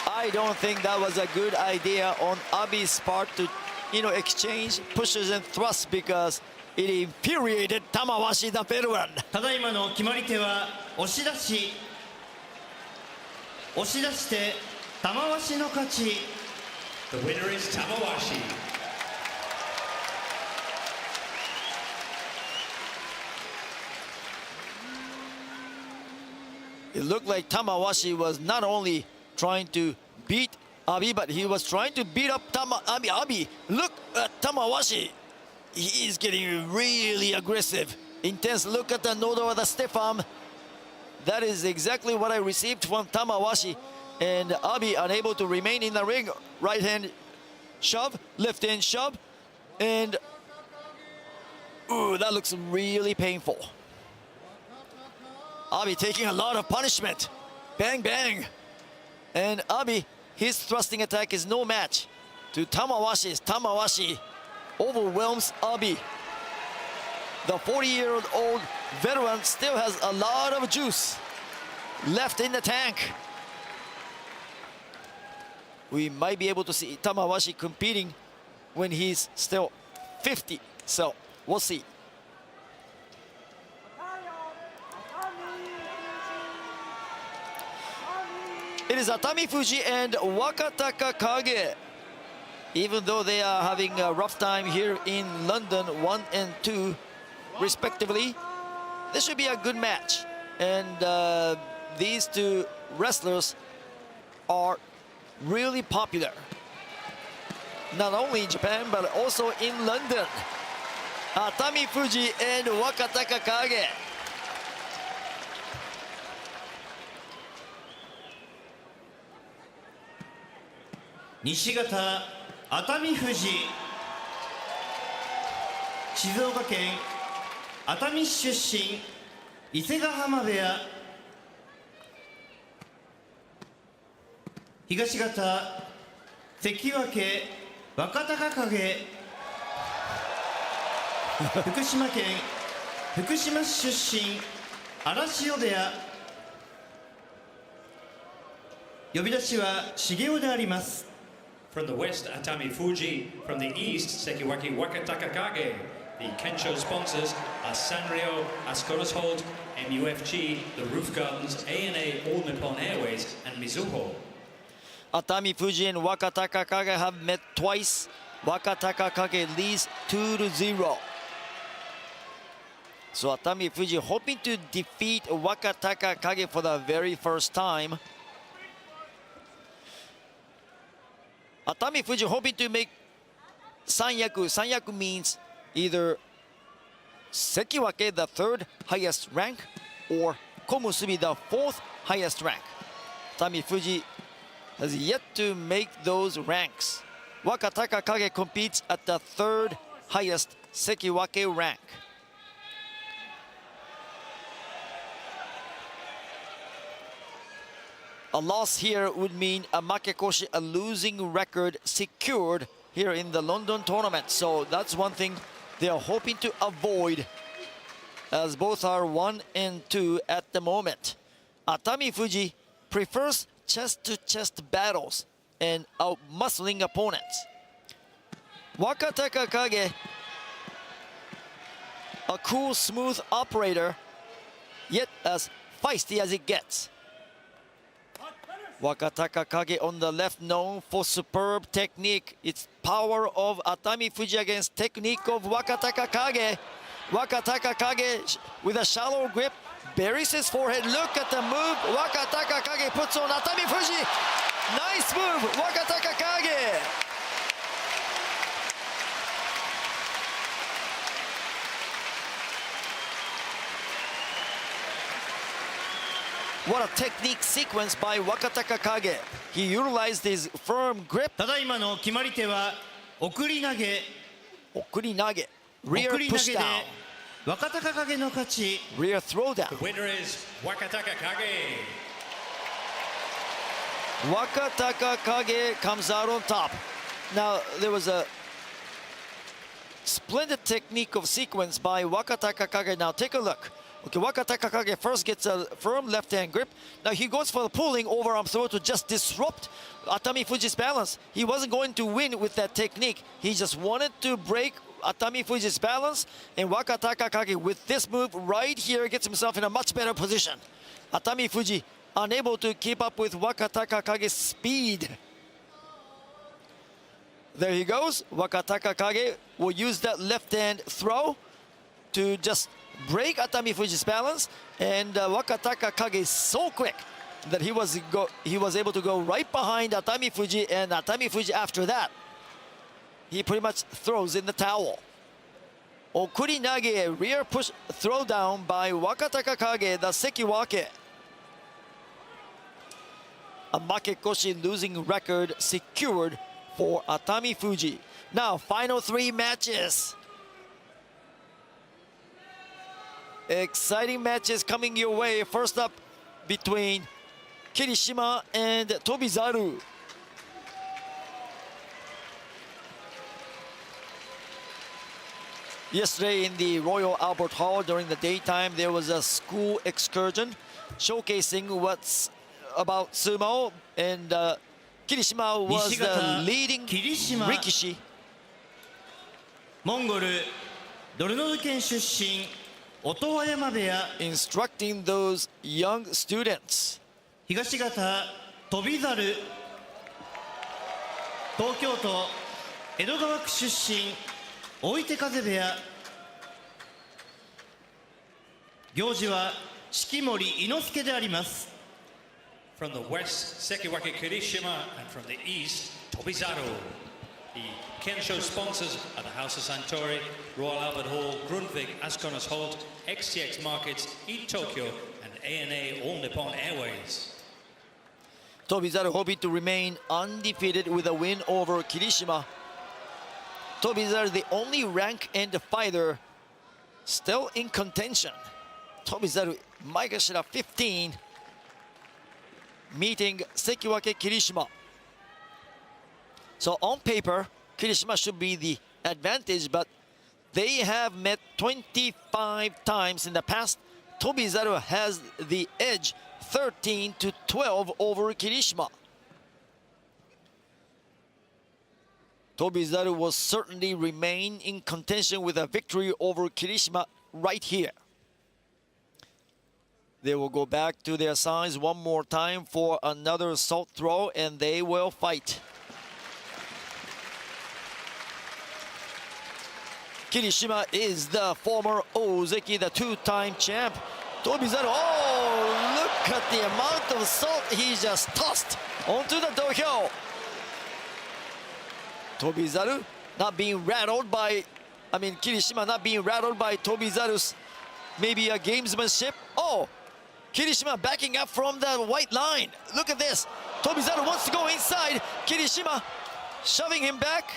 I don't think that was a good idea on Abi's part to, exchange pushes and thrusts because it infuriated Tamawashi, the veteran. ただいまの決まり手は押し出し。押し出して玉鷲の勝ち。 The winner is Tamawashi. It looked like Tamawashi was not only trying to beat Abi, but he was trying to beat up Abi. Abi, look at Tamawashi. He is getting really aggressive, intense. Look at the Nodo of the stiff arm. That is exactly what I received from Tamawashi. And Abi unable to remain in the ring. Right hand shove, left hand shove. And, ooh, that looks really painful. Abi taking a lot of punishment. Bang, bang. And Abi, his thrusting attack is no match to Tamawashi's. Tamawashi overwhelms Abi. The 40-year-old veteran still has a lot of juice left in the tank. We might be able to see Tamawashi competing when he's still 50. So we'll see. It is Atami Fuji and Wakataka Kage. Even though they are having a rough time here in London, 1 and 2 respectively, this should be a good match. And these two wrestlers are really popular. Not only in Japan, but also in London. Atami Fuji and Wakataka Kage. Nishigata Atami Fuji 静岡県熱海市出身伊勢ヶ浜部屋東方関脇若隆景福島県福島市出身荒汐部屋呼び出しは重雄であります。 From the west, Atami Fuji. From the east, Sekiwaki Wakataka Kage. The Kensho sponsors are Sanrio, Ascaris Hold, MUFG, the Roof Gardens, ANA, All Nippon Airways, and Mizuho. Atami Fuji and Wakataka Kage have met twice. Wakataka Kage leads 2-0. So Atami Fuji hoping to defeat Wakataka Kage for the very first time. Atami Fuji hoping to make Sanyaku. Sanyaku means either Sekiwake, the 3rd highest rank, or Komusubi, the 4th highest rank. Atami Fuji has yet to make those ranks. Wakataka Kage competes at the 3rd highest Sekiwake rank. A loss here would mean a makekoshi, a losing record secured here in the London tournament. So that's one thing they are hoping to avoid, as both are 1 and 2 at the moment. Atami Fuji prefers chest-to-chest battles and out-muscling opponents. Wakataka Kage, a cool, smooth operator, yet as feisty as it gets. Wakataka Kage on the left, known for superb technique. It's power of Atami Fuji against technique of Wakataka Kage. Wakataka Kage with a shallow grip, buries his forehead. Look at the move Wakataka Kage puts on Atami Fuji. Nice move, Wakataka Kage. What a technique sequence by Wakataka Kage. He utilized his firm grip. ただいまの決まり手は送り投げ。送り投げ。Rear push down. 若隆景の勝ち。Rear throwdown. The winner is Wakataka Kage. Wakataka Kage comes out on top. Now, there was a splendid technique of sequence by Wakataka Kage. Now, take a look. Okay, Wakataka Kage first gets a firm left-hand grip. Now he goes for the pulling overarm throw to just disrupt Atami Fuji's balance. He wasn't going to win with that technique. He just wanted to break Atami Fuji's balance. And Wakataka Kage, with this move right here, gets himself in a much better position. Atami Fuji unable to keep up with Wakataka Kage's speed. There he goes. Wakataka Kage will use that left-hand throw to just break Atami Fuji's balance, and Wakataka Kage is so quick that he was able to go right behind Atami Fuji, and Atami Fuji after that, he pretty much throws in the towel. Okuri Nage, rear push throwdown by Wakataka Kage, the Sekiwake. A Makekoshi losing record secured for Atami Fuji. Now, final 3 matches. Exciting matches coming your way. First up, between Kirishima and Tobizaru. Yesterday in the Royal Albert Hall during the daytime, there was a school excursion showcasing what's about sumo, and Kirishima was the leading rikishi. モンゴルドルノル県出身 instructing those young students. 東方翔猿東京都江戸川区出身追手風部屋行事は式守伊之助であります。 From the west, Sekiwake Kirishima, and from the east, Tobizaru. The Kensho sponsors are the House of Santori, Royal Albert Hall, Grundtvig, Asconners Holt, XTX Markets, Eat Tokyo, and ANA All Nippon Airways. Tobizaru hoping to remain undefeated with a win over Kirishima. Tobizaru, the only rank and fighter still in contention. Tobizaru, Maegashira 15, meeting Sekiwake Kirishima. So on paper, Kirishima should be the advantage, but they have met 25 times in the past. Tobizaru has the edge, 13-12 over Kirishima. Tobizaru will certainly remain in contention with a victory over Kirishima right here. They will go back to their signs one more time for another assault throw, and they will fight. Kirishima is the former Ozeki, the 2-time champ. Tobizaru, oh, look at the amount of salt he just tossed onto the dohyo. Tobizaru not being rattled by, Kirishima not being rattled by Tobizaru's maybe a gamesmanship. Oh, Kirishima backing up from the white line. Look at this. Tobizaru wants to go inside. Kirishima shoving him back.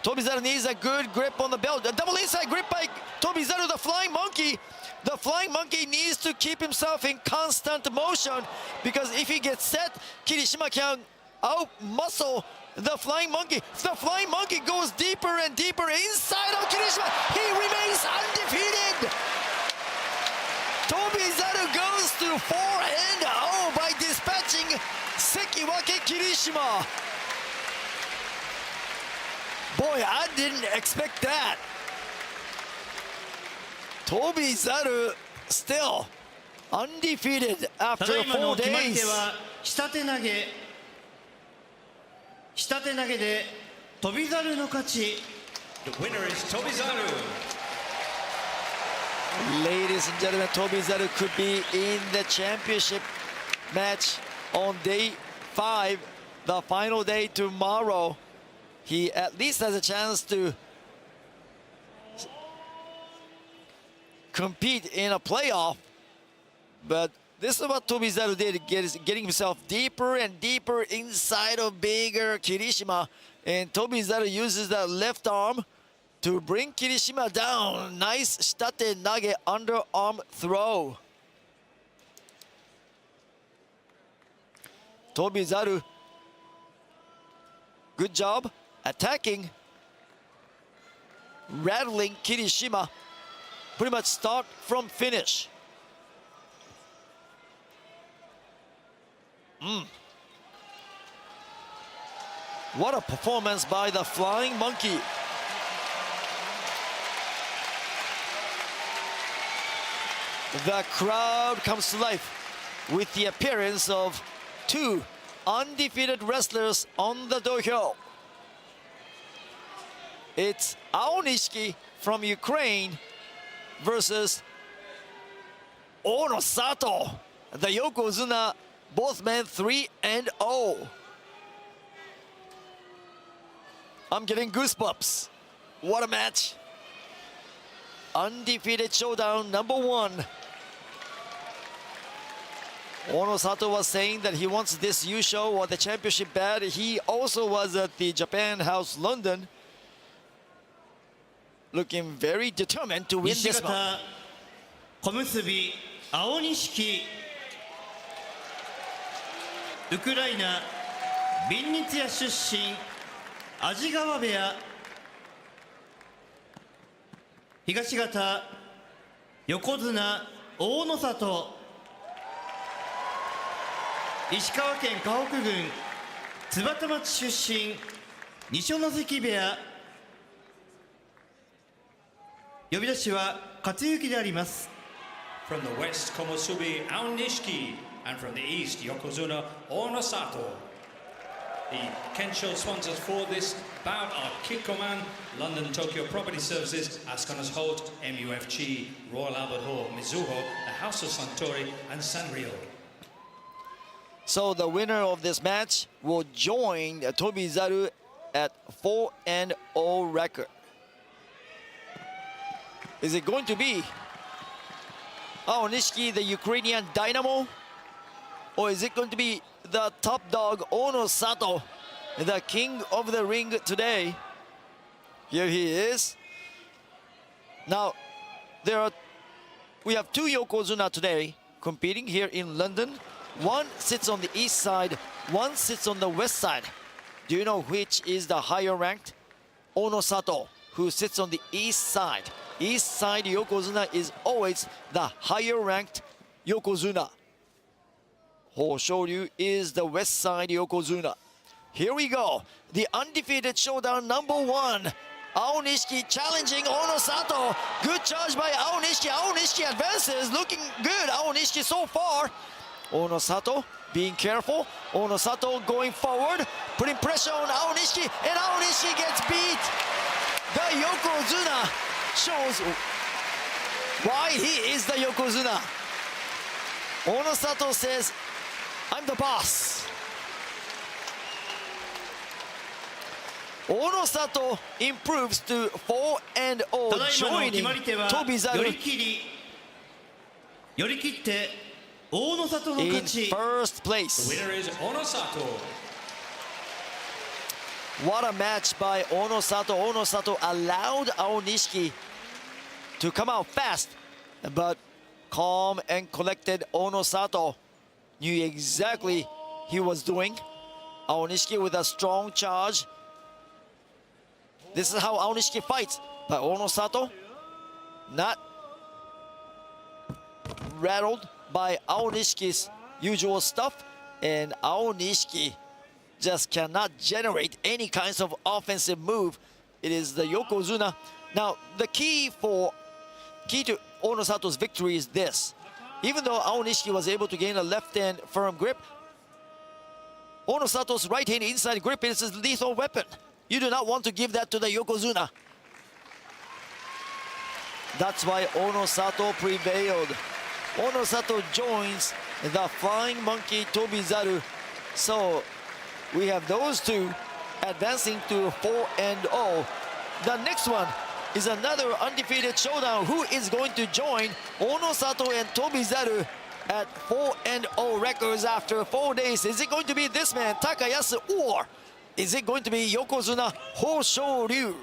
Tobizaru needs a good grip on the belt. A double inside grip by Tobizaru, the flying monkey. The flying monkey needs to keep himself in constant motion, because if he gets set, Kirishima can out-muscle the flying monkey. The flying monkey goes deeper and deeper inside of Kirishima. He remains undefeated. Tobizaru goes to 4-0 by dispatching Sekiwake Kirishima. Boy, I didn't expect that. Tobizaru still undefeated after 4 days. 下手投げで翔猿の勝ち。 The winner is Tobizaru. Ladies and gentlemen, Tobizaru could be in the championship match on day 5, the final day tomorrow. He at least has a chance to compete in a playoff, but this is what Tobizaru did, getting himself deeper and deeper inside of bigger Kirishima, and Tobizaru uses that left arm to bring Kirishima down. Nice shitate nage underarm throw. Tobizaru, good job attacking, rattling Kirishima, pretty much start from finish. What a performance by the Flying Monkey. The crowd comes to life with the appearance of 2 undefeated wrestlers on the dohyo. It's Aonishiki from Ukraine versus Ono Sato, the Yokozuna, both men 3-0. I'm getting goosebumps. What a match. Undefeated showdown number 1. Ono Sato was saying that he wants this Yusho or the championship bad. He also was at the Japan House London, looking very determined to win this one. 小結び青錦、ウクライナビンニツィア出身、安治川部屋、東方横綱大野里、石川県河北郡津幡町出身、二所ノ関部屋、呼び出しは勝行であります。 From the west, Komusubi Aonishiki, and from the east, Yokozuna Onosato. The Kensho sponsors for this bout are Kikkoman, London Tokyo Property Services, Asconners Holt, MUFG, Royal Albert Hall, Mizuho, the House of Suntory, and Sanrio. So the winner of this match will join Tobizaru at 4-0 record. Is it going to be Aonishiki, the Ukrainian Dynamo? Or is it going to be the top dog, Ono Sato, the king of the ring today? Here he is. Now, we have 2 Yokozuna today competing here in London. One sits on the east side, one sits on the west side. Do you know which is the higher ranked? Ono Sato, who sits on the east side. East side Yokozuna is always the higher ranked Yokozuna. Hoshoryu is the west side Yokozuna. Here we go. The undefeated showdown number 1. Aonishiki challenging Ono Sato. Good charge by Aonishiki. Aonishiki advances, looking good. Aonishiki so far. Ono Sato being careful. Ono Sato going forward, putting pressure on Aonishiki, and Aonishiki gets beat. The Yokozuna shows why he is the Yokozuna. Ono Sato says, I'm the boss. Ono Sato improves to 4-0, joining Tobizaru in first place. The winner is Ono Sato. What a match by Ono Sato. Ono Sato allowed Aonishiki to come out fast, but calm and collected Ono Sato knew exactly he was doing. Aonishiki with a strong charge. This is how Aonishiki fights, but Ono Sato not rattled by Aonishiki's usual stuff, and Aonishiki just cannot generate any kinds of offensive move. It is the Yokozuna. Now, the key to Onosato's victory is this. Even though Aonishiki was able to gain a left-hand firm grip, Onosato's right-hand inside grip is his lethal weapon. You do not want to give that to the Yokozuna. That's why Onosato prevailed. Onosato joins the Flying Monkey Tobizaru. So we have those two advancing to 4-0. The next one is another undefeated showdown. Who is going to join Onosato and Tobizaru at 4-0 records after 4 days? Is it going to be this man, Takayasu, or is it going to be Yokozuna Hoshoryu?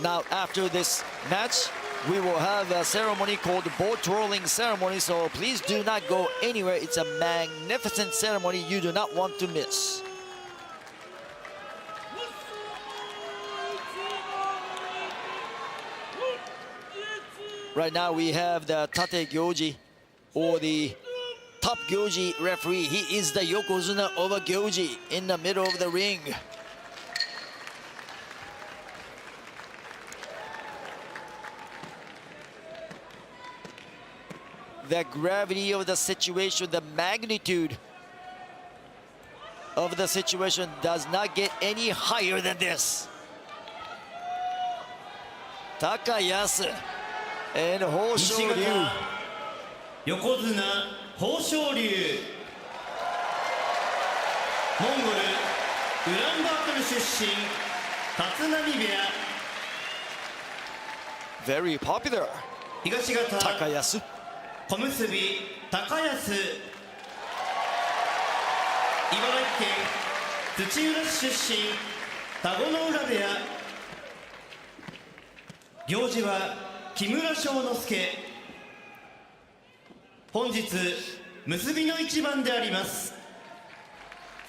Now, after this match, we will have a ceremony called the boat twirling ceremony, so please do not go anywhere. It's a magnificent ceremony you do not want to miss. Right now we have the Tate Gyoji, or the top Gyoji referee. He is the Yokozuna of a Gyoji in the middle of the ring. The gravity of the situation, the magnitude of the situation does not get any higher than this. Takayasu and Hoshoryu. Yokozuna Hoshoryu. Mongol, Ulaanbaatar 出身、立浪部屋。 Very popular. 東方 Takayasu. 小結高安、茨城県土浦市出身、田子の浦部屋。行司は木村庄之助。本日結びの一番であります。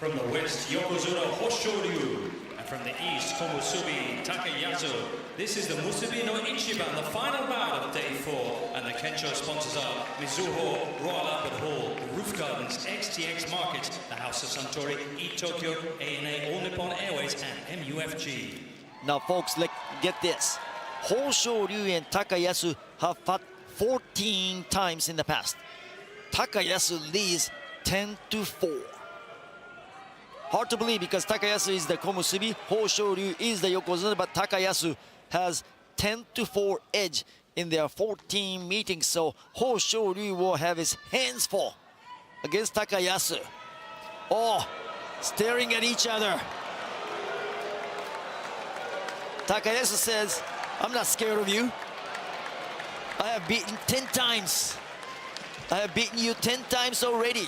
From the west, Yokozuna Hoshoryu, and from the east, Komusubi Takayasu. This is the Musubi no Ichiban, the final bout of day 4, and the Kensho sponsors are Mizuho, Royal Albert Hall, Roof Gardens, XTX Markets, the House of Suntory, E-Tokyo, ANA, All Nippon Airways, and MUFG. Now, folks, get this. Hoshoryu and Takayasu have fought 14 times in the past. Takayasu leads 10-4. Hard to believe because Takayasu is the Komusubi, Hoshoryu is the Yokozuna, but Takayasu has 10-4 edge in their 14 meetings, so Hoshoryu will have his hands full against Takayasu. Oh, staring at each other. Takayasu says, I'm not scared of you. I have beaten 10 times. I have beaten you 10 times already.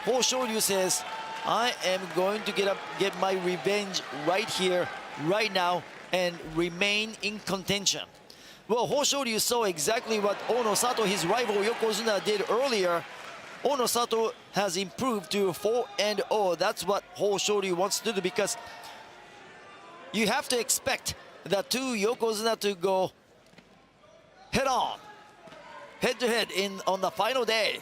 Hoshoryu says, I am going to get my revenge right here, right now, and remain in contention. Well, Hoshoryu saw exactly what Onosato, his rival Yokozuna, did earlier. Onosato has improved to 4-0. That's what Hoshoryu wants to do, because you have to expect the two Yokozuna to go head-on, head-to-head on the final day.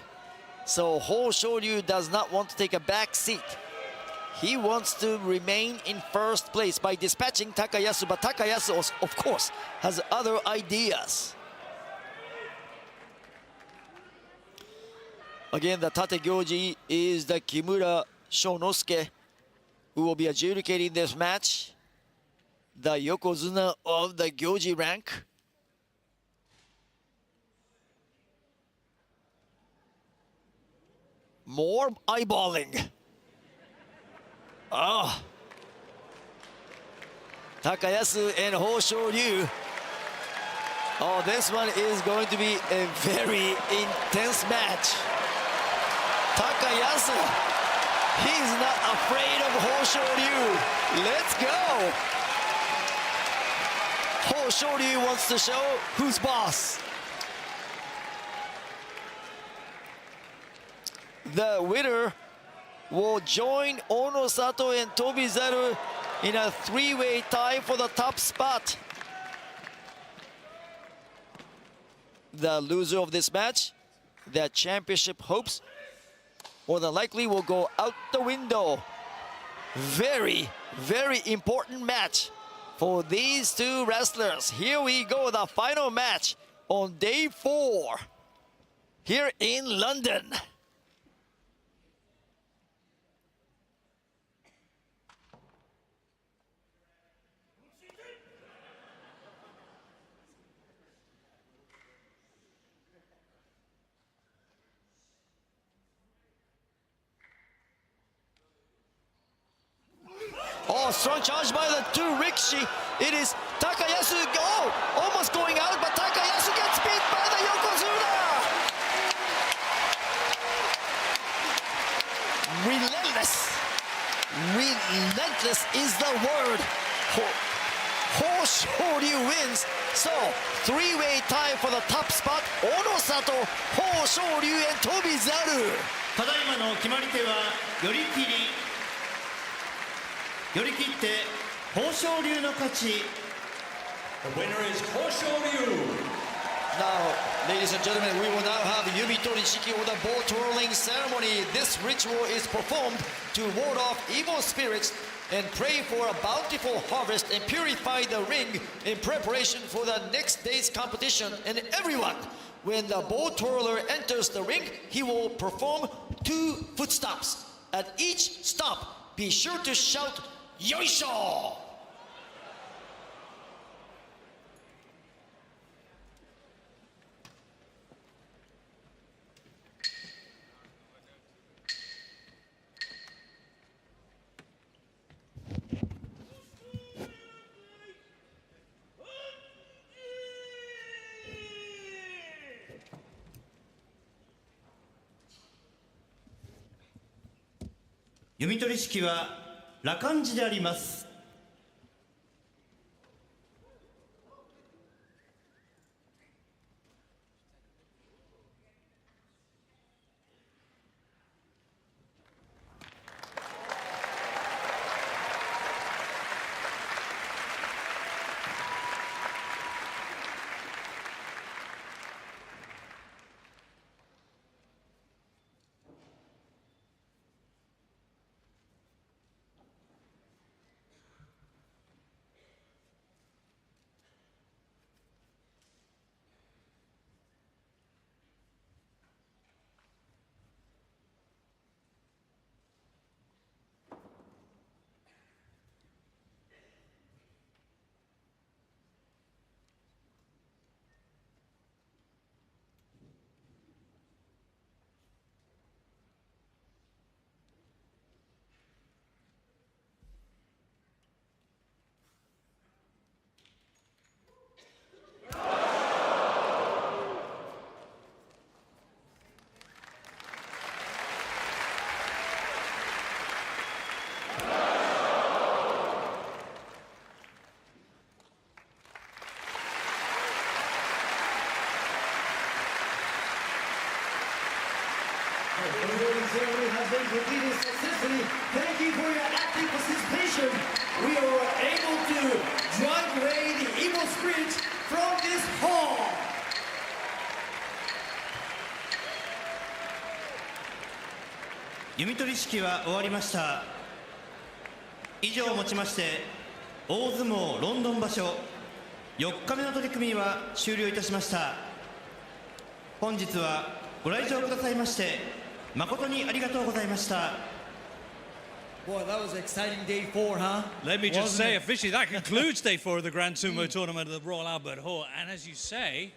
So Hoshoryu does not want to take a back seat. He wants to remain in first place by dispatching Takayasu, but Takayasu, of course, has other ideas. Again, the Tate Gyoji is the Kimura Shonosuke, who will be adjudicating this match. The Yokozuna of the Gyoji rank. More eyeballing. Oh. Takayasu and Hoshoryu. Oh, this one is going to be a very intense match. Takayasu, he's not afraid of Hoshoryu. Let's go. Hoshoryu wants to show who's boss. the winner will join Onosato and Tobizaru in a three-way tie for the top spot. The loser of this match, their championship hopes, more than likely will go out the window. Very, very important match for these two wrestlers. Here we go, the final match on day 4 here in London. Oh, strong charge by the two Rikishi. It is Takayasu, almost going out, but Takayasu gets beat by the Yokozuna. Relentless. Relentless is the word. Hoshoryu wins. So, three-way tie for the top spot. Onosato, Hoshoryu, and Tobizaru. ただいまの決まり手は寄り切り。寄り切って豊昇龍の勝ち。 The winner is Hoshoryu. Now, ladies and gentlemen, we will now have Yumito Nishiki or the ball twirling ceremony. This ritual is performed to ward off evil spirits and pray for a bountiful harvest and purify the ring in preparation for the next day's competition. And everyone, when the ball twirler enters the ring, he will perform 2 foot stops. At each stop, be sure to shout, Yoisho!弓取式は羅漢寺であります。ceremony has been completed successfully. Thank you for your active participation. We are able to drive away the evil spirits from this hall. 弓取り式は終わりました。以上をもちまして大相撲ロンドン場所4日目の取り組みは終了いたしました。本日はご来場くださいまして誠にありがとうございました。 Boy, that was an exciting day 4, huh? Let me just say, officially, that concludes day 4 of the Grand Sumo Tournament of the Royal Albert Hall. And as you say,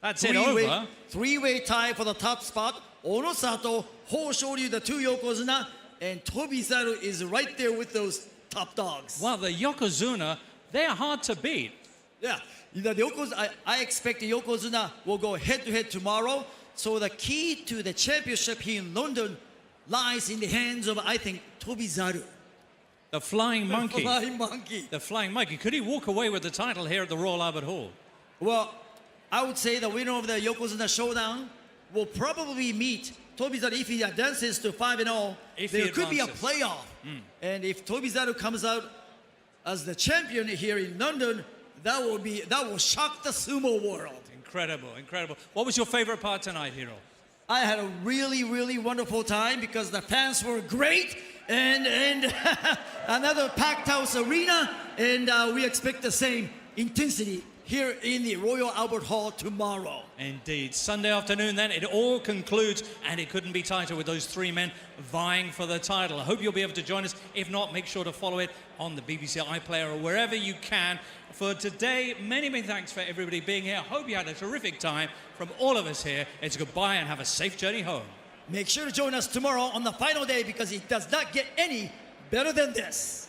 that's it over. Three-way tie for the top spot. Onosato, Hoshoryu, the two Yokozuna, and Tobizaru is right there with those top dogs. Well, the Yokozuna, they are hard to beat. Yeah, I expect the Yokozuna will go head-to-head tomorrow. So the key to the championship here in London lies in the hands of, I think, Tobizaru. The Flying Monkey. The Flying Monkey. The Flying Monkey. Could he walk away with the title here at the Royal Albert Hall? Well, I would say the winner of the Yokozuna Showdown will probably meet Tobizaru if he advances to 5-0. There could be a playoff. And if Tobizaru comes out as the champion here in London, that will shock the sumo world. Incredible, incredible. What was your favorite part tonight, Hiro? I had a really, really wonderful time because the fans were great and another packed house arena, and we expect the same intensity here in the Royal Albert Hall tomorrow. Indeed. Sunday afternoon then, it all concludes, and it couldn't be tighter with those three men vying for the title. I hope you'll be able to join us. If not, make sure to follow it on the BBC iPlayer or wherever you can. For today, many, many thanks for everybody being here. I hope you had a terrific time. From all of us here, it's goodbye and have a safe journey home. Make sure to join us tomorrow on the final day because it does not get any better than this.